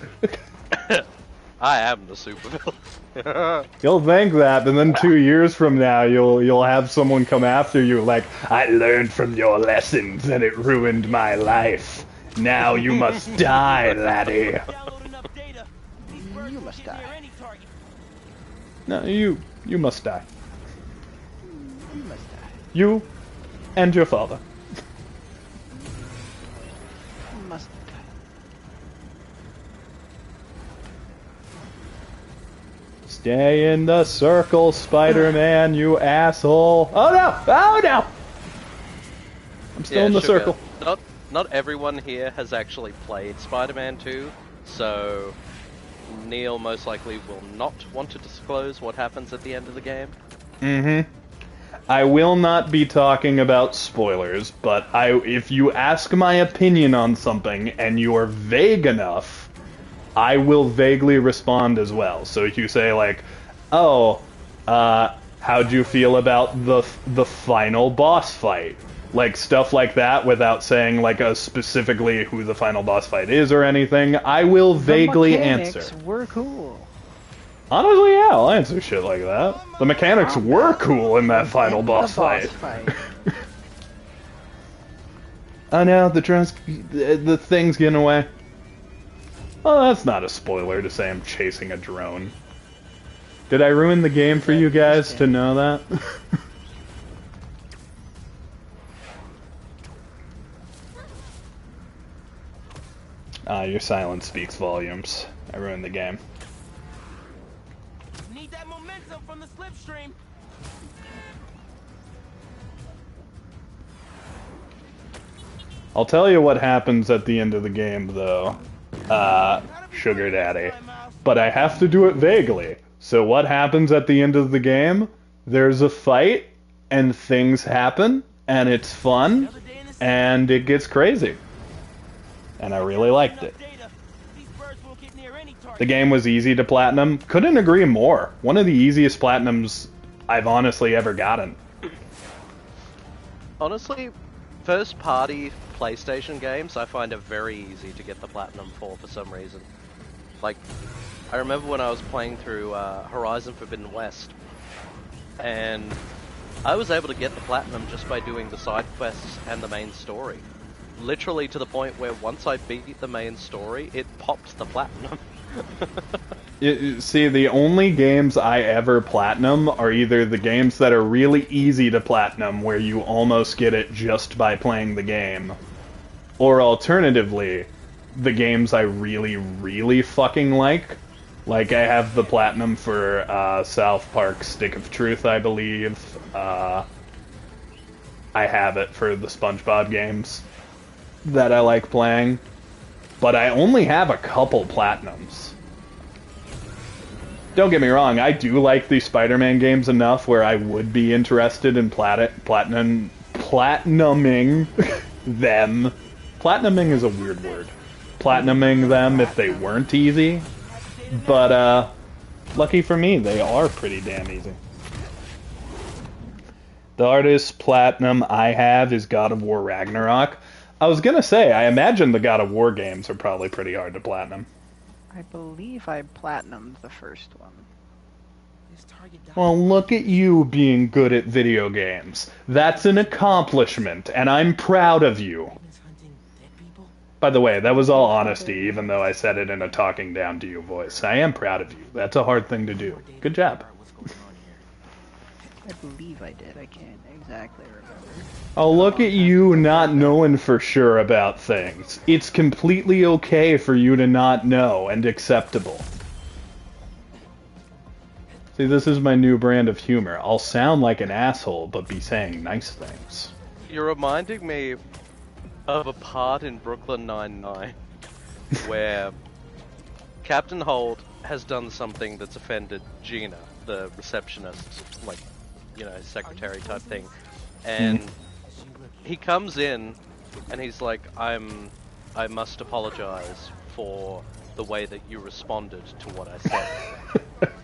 [SPEAKER 2] I am the supervillain.
[SPEAKER 1] You'll think that, and then 2 years from now, you'll have someone come after you like, I learned from your lessons and it ruined my life. Now you must die, laddie.
[SPEAKER 3] You must die.
[SPEAKER 1] No, you must die.
[SPEAKER 3] You must die.
[SPEAKER 1] You and your father.
[SPEAKER 3] You must die.
[SPEAKER 1] Stay in the circle, Spider-Man, you asshole. Oh no! Oh no! I'm still in the
[SPEAKER 2] Sugar.
[SPEAKER 1] circle.
[SPEAKER 2] Not everyone here has actually played Spider-Man 2, so Kneale most likely will not want to disclose what happens at the end of the game.
[SPEAKER 1] Mm-hmm. I will not be talking about spoilers, but if you ask my opinion on something and you are vague enough, I will vaguely respond as well. So if you say like, oh, how'd you feel about the final boss fight? Like, stuff like that, without saying, like, specifically who the final boss fight is or anything, I will vaguely answer.
[SPEAKER 3] The mechanics were cool.
[SPEAKER 1] Honestly, yeah, I'll answer shit like that. The mechanics were cool in that final boss fight. Oh no, the thing's getting away. Well, that's not a spoiler to say I'm chasing a drone. Did I ruin the game for you guys to know that? Your silence speaks volumes. I ruined the game.
[SPEAKER 10] Need that momentum from the slipstream.
[SPEAKER 1] I'll tell you what happens at the end of the game, though, Sugar Daddy. But I have to do it vaguely. So what happens at the end of the game? There's a fight, and things happen, and it's fun, and it gets crazy. And I really liked it. The game was easy to platinum. Couldn't agree more. One of the easiest platinums I've honestly ever gotten.
[SPEAKER 2] Honestly, first-party PlayStation games I find it very easy to get the platinum for some reason. Like, I remember when I was playing through Horizon Forbidden West, and I was able to get the platinum just by doing the side quests and the main story. Literally to the point where once I beat the main story, it popped the platinum.
[SPEAKER 1] See, the only games I ever platinum are either the games that are really easy to platinum, where you almost get it just by playing the game, or alternatively, the games I really, really fucking like. Like, I have the platinum for South Park Stick of Truth, I believe. I have it for the SpongeBob games that I like playing. But I only have a couple platinums. Don't get me wrong, I do like the Spider-Man games enough where I would be interested in platinuming them. Platinuming is a weird word. Platinuming them if they weren't easy. But, lucky for me, they are pretty damn easy. The hardest platinum I have is God of War Ragnarok. I was gonna say, I imagine the God of War games are probably pretty hard to platinum.
[SPEAKER 3] I believe I platinumed the first one.
[SPEAKER 10] This target died.
[SPEAKER 1] Well, look at you being good at video games. That's an accomplishment, and I'm proud of you.
[SPEAKER 10] Demons hunting dead people?
[SPEAKER 1] By the way, that was all honesty, even though I said it in a talking down to you voice. I am proud of you. That's a hard thing to do. Good job.
[SPEAKER 10] What's going on here?
[SPEAKER 3] I believe I did. I can't exactly remember.
[SPEAKER 1] Oh, look at you not knowing for sure about things. It's completely okay for you to not know, and acceptable. See, this is my new brand of humor. I'll sound like an asshole, but be saying nice things.
[SPEAKER 2] You're reminding me of a part in Brooklyn Nine-Nine where Captain Holt has done something that's offended Gina, the receptionist, like, you know, secretary type thing, and he comes in and he's like, I must apologize for the way that you responded to what I said.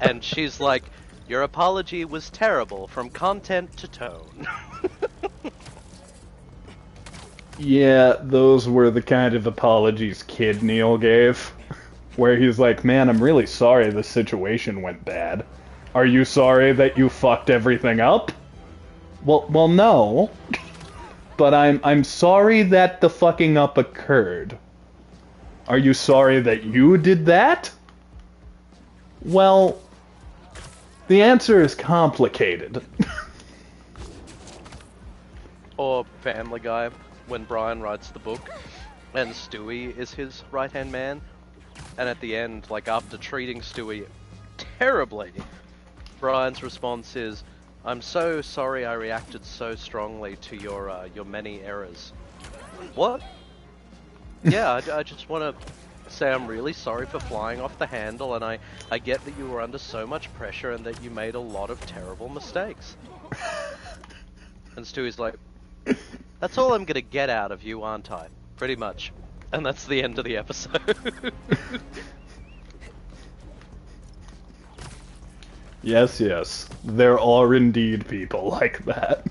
[SPEAKER 2] And she's like, your apology was terrible from content to tone.
[SPEAKER 1] Yeah, those were the kind of apologies Kid Kneale gave. Where he's like, man, I'm really sorry the situation went bad. Are you sorry that you fucked everything up? Well, no. But I'm sorry that the fucking up occurred. Are you sorry that you did that? Well, the answer is complicated.
[SPEAKER 2] Or Family Guy, when Brian writes the book, and Stewie is his right-hand man, and at the end, like after treating Stewie terribly, Brian's response is, I'm so sorry I reacted so strongly to your many errors. What? Yeah, I just want to say I'm really sorry for flying off the handle, and I get that you were under so much pressure and that you made a lot of terrible mistakes. And Stewie's like, that's all I'm gonna get out of you, aren't I? Pretty much. And that's the end of the episode.
[SPEAKER 1] Yes, yes. There are indeed people like that.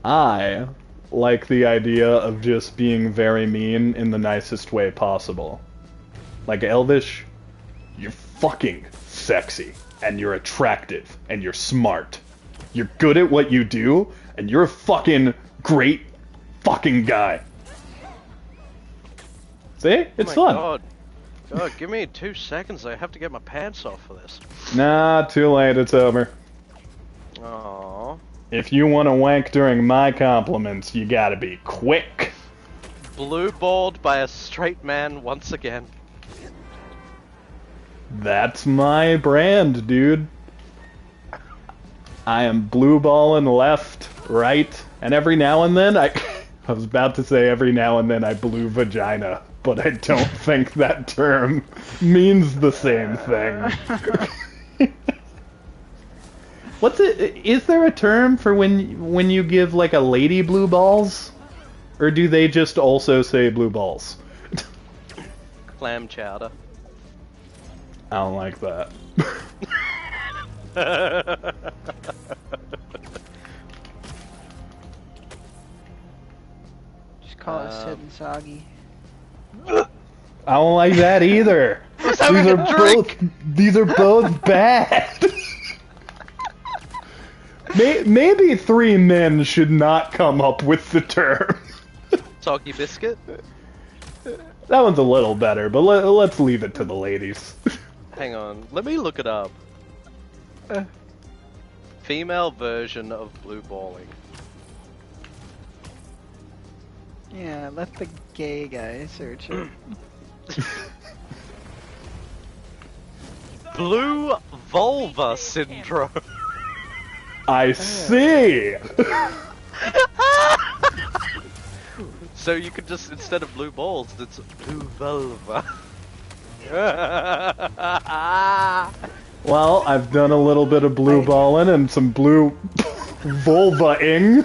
[SPEAKER 1] I like the idea of just being very mean in the nicest way possible. Like, Elvish, you're fucking sexy, and you're attractive, and you're smart. You're good at what you do, and you're a fucking great fucking guy. See? It's fun.
[SPEAKER 2] God, give me 2 seconds. I have to get my pants off for this.
[SPEAKER 1] Nah, too late. It's over.
[SPEAKER 2] Aww.
[SPEAKER 1] If you want to wank during my compliments, you gotta be quick.
[SPEAKER 2] Blue-balled by a straight man once again.
[SPEAKER 1] That's my brand, dude. I am blue balling left, right, and every now and then I was about to say every now and then I blue vagina, but I don't think that term means the same thing. What's it? Is there a term for when you give like a lady blue balls, or do they just also say blue balls?
[SPEAKER 2] Clam chowder.
[SPEAKER 1] I don't like that.
[SPEAKER 3] Just call it Sid and Soggy.
[SPEAKER 1] I don't like that either. These are both bad. Maybe 3 men should not come up with the term.
[SPEAKER 2] Soggy biscuit?
[SPEAKER 1] That one's a little better, but let's leave it to the ladies.
[SPEAKER 2] Hang on, let me look it up. Female version of blue balling.
[SPEAKER 3] Yeah, let the gay guy search it.
[SPEAKER 2] Blue vulva syndrome.
[SPEAKER 1] I see!
[SPEAKER 2] So you could just, instead of blue balls, it's blue vulva.
[SPEAKER 1] Well, I've done a little bit of blue balling and some blue vulva-ing.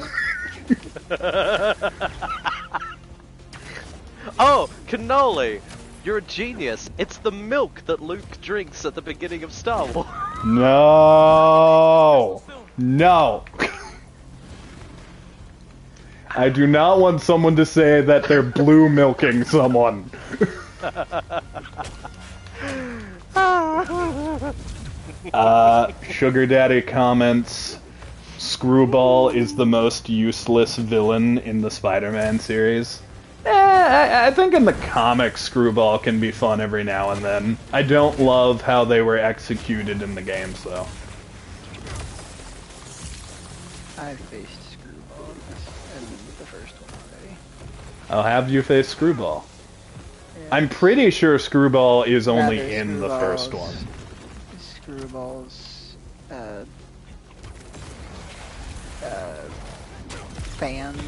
[SPEAKER 2] Oh, Kneale! You're a genius. It's the milk that Luke drinks at the beginning of Star Wars.
[SPEAKER 1] No! No! I do not want someone to say that they're blue milking someone. Sugar Daddy comments, Screwball is the most useless villain in the Spider-Man series. I think in the comics Screwball can be fun every now and then. I don't love how they were executed in the games, though.
[SPEAKER 3] I've faced Screwball in the first one already.
[SPEAKER 1] I'll have you face Screwball.
[SPEAKER 3] Yeah.
[SPEAKER 1] I'm pretty sure Screwball is only
[SPEAKER 3] Rather
[SPEAKER 1] in the first one.
[SPEAKER 3] Screwball's fans.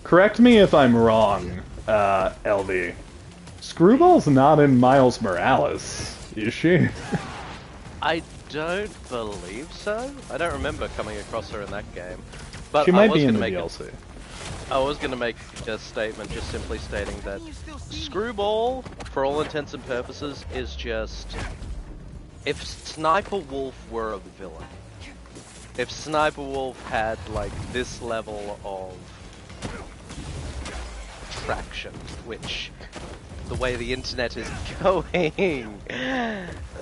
[SPEAKER 1] Correct me if I'm wrong, LV. Screwball's not in Miles Morales, is she?
[SPEAKER 2] I don't believe so. I don't remember coming across her in that game. But
[SPEAKER 1] She
[SPEAKER 2] I
[SPEAKER 1] might
[SPEAKER 2] was
[SPEAKER 1] be in
[SPEAKER 2] gonna
[SPEAKER 1] the
[SPEAKER 2] make
[SPEAKER 1] DLC.
[SPEAKER 2] I was going to make a statement just simply stating that Screwball, for all intents and purposes, is just... If Sniper Wolf were a villain, if Sniper Wolf had, like, this level of traction, which, the way the internet is going...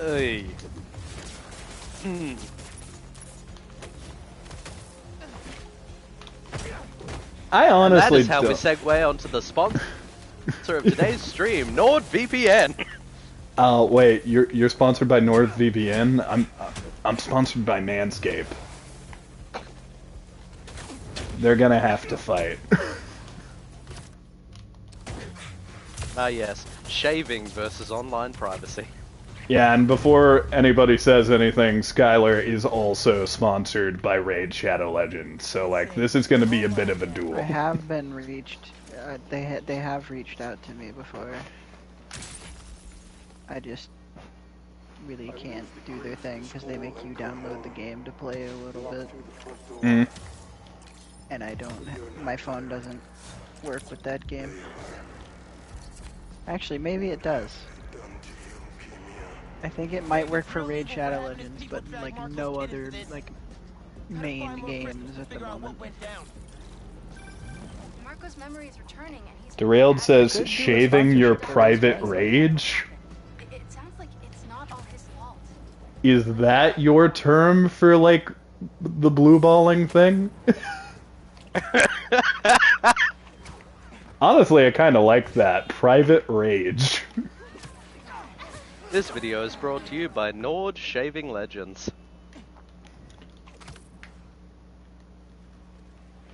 [SPEAKER 2] Oy.
[SPEAKER 1] I honestly
[SPEAKER 2] and that is how we segue onto the sponsor of today's stream, NordVPN.
[SPEAKER 1] Oh wait, you're sponsored by NordVPN? I'm sponsored by Manscaped. They're gonna have to fight.
[SPEAKER 2] Ah yes, shaving versus online privacy.
[SPEAKER 1] Yeah, and before anybody says anything, Skylar is also sponsored by Raid Shadow Legends, so like this is going to be a bit of a duel.
[SPEAKER 3] I have been reached. They have reached out to me before. I just really can't do their thing because they make you download the game to play a little bit.
[SPEAKER 1] Mm.
[SPEAKER 3] And I don't. My phone doesn't work with that game. Actually, maybe it does. I think it might work for Raid Shadow Legends, but like no other like main games at the moment.
[SPEAKER 5] Marco's memory is returning, and he's
[SPEAKER 1] Derailed says, shaving your private rage?
[SPEAKER 5] It sounds like it's not all his fault.
[SPEAKER 1] Is that your term for like the blue balling thing? Honestly, I kind of like that. Private rage.
[SPEAKER 2] This video is brought to you by Nord Shaving Legends.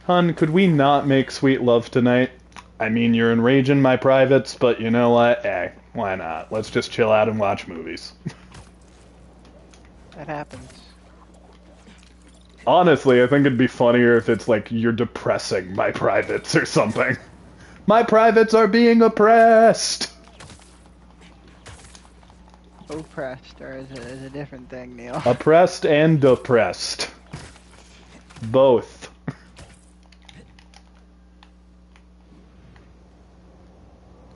[SPEAKER 1] Hun, could we not make sweet love tonight? I mean, you're enraging my privates, but you know what? Eh, why not? Let's just chill out and watch movies.
[SPEAKER 3] That happens.
[SPEAKER 1] Honestly, I think it'd be funnier if it's like you're depressing my privates or something. My privates are being oppressed!
[SPEAKER 3] Oppressed, or is it a different thing, Neil?
[SPEAKER 1] Oppressed and depressed. Both.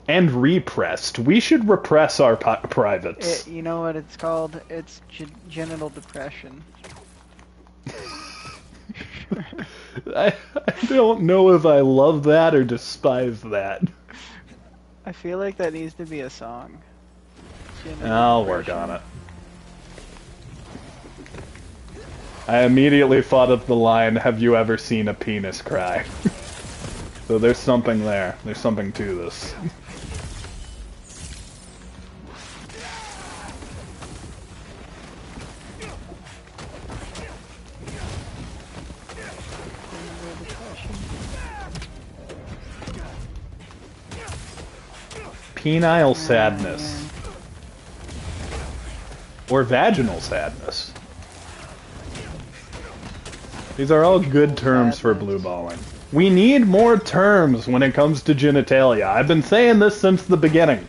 [SPEAKER 1] And repressed. We should repress our privates.
[SPEAKER 3] You know what it's called? It's genital depression.
[SPEAKER 1] I don't know if I love that or despise that.
[SPEAKER 3] I feel like that needs to be a song.
[SPEAKER 1] I'll work on it. I immediately thought of the line, have you ever seen a penis cry? So there's something there. There's something to this. Penile sadness. Or vaginal sadness. These are all good terms for blue balling. We need more terms when it comes to genitalia. I've been saying this since the beginning.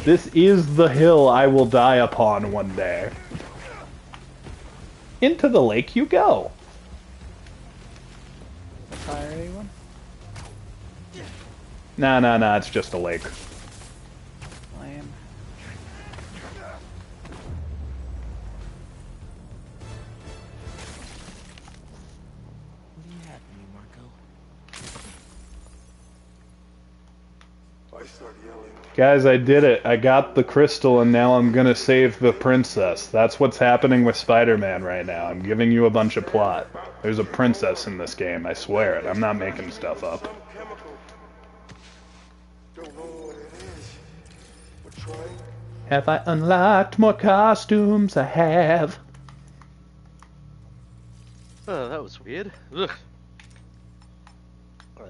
[SPEAKER 1] This is the hill I will die upon one day. Into the lake you go.
[SPEAKER 3] Fiery one?
[SPEAKER 1] Nah, it's just a lake.
[SPEAKER 3] Lame.
[SPEAKER 6] yelling.
[SPEAKER 1] Guys, I did it. I got the crystal and now I'm gonna save the princess. That's what's happening with Spider-Man right now. I'm giving you a bunch of plot. There's a princess in this game, I swear it. I'm not making stuff up.
[SPEAKER 6] Some chemical. Don't know what it is. We're trying.
[SPEAKER 1] Have I unlocked more costumes? I have.
[SPEAKER 2] Oh, that was weird. Ugh.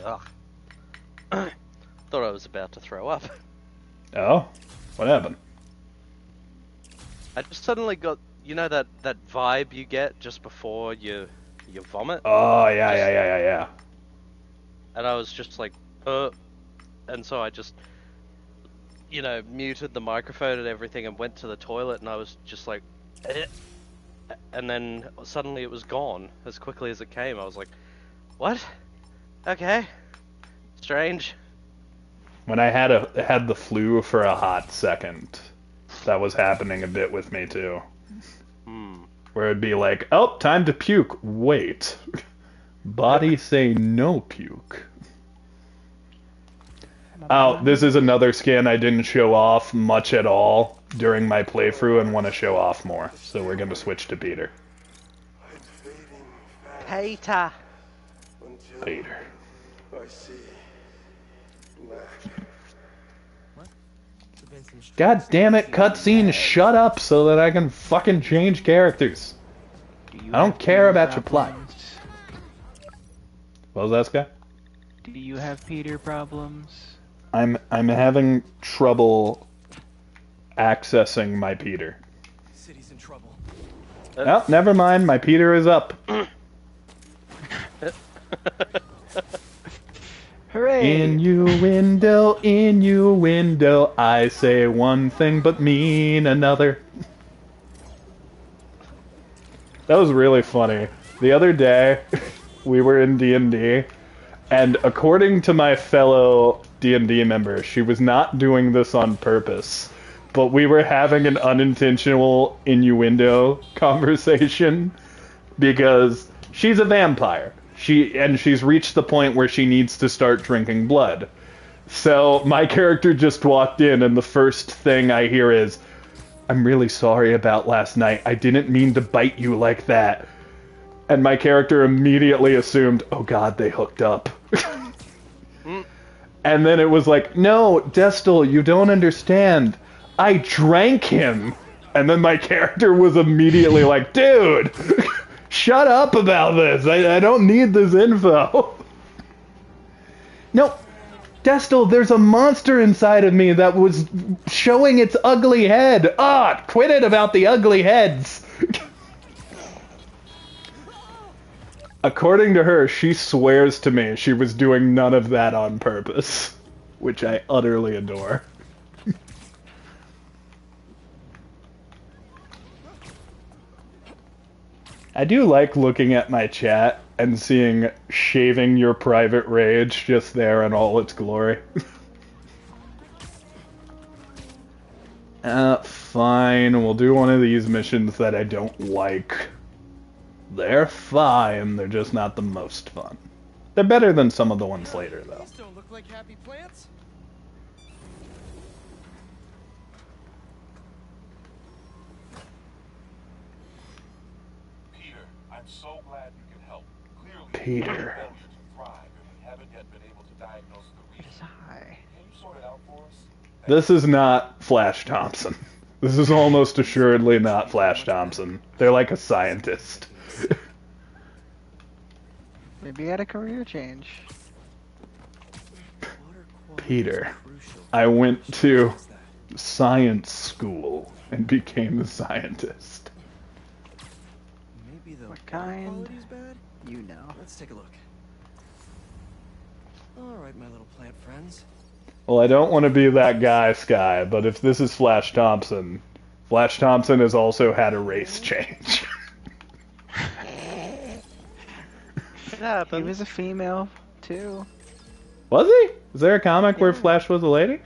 [SPEAKER 2] Ugh. Thought I was about to throw up.
[SPEAKER 1] Oh? What happened?
[SPEAKER 2] I just suddenly got, you know, that vibe you get just before you vomit?
[SPEAKER 1] Oh, yeah.
[SPEAKER 2] And I was just like, and so I just, you know, muted the microphone and everything and went to the toilet and I was just like, eh. And then suddenly it was gone as quickly as it came. I was like, what? Okay. Strange.
[SPEAKER 1] When I had the flu for a hot second, that was happening a bit with me too. Where it'd be like, oh, time to puke. Wait. Body say no puke. Oh, this is another skin I didn't show off much at all during my playthrough and want to show off more. So we're going to switch to Peter.
[SPEAKER 2] Peter.
[SPEAKER 1] Peter.
[SPEAKER 6] I see. Black.
[SPEAKER 1] God damn it, cutscene, shut up so that I can fucking change characters. I don't care about your plot. What was that, Scott?
[SPEAKER 3] Do you have Peter problems?
[SPEAKER 1] I'm having trouble accessing my Peter.
[SPEAKER 10] City's in trouble.
[SPEAKER 1] Oh, never mind, my Peter is up.
[SPEAKER 3] Hooray!
[SPEAKER 1] Innuendo, I say one thing but mean another. That was really funny. The other day, we were in D&D, and according to my fellow D&D member, she was not doing this on purpose, but we were having an unintentional innuendo conversation because she's a vampire. She's reached the point where she needs to start drinking blood. So my character just walked in, and the first thing I hear is, "I'm really sorry about last night. I didn't mean to bite you like that." And my character immediately assumed, oh god, they hooked up. And then it was like, no, Destel, you don't understand. I drank him. And then my character was immediately like, dude, shut up about this. I don't need this info. No, Destel, there's a monster inside of me that was showing its ugly head. Quit it about the ugly heads. According to her, she swears to me she was doing none of that on purpose, which I utterly adore. I do like looking at my chat and seeing shaving your private rage just there in all its glory. Fine, we'll do one of these missions that I don't like. They're fine, they're just not the most fun. They're better than some of the ones later, though.
[SPEAKER 10] These don't look like happy plants.
[SPEAKER 11] Peter, I'm so glad you can help. Clearly,
[SPEAKER 1] Peter.
[SPEAKER 11] thrive, and we haven't yet been able to diagnose the reason. Can you sort it out for us?
[SPEAKER 1] This is not Flash Thompson. This is almost assuredly not Flash Thompson. They're like a scientist.
[SPEAKER 3] Maybe he had a career change.
[SPEAKER 1] Peter, I went to science school and became a scientist.
[SPEAKER 10] Maybe the
[SPEAKER 3] What kind?
[SPEAKER 10] quality's bad?
[SPEAKER 3] You know.
[SPEAKER 10] Let's take a look. Alright, my little plant friends.
[SPEAKER 1] Well, I don't want to be that guy, Sky, but if this is Flash Thompson has also had a race change.
[SPEAKER 3] He was a female, too.
[SPEAKER 1] Was he? Is there a comic where Flash was a lady?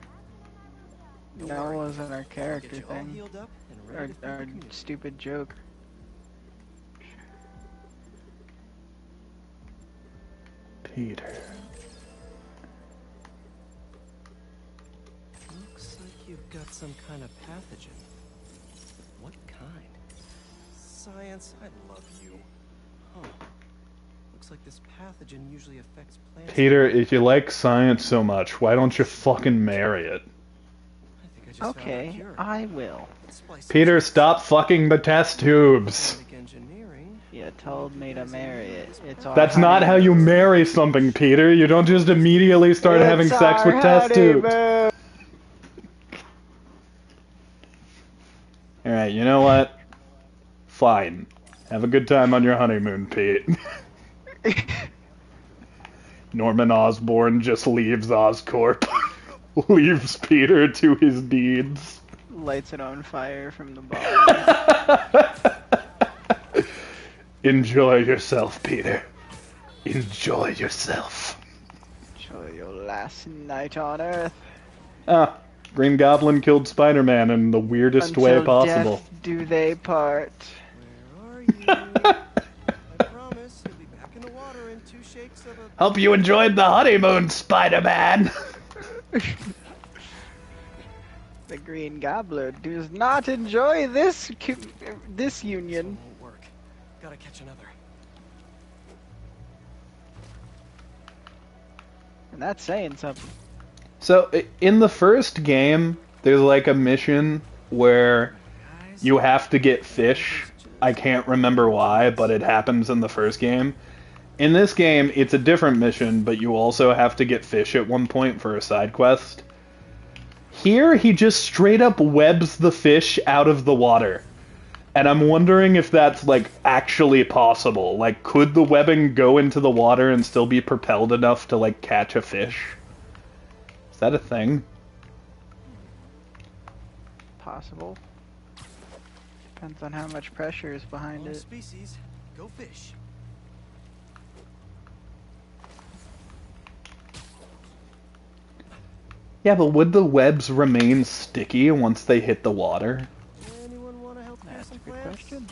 [SPEAKER 3] No, it wasn't our character thing. Our stupid joke.
[SPEAKER 1] Peter.
[SPEAKER 4] you've got some kind of pathogen. What kind? Science, I love you. Huh. Looks like this pathogen usually affects plants.
[SPEAKER 1] Peter, if you like science so much, why don't you fucking marry it?
[SPEAKER 3] Okay, I will.
[SPEAKER 1] Peter, stop fucking the test tubes.
[SPEAKER 3] You told me to marry it. It's our
[SPEAKER 1] That's not how you marry something, Peter. You don't just immediately start having sex with test tubes. Alright, you know what? Fine. Have a good time on your honeymoon, Pete. Norman Osborn just leaves Oscorp. Leaves Peter to his deeds.
[SPEAKER 3] Lights it on fire from the bottom.
[SPEAKER 1] Enjoy yourself, Peter. Enjoy yourself.
[SPEAKER 3] Enjoy your last night on Earth.
[SPEAKER 1] Ah, Green Goblin killed Spider-Man in the weirdest way possible.
[SPEAKER 3] Death do they part.
[SPEAKER 4] Where are you? I promise you'll be back in the water in 2 shakes of a...
[SPEAKER 1] Hope you enjoyed the honeymoon, Spider-Man.
[SPEAKER 3] The Green Goblin does not enjoy this union.
[SPEAKER 4] Won't work. Gotta catch another.
[SPEAKER 3] And that's saying something.
[SPEAKER 1] So, in the first game, there's like a mission where you have to get fish. I can't remember why, but it happens in the first game. In this game, it's a different mission, but you also have to get fish at one point for a side quest. Here, he just straight up webs the fish out of the water. And I'm wondering if that's, like, actually possible. Like, could the webbing go into the water and still be propelled enough to, like, catch a fish? Is that a thing?
[SPEAKER 3] Possible. Depends on how much pressure is behind it.
[SPEAKER 4] Species, go fish.
[SPEAKER 1] Yeah, but would the webs remain sticky once they hit the water?
[SPEAKER 4] Anyone want to help
[SPEAKER 3] That's a
[SPEAKER 4] some
[SPEAKER 3] good
[SPEAKER 4] plants?
[SPEAKER 3] question.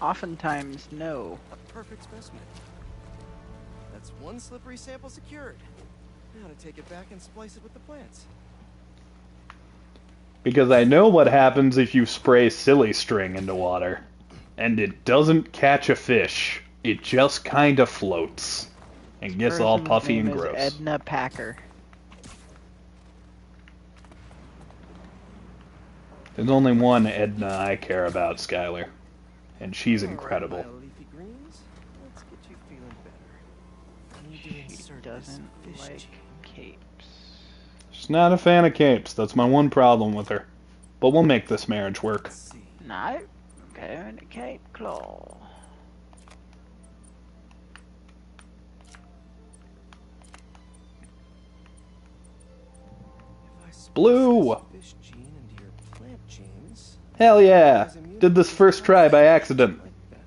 [SPEAKER 3] Oftentimes, no.
[SPEAKER 4] A perfect specimen. That's 1 slippery sample secured. Now to take it back and splice it with the plants.
[SPEAKER 1] Because I know what happens if you spray silly string into water. And it doesn't catch a fish. It just kinda floats. And gets all
[SPEAKER 3] Person's
[SPEAKER 1] puffy
[SPEAKER 3] name
[SPEAKER 1] and
[SPEAKER 3] is
[SPEAKER 1] gross.
[SPEAKER 3] Edna Packer.
[SPEAKER 1] There's only one Edna I care about, Skylar. And she's
[SPEAKER 4] All right,
[SPEAKER 1] incredible.
[SPEAKER 4] my leafy greens. Let's get you feeling better. Need to
[SPEAKER 3] She
[SPEAKER 4] insert this
[SPEAKER 3] doesn't
[SPEAKER 4] fish
[SPEAKER 3] like
[SPEAKER 4] chain.
[SPEAKER 3] capes.
[SPEAKER 1] She's not a fan of capes. That's my one problem with her. But we'll make this marriage work.
[SPEAKER 4] Let's see.
[SPEAKER 3] No, going to Cape Claw.
[SPEAKER 4] If I splice
[SPEAKER 1] Blue!
[SPEAKER 4] this fish gene into your plant genes,
[SPEAKER 1] Hell yeah! Did this first try by accident.
[SPEAKER 4] like that.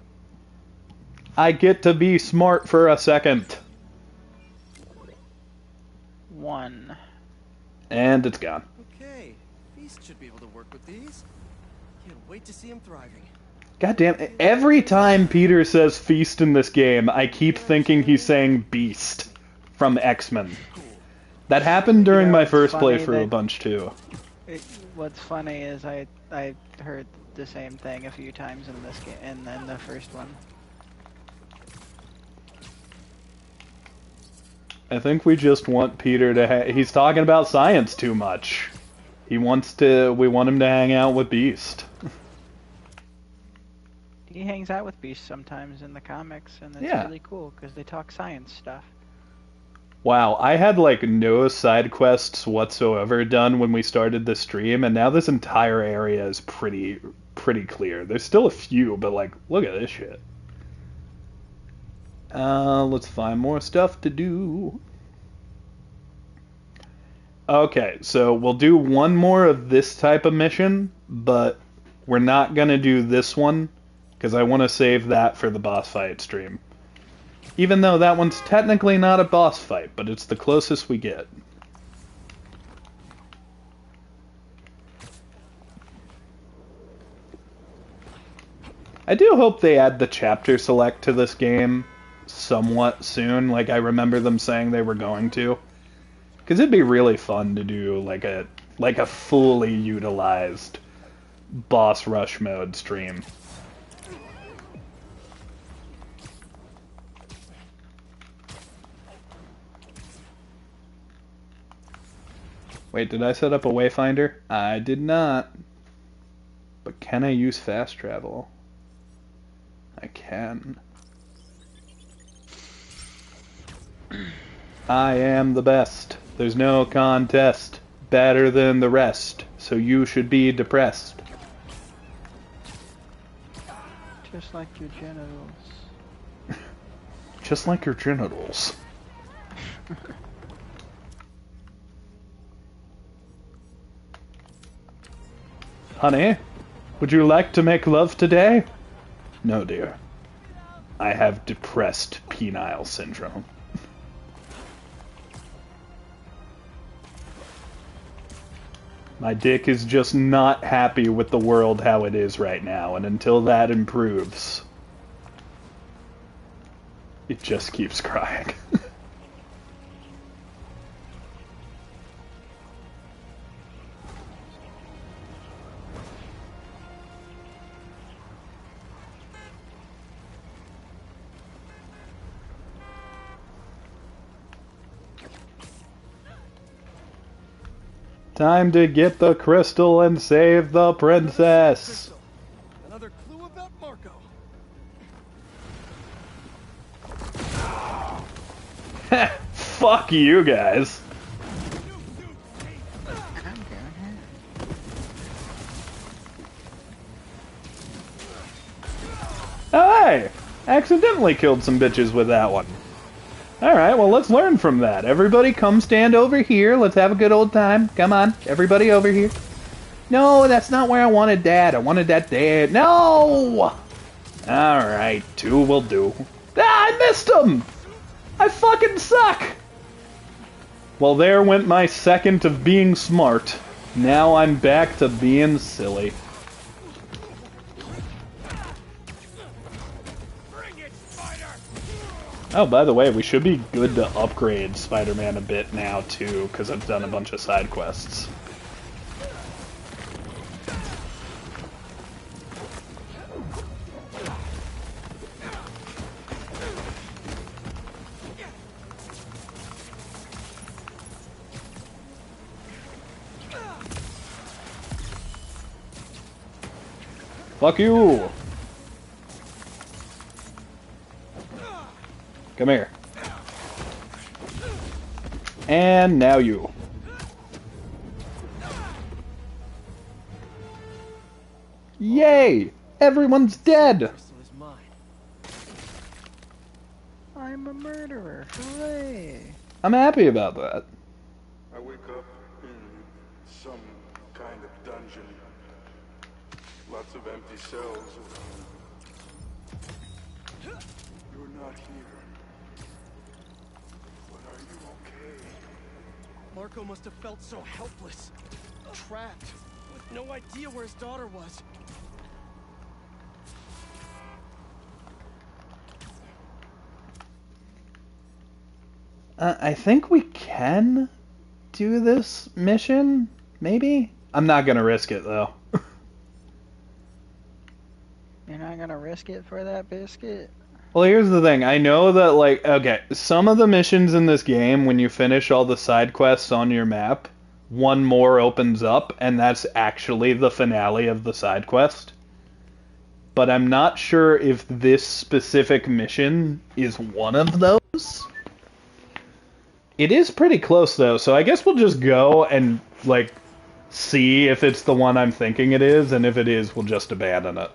[SPEAKER 1] I get to be smart for a second.
[SPEAKER 3] 1.
[SPEAKER 1] And it's gone.
[SPEAKER 4] Okay, Feast should be able to work with these. Can't wait to see him thriving.
[SPEAKER 1] God damn, every time Peter says feast in this game, I keep thinking he's saying beast from X-Men. That happened during my
[SPEAKER 3] it's
[SPEAKER 1] first
[SPEAKER 3] funny
[SPEAKER 1] playthrough a
[SPEAKER 3] that-
[SPEAKER 1] bunch too.
[SPEAKER 3] What's funny is I heard the same thing a few times in this game, and then the first one.
[SPEAKER 1] I think we just want Peter to he's talking about science too much. We want him to hang out with Beast.
[SPEAKER 3] He hangs out with Beast sometimes in the comics, and it's
[SPEAKER 1] Yeah.
[SPEAKER 3] really cool because they talk science stuff.
[SPEAKER 1] Wow, I had like no side quests whatsoever done when we started the stream, and now this entire area is pretty clear. There's still a few, but like, look at this shit. Let's find more stuff to do. Okay, so we'll do one more of this type of mission, but we're not gonna do this one, because I want to save that for the boss fight stream. Even though that one's technically not a boss fight, but it's the closest we get. I do hope they add the chapter select to this game somewhat soon, like I remember them saying they were going to. Because it'd be really fun to do like a fully utilized boss rush mode stream. Wait, did I set up a wayfinder? I did not. But can I use fast travel? I can. I am the best. There's no contest. Better than the rest. So you should be depressed.
[SPEAKER 3] Just like your genitals.
[SPEAKER 1] Just like your genitals. Honey, would you like to make love today? No, dear. I have depressed penile syndrome. My dick is just not happy with the world how it is right now, and until that improves, it just keeps crying. Time to get the crystal and save the princess.
[SPEAKER 10] Another clue about Marco.
[SPEAKER 1] Fuck you guys. Oh, hey! Accidentally killed some bitches with that one. Alright, well, let's learn from that. Everybody come stand over here. Let's have a good old time. Come on, everybody over here. No, that's not where I wanted Dad. I wanted that Dad. No! Alright, 2 will do. Ah, I missed him! I fucking suck! Well, there went my second of being smart. Now I'm back to being silly. Oh, by the way, we should be good to upgrade Spider-Man a bit now, too, because I've done a bunch of side quests. Fuck you! Come here. And now you. Yay! Everyone's dead!
[SPEAKER 3] I'm a murderer. Hooray!
[SPEAKER 1] I'm happy about that.
[SPEAKER 6] I wake up in some kind of dungeon. Lots of empty cells around. You're not here. But are you okay?
[SPEAKER 10] Marco must have felt so helpless. Trapped. With no idea where his daughter was.
[SPEAKER 1] I think we can do this mission, maybe? I'm not gonna risk it, though.
[SPEAKER 3] You're not gonna risk it for that biscuit?
[SPEAKER 1] Well, here's the thing. I know that, like, okay, some of the missions in this game, when you finish all the side quests on your map, one more opens up, and that's actually the finale of the side quest. But I'm not sure if this specific mission is one of those. It is pretty close, though, so I guess we'll just go and, like, see if it's the one I'm thinking it is, and if it is, we'll just abandon it.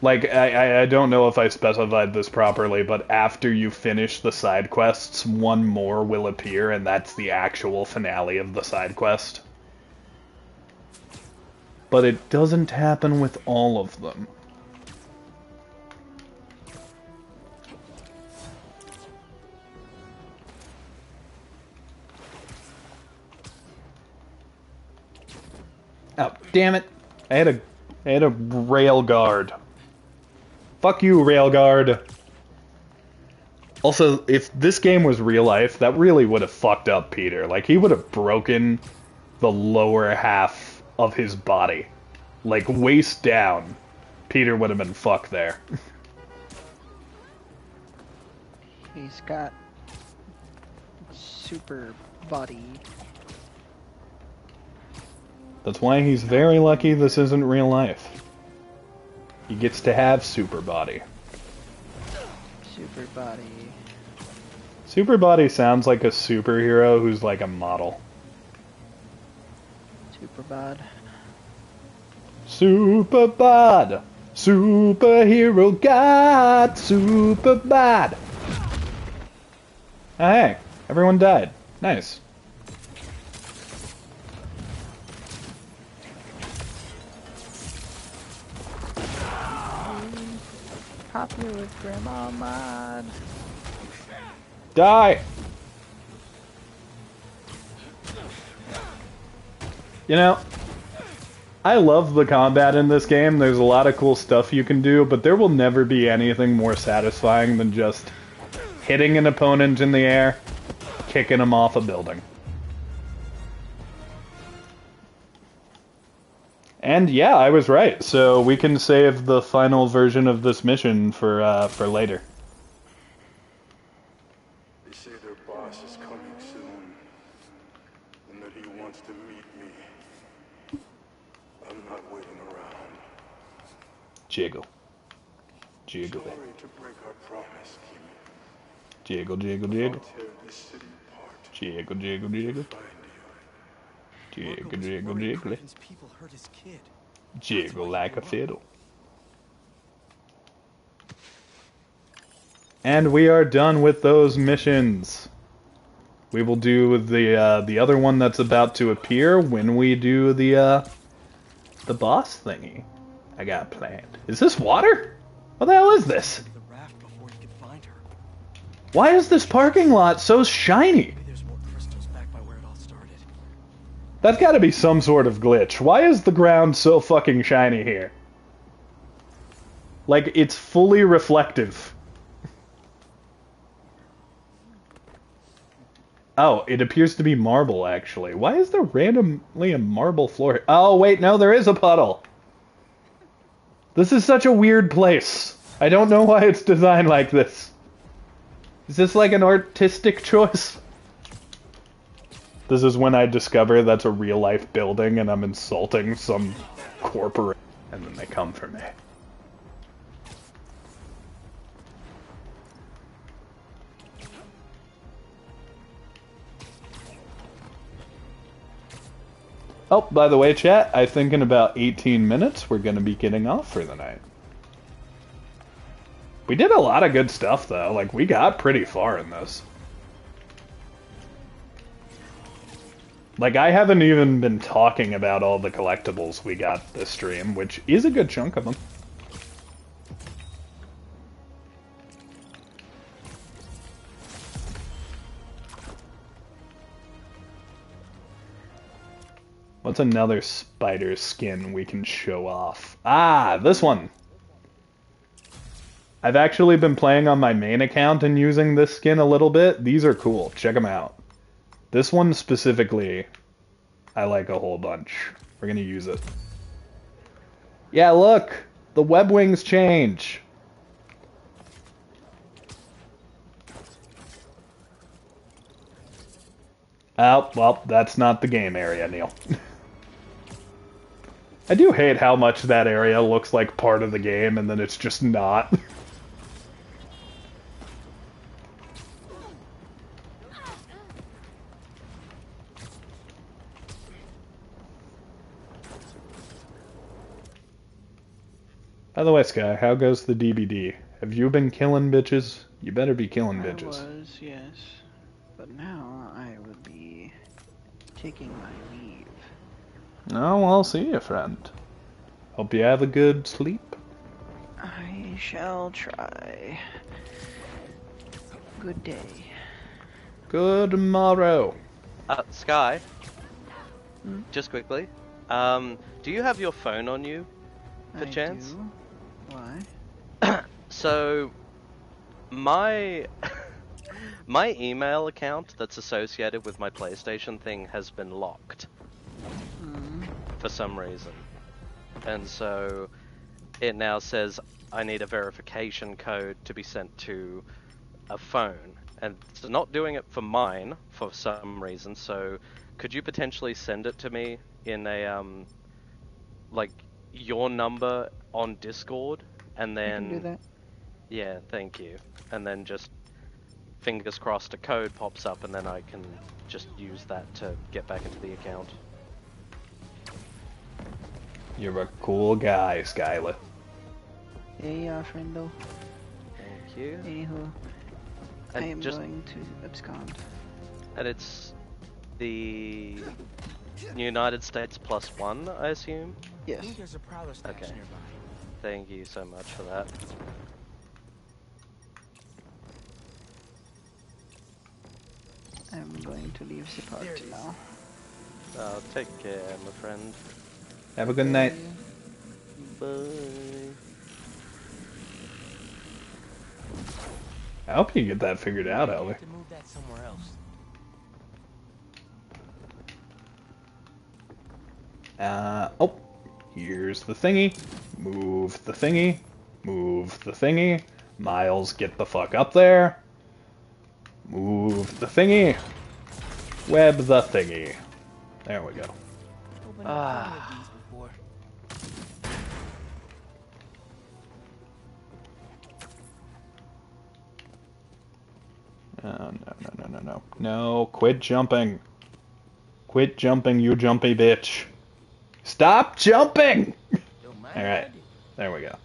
[SPEAKER 1] Like, I don't know if I specified this properly, but after you finish the side quests, one more will appear, and that's the actual finale of the side quest. But it doesn't happen with all of them. Oh, damn it. I had a And a rail guard. Fuck you, rail guard. Also, if this game was real life, that really would have fucked up Peter. Like, he would have broken the lower half of his body. Like, waist down. Peter would have been fucked there.
[SPEAKER 3] He's got super body.
[SPEAKER 1] That's why he's very lucky this isn't real life. He gets to have super body.
[SPEAKER 3] Super body.
[SPEAKER 1] Super body sounds like a superhero who's like a model.
[SPEAKER 3] Super bod.
[SPEAKER 1] Super bod. Superhero god. Super bod. Oh, hey, everyone died. Nice.
[SPEAKER 3] Popular with Grandma Mod.
[SPEAKER 1] Die! You know, I love the combat in this game. There's a lot of cool stuff you can do, but there will never be anything more satisfying than just hitting an opponent in the air, kicking them off a building. And yeah, I was right. So we can save the final version of this mission for later.
[SPEAKER 6] They say their boss is coming soon, and that he wants to meet me. I'm not waiting around.
[SPEAKER 1] Jiggle. Jiggle.
[SPEAKER 6] Sorry to break our promise, Kneale.
[SPEAKER 1] Jiggle, jiggle, jiggle.
[SPEAKER 6] I'll tear this city apart.
[SPEAKER 1] Jiggle, jiggle, jiggle.
[SPEAKER 6] Find
[SPEAKER 1] Jiggle,
[SPEAKER 4] Marco was
[SPEAKER 1] jiggle,
[SPEAKER 4] worried
[SPEAKER 1] jiggle.
[SPEAKER 4] Kraven's people hurt his kid.
[SPEAKER 1] Jiggle like a fiddle. And we are done with those missions. We will do the other one that's about to appear when we do the boss thingy I got planned. Is this water? What the hell is this?
[SPEAKER 4] The raft before he could find her.
[SPEAKER 1] Why is this parking lot so shiny?
[SPEAKER 4] Maybe there's more crystals back by where it all started.
[SPEAKER 1] That's gotta be some sort of glitch. Why is the ground so fucking shiny here? Like, it's fully reflective. Oh, it appears to be marble, actually. Why is there randomly a marble floor here? Oh, wait, no, there is a puddle. This is such a weird place. I don't know why it's designed like this. Is this like an artistic choice? This is when I discover that's a real-life building and I'm insulting some corporate, and then they come for me. Oh, by the way, chat, I think in about 18 minutes we're going to be getting off for the night. We did a lot of good stuff, though. Like, we got pretty far in this. Like, I haven't even been talking about all the collectibles we got this stream, which is a good chunk of them. What's another spider skin we can show off? Ah, this one! I've actually been playing on my main account and using this skin a little bit. These are cool. Check them out. This one specifically, I like a whole bunch. We're gonna use it. Yeah, look! The web wings change! Oh, well, that's not the game area, Neil. I do hate how much that area looks like part of the game and then it's just not. By the way, Sky, how goes the DBD? Have you been killing bitches? You better be killing bitches.
[SPEAKER 3] I was, yes. But now I would be taking my leave.
[SPEAKER 1] Oh, I'll see you, friend. Hope you have a good sleep.
[SPEAKER 3] I shall try. Good day.
[SPEAKER 1] Good morrow.
[SPEAKER 2] Sky, just quickly, do you have your phone on you? perchance?
[SPEAKER 3] I do. Why?
[SPEAKER 2] So, my my email account that's associated with my PlayStation thing has been locked for some reason, and so it now says I need a verification code to be sent to a phone, and it's not doing it for mine for some reason. So, could you potentially send it to me in a like your number on Discord, and
[SPEAKER 3] I can do
[SPEAKER 2] then
[SPEAKER 3] that.
[SPEAKER 2] yeah, thank you, and then just fingers crossed a code pops up, and then I can just use that to get back into the account.
[SPEAKER 1] You're a cool guy, Skylar.
[SPEAKER 3] Yeah, friendo.
[SPEAKER 2] Thank you.
[SPEAKER 3] Anywho, I
[SPEAKER 2] And
[SPEAKER 3] am
[SPEAKER 2] just
[SPEAKER 3] going to abscond.
[SPEAKER 2] and it's the United States +1, I assume.
[SPEAKER 3] Yes.
[SPEAKER 10] I think there's a prowler stash
[SPEAKER 2] Okay.
[SPEAKER 10] nearby.
[SPEAKER 2] Thank you so much for that.
[SPEAKER 3] I'm going to leave the party now.
[SPEAKER 2] Take care, my friend.
[SPEAKER 1] Have a good night.
[SPEAKER 2] Bye.
[SPEAKER 1] I hope you get that figured out, Ellie.
[SPEAKER 10] To move that somewhere else.
[SPEAKER 1] Oh, here's the thingy. Move the thingy. Move the thingy. Miles, get the fuck up there. Move the thingy. Web the thingy. There we go.
[SPEAKER 10] Opened up one of these before.
[SPEAKER 1] Oh, no. No, quit jumping. Quit jumping, you jumpy bitch. Stop jumping! Alright, there we go.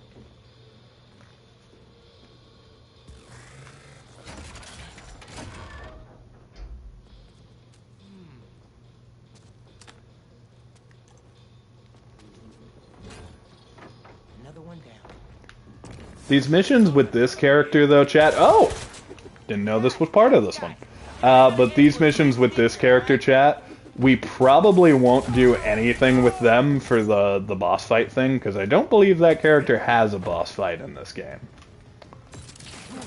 [SPEAKER 10] Another one down.
[SPEAKER 1] These missions with this character, though, chat... Oh! Didn't know this was part of this one. But these missions with this character, chat, we probably won't do anything with them for the boss fight thing, because I don't believe that character has a boss fight in this game.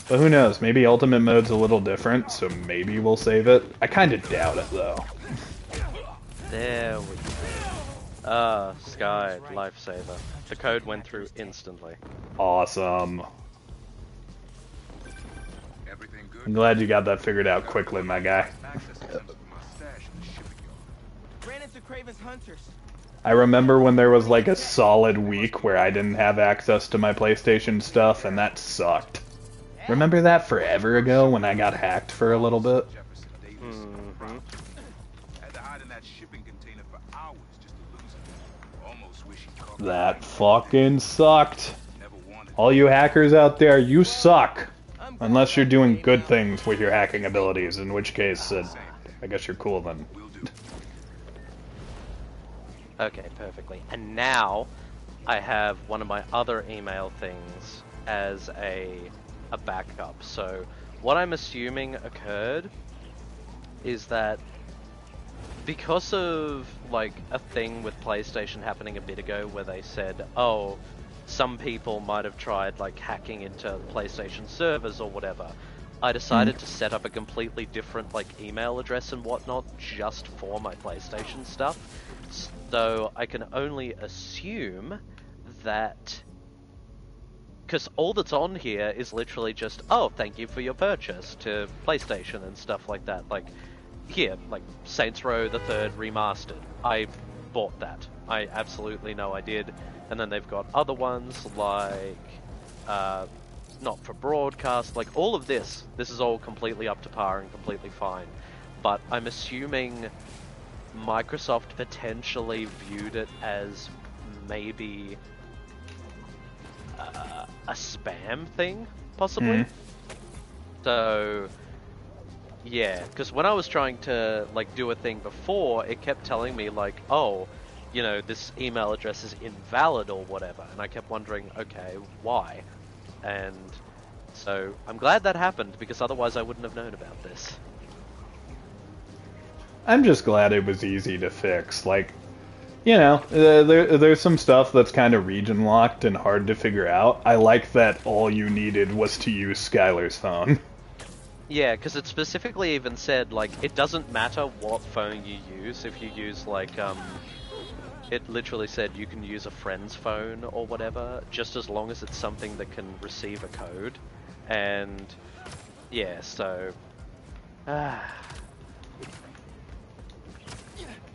[SPEAKER 1] But who knows, maybe Ultimate Mode's a little different, so maybe we'll save it. I kind of doubt it, though.
[SPEAKER 2] There we go. Sqaut, lifesaver. The code went through instantly.
[SPEAKER 1] Awesome. I'm glad you got that figured out quickly, my guy.
[SPEAKER 10] Ran into Craven's hunters.
[SPEAKER 1] I remember when there was like a solid week where I didn't have access to my PlayStation stuff, and that sucked. Remember that forever ago when I got hacked for a little bit?
[SPEAKER 2] Mm-hmm.
[SPEAKER 1] That fucking sucked. All you hackers out there, you suck. Unless you're doing good things with your hacking abilities, in which case, I guess you're cool then.
[SPEAKER 2] Okay, perfectly. And now I have one of my other email things as a backup. So what I'm assuming occurred is that because of like a thing with PlayStation happening a bit ago where they said, oh, some people might have tried like hacking into PlayStation servers or whatever, I decided to set up a completely different like email address and whatnot just for my PlayStation stuff. So I can only assume that, because all that's on here is literally just, oh, thank you for your purchase to PlayStation and stuff like that. Like here, like Saints Row the 3rd Remastered. I bought that. I absolutely know I did. And then they've got other ones like not for broadcast, like all of this. This is all completely up to par and completely fine. But I'm assuming Microsoft potentially viewed it as maybe a spam thing, possibly. So yeah, because when I was trying to like do a thing before, it kept telling me like, oh, you know, this email address is invalid or whatever, and I kept wondering, okay, why? And so I'm glad that happened, because otherwise I wouldn't have known about this.
[SPEAKER 1] I'm just glad it was easy to fix. Like, You know, there's some stuff that's kind of region locked and hard to figure out. I like that all you needed was to use Skylar's phone.
[SPEAKER 2] Yeah, because it specifically even said, like, it doesn't matter what phone you use. If you use, like, it literally said you can use a friend's phone or whatever, just as long as it's something that can receive a code. And, yeah, so...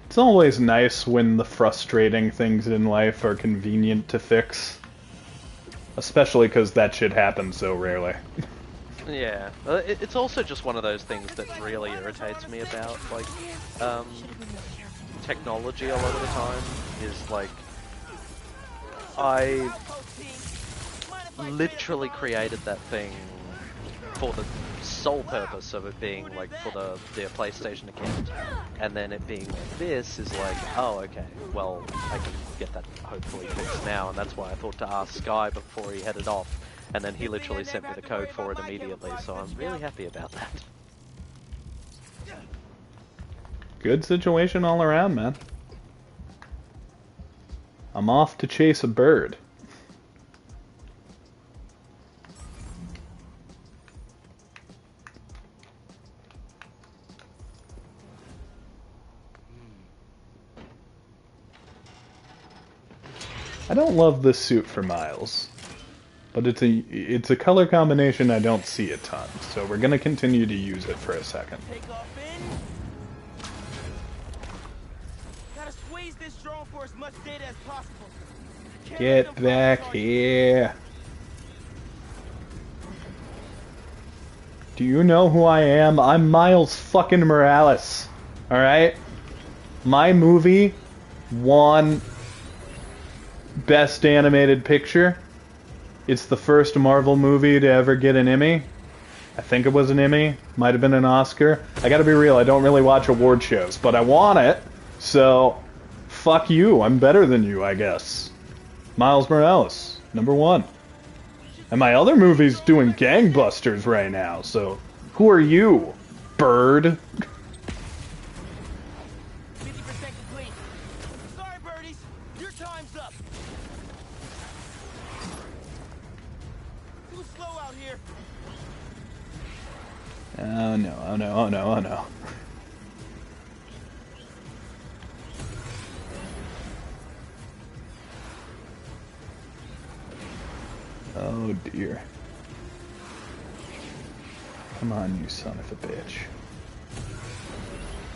[SPEAKER 1] It's always nice when the frustrating things in life are convenient to fix. Especially because that shit happens so rarely.
[SPEAKER 2] Yeah, it's also just one of those things that really irritates me about, like, technology a lot of the time, is like, I literally created that thing for the sole purpose of it being, like, for the PlayStation account, and then it being like this is like, oh, okay, well, I can get that hopefully fixed now, and that's why I thought to ask Sky before he headed off, and then he literally sent me the code for it immediately, so I'm really happy about that.
[SPEAKER 1] Good situation all around, man. I'm off to chase a bird. I don't love this suit for Miles, but it's a color combination I don't see a ton, so we're gonna continue to use it for a second.
[SPEAKER 10] Take off in. Gotta squeeze this drone for as much data as possible.
[SPEAKER 1] Get back here. Do you know who I am? I'm Miles fucking Morales. Alright? My movie won Best Animated Picture. It's the first Marvel movie to ever get an Emmy. I think it was an Emmy. Might have been an Oscar. I gotta be real, I don't really watch award shows, but I want it. So, fuck you. I'm better than you, I guess. Miles Morales, #1. And my other movie's doing gangbusters right now, so who are you, bird?
[SPEAKER 10] 50% complete. Sorry, birdies. Your time's up. Too slow out here.
[SPEAKER 1] Oh no, oh no, oh no, oh no. Oh dear. Come on, you son of a bitch.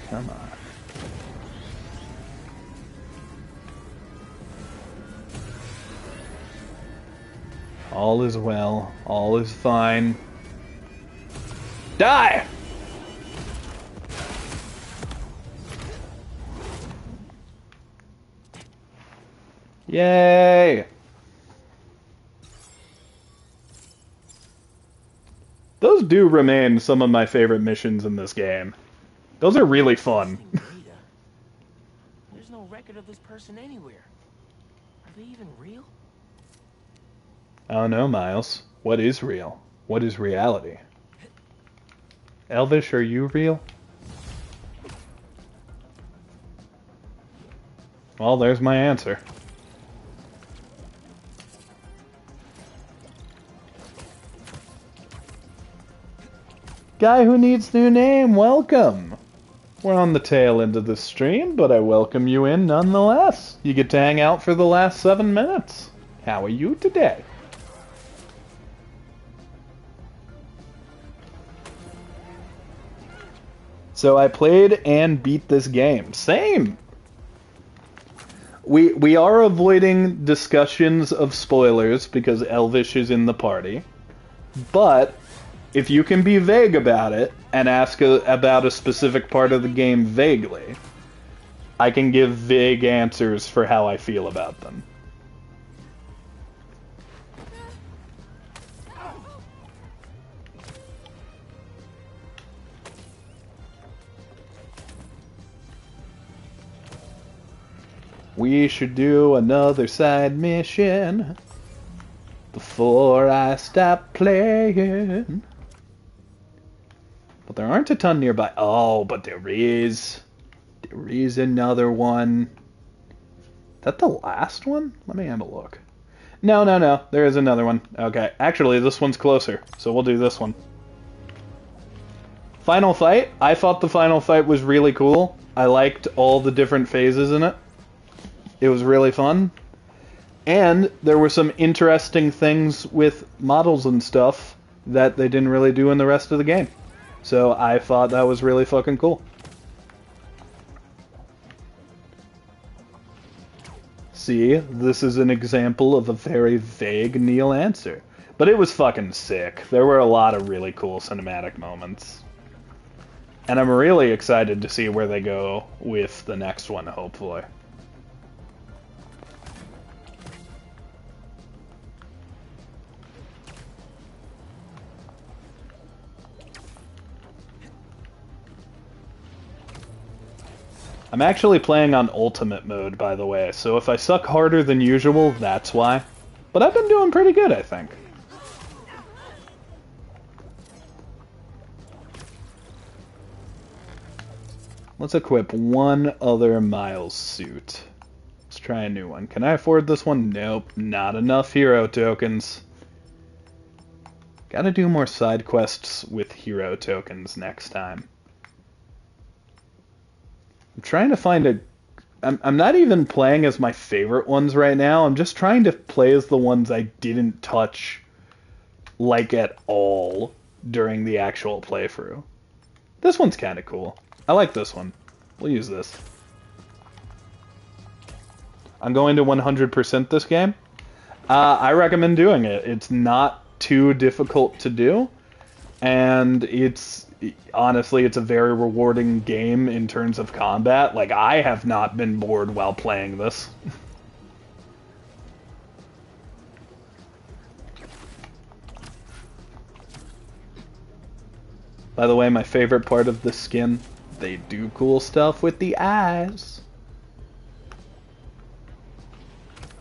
[SPEAKER 1] Come on. All is well. All is fine. Die! Yay! Those do remain some of my favorite missions in this game. Those are really fun.
[SPEAKER 10] There's no record of this person anywhere. Are they even real?
[SPEAKER 1] I don't know, Miles. What is real? What is reality? Elvish, are you real? Well, there's my answer. Guy who needs new name, welcome! We're on the tail end of the stream, but I welcome you in nonetheless. You get to hang out for the last 7 minutes. How are you today? So I played and beat this game. Same! We are avoiding discussions of spoilers because Elvish is in the party, but if you can be vague about it and ask about a specific part of the game vaguely, I can give vague answers for how I feel about them. We should do another side mission before I stop playing. But there aren't a ton nearby. Oh, but there is. There is another one. that the last one? Let me have a look. No. There is another one. Okay. Actually, this one's closer, so we'll do this one. Final fight. I thought the final fight was really cool. I liked all the different phases in it. It was really fun. And there were some interesting things with models and stuff that they didn't really do in the rest of the game. So I thought that was really fucking cool. See, this is an example of a very vague Kneale answer. But it was fucking sick. There were a lot of really cool cinematic moments. And I'm really excited to see where they go with the next one, hopefully. I'm actually playing on ultimate mode, by the way, so if I suck harder than usual, that's why. But I've been doing pretty good, I think. Let's equip one other Miles suit. Let's try a new one. Can I afford this one? Nope, not enough hero tokens. Gotta do more side quests with hero tokens next time. I'm trying to find a... I'm not even playing as my favorite ones right now. I'm just trying to play as the ones I didn't touch, like, at all during the actual playthrough. This one's kind of cool. I like this one. We'll use this. I'm going to 100% this game. I recommend doing it. It's not too difficult to do, and honestly, it's a very rewarding game in terms of combat. Like, I have not been bored while playing this. By the way, my favorite part of the skin, they do cool stuff with the eyes.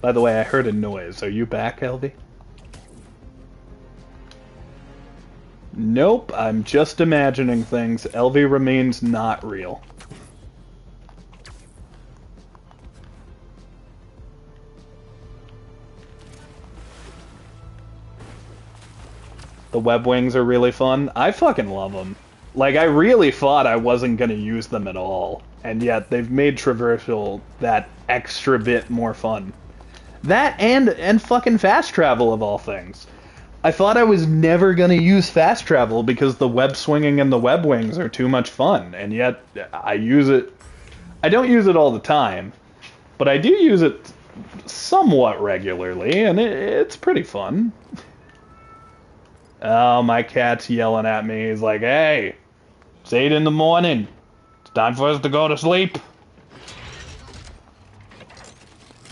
[SPEAKER 1] By the way, I heard a noise. Are you back, Elvie? Nope, I'm just imagining things. Elvie remains not real. The web wings are really fun. I fucking love them. Like, I really thought I wasn't going to use them at all. And yet, they've made traversal that extra bit more fun. That and fucking fast travel, of all things. I thought I was never going to use fast travel because the web swinging and the web wings are too much fun. And yet, I use it. I don't use it all the time. But I do use it somewhat regularly, and it's pretty fun. Oh, my cat's yelling at me. He's like, hey, it's 8 in the morning. It's time for us to go to sleep.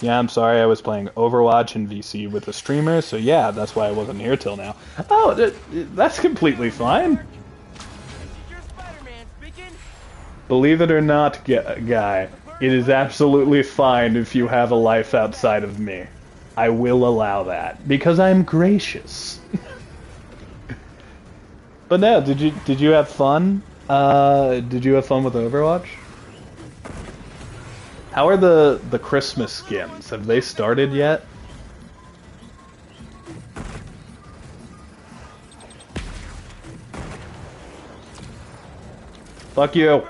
[SPEAKER 1] Yeah, I'm sorry, I was playing Overwatch and VC with a streamer, so yeah, that's why I wasn't here till now. Oh, that's completely fine. Believe it or not, guy, it is absolutely fine if you have a life outside of me. I will allow that, because I'm gracious. But no, did you have fun? Did you have fun with Overwatch? How are the Christmas skins? Have they started yet? Fuck you.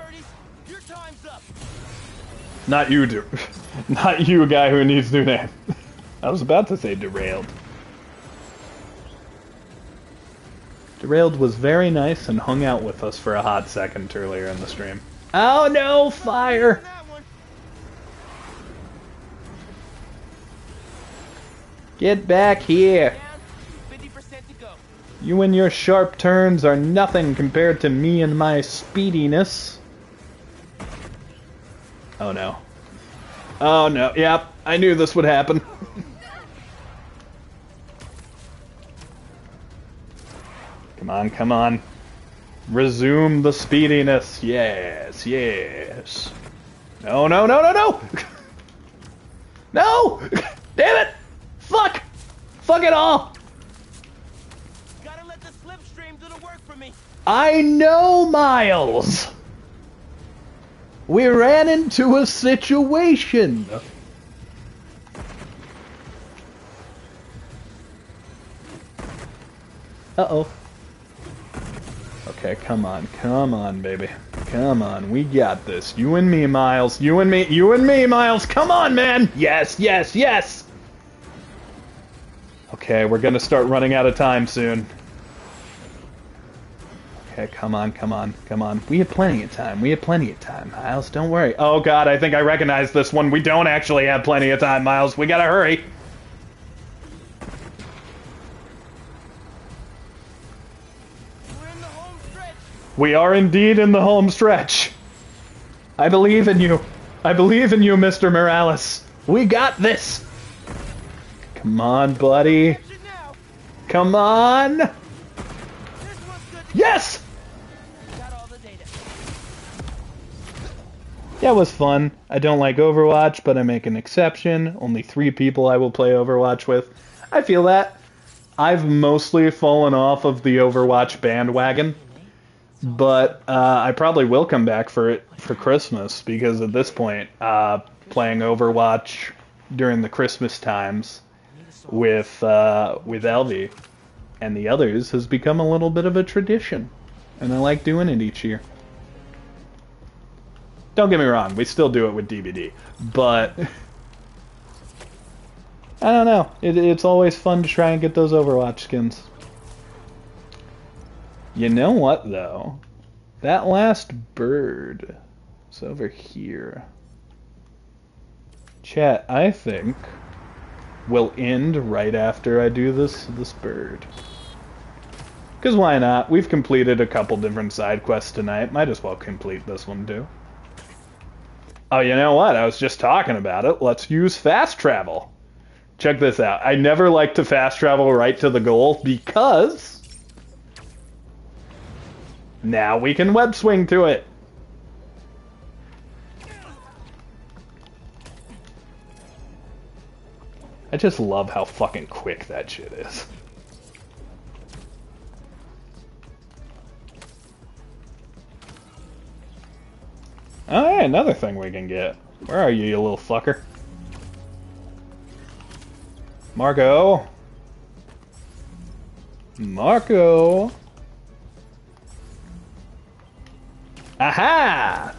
[SPEAKER 1] Not you, not you, guy who needs new name. I was about to say derailed. Derailed was very nice and hung out with us for a hot second earlier in the stream. Oh no, fire! Get back here! You and your sharp turns are nothing compared to me and my speediness. Oh no. Oh no, yep, I knew this would happen. Come on, come on. Resume the speediness. Yes, yes. No, no, no, no, no! No! Damn it! Fuck! Fuck it all!
[SPEAKER 10] Gotta let the slipstream do the work for me.
[SPEAKER 1] I know, Miles! We ran into a situation. Uh-oh. Okay, come on, baby. Come on, we got this. You and me, Miles. You and me, Miles. Come on, man. Yes, yes, yes. Okay, we're gonna start running out of time soon. Okay, come on. We have plenty of time. Miles. Don't worry. Oh, God, I think I recognize this one. We don't actually have plenty of time, Miles. We gotta hurry. We are indeed in the home stretch. I believe in you. Mr. Morales. We got this. Come on, buddy. Come on. Yes! Yeah, it was fun. I don't like Overwatch, but I make an exception. Only 3 people I will play Overwatch with. I feel that. I've mostly fallen off of the Overwatch bandwagon. But I probably will come back for it for Christmas, because at this point, playing Overwatch during the Christmas times with Elvie and the others has become a little bit of a tradition, and I like doing it each year. Don't get me wrong, we still do it with DBD, but I don't know. It's always fun to try and get those Overwatch skins. You know what, though? That last bird is over here. Chat, I think, will end right after I do this bird. Because why not? We've completed a couple different side quests tonight. Might as well complete this one, too. Oh, you know what? I was just talking about it. Let's use fast travel. Check this out. I never like to fast travel right to the goal because now we can web swing to it. I just love how fucking quick that shit is. Oh, hey, another thing we can get. Where are you little fucker? Marco. Aha!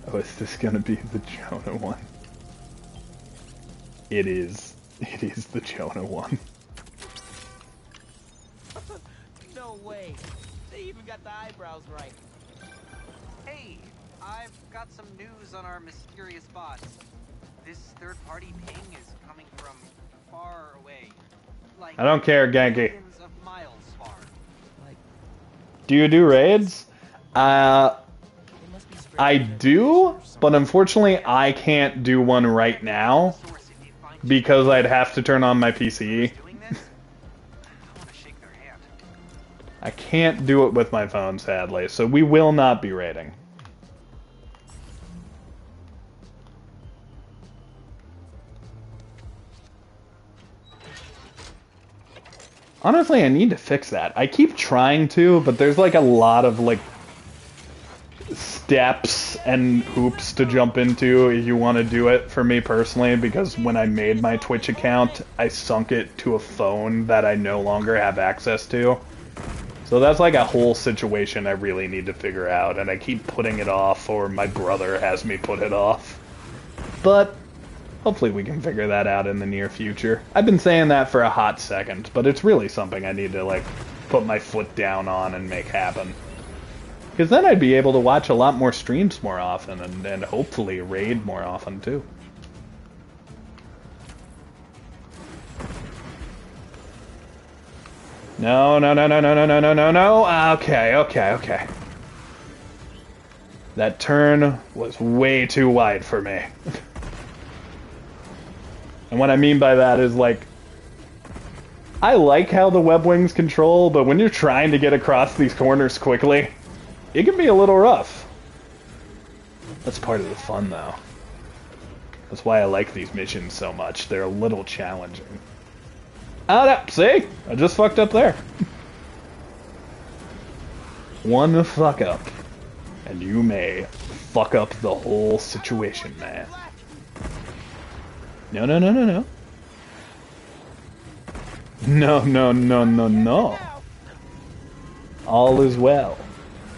[SPEAKER 1] Oh, is this gonna be the Jonah one? It is. It is the Jonah one.
[SPEAKER 10] No way. They even got the eyebrows right.
[SPEAKER 12] Hey, I've got some news on our mysterious bots. This third-party ping is coming from far away. Like,
[SPEAKER 1] I don't care, Genki.
[SPEAKER 12] millions of miles far.
[SPEAKER 1] Do you do raids? I do, but unfortunately I can't do one right now because I'd have to turn on my PC. I can't do it with my phone, sadly, so we will not be raiding. Honestly, I need to fix that. I keep trying to, but there's like a lot of like steps and hoops to jump into if you want to do it for me personally, because when I made my Twitch account, I sunk it to a phone that I no longer have access to. So that's like a whole situation I really need to figure out, and I keep putting it off, or my brother has me put it off. But hopefully we can figure that out in the near future. I've been saying that for a hot second, but it's really something I need to, like, put my foot down on and make happen. Because then I'd be able to watch a lot more streams more often, and hopefully raid more often, too. No. Okay. That turn was way too wide for me. And what I mean by that is, like, I like how the web wings control, but when you're trying to get across these corners quickly, it can be a little rough. That's part of the fun, though. That's why I like these missions so much. They're a little challenging. Oh, no, see? I just fucked up there. One fuck up, and you may fuck up the whole situation, man. No. No, no, no, no, no. All is well.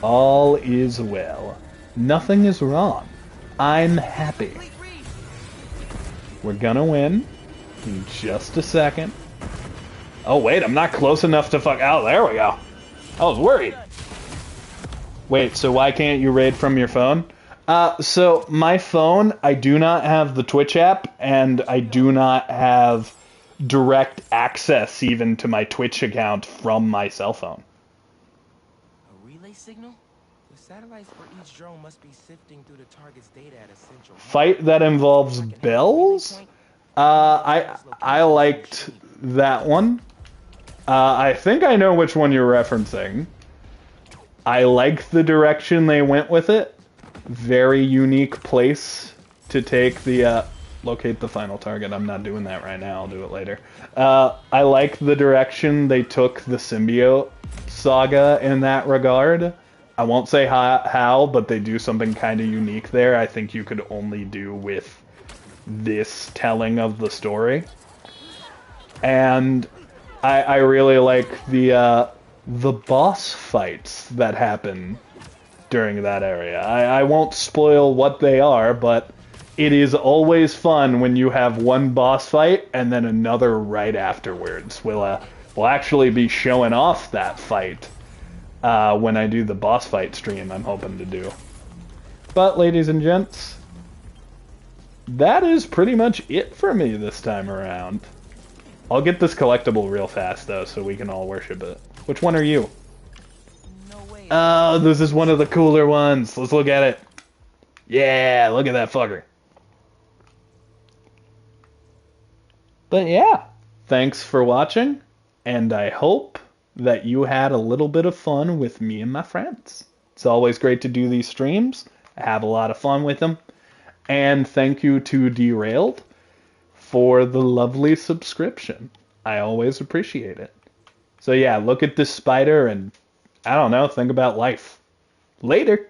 [SPEAKER 1] All is well. Nothing is wrong. I'm happy. We're gonna win in just a second. Oh, wait, I'm not close enough to fuck... Oh, there we go. I was worried. Wait, so why can't you raid from your phone? So my phone, I do not have the Twitch app, and I do not have direct access even to my Twitch account from my cell phone.
[SPEAKER 10] A relay signal? The satellites for each drone must be sifting through the target's data at a central hub.
[SPEAKER 1] Fight that involves bells? I liked that one. I think I know which one you're referencing. I like the direction they went with it. Very unique place to take the, locate the final target. I'm not doing that right now, I'll do it later. I like the direction they took the symbiote saga in that regard. I won't say how, but they do something kind of unique there. I think you could only do with this telling of the story. And I really like the boss fights that happen during that area. I won't spoil what they are, but it is always fun when you have one boss fight and then another right afterwards. We'll actually be showing off that fight when I do the boss fight stream I'm hoping to do. But, ladies and gents, that is pretty much it for me this time around. I'll get this collectible real fast, though, so we can all worship it. Which one are you? Oh, this is one of the cooler ones. Let's look at it. Yeah, look at that fucker. But yeah, thanks for watching, and I hope that you had a little bit of fun with me and my friends. It's always great to do these streams. I have a lot of fun with them. And thank you to Derailed for the lovely subscription. I always appreciate it. So yeah, look at this spider and, I don't know, think about life. Later.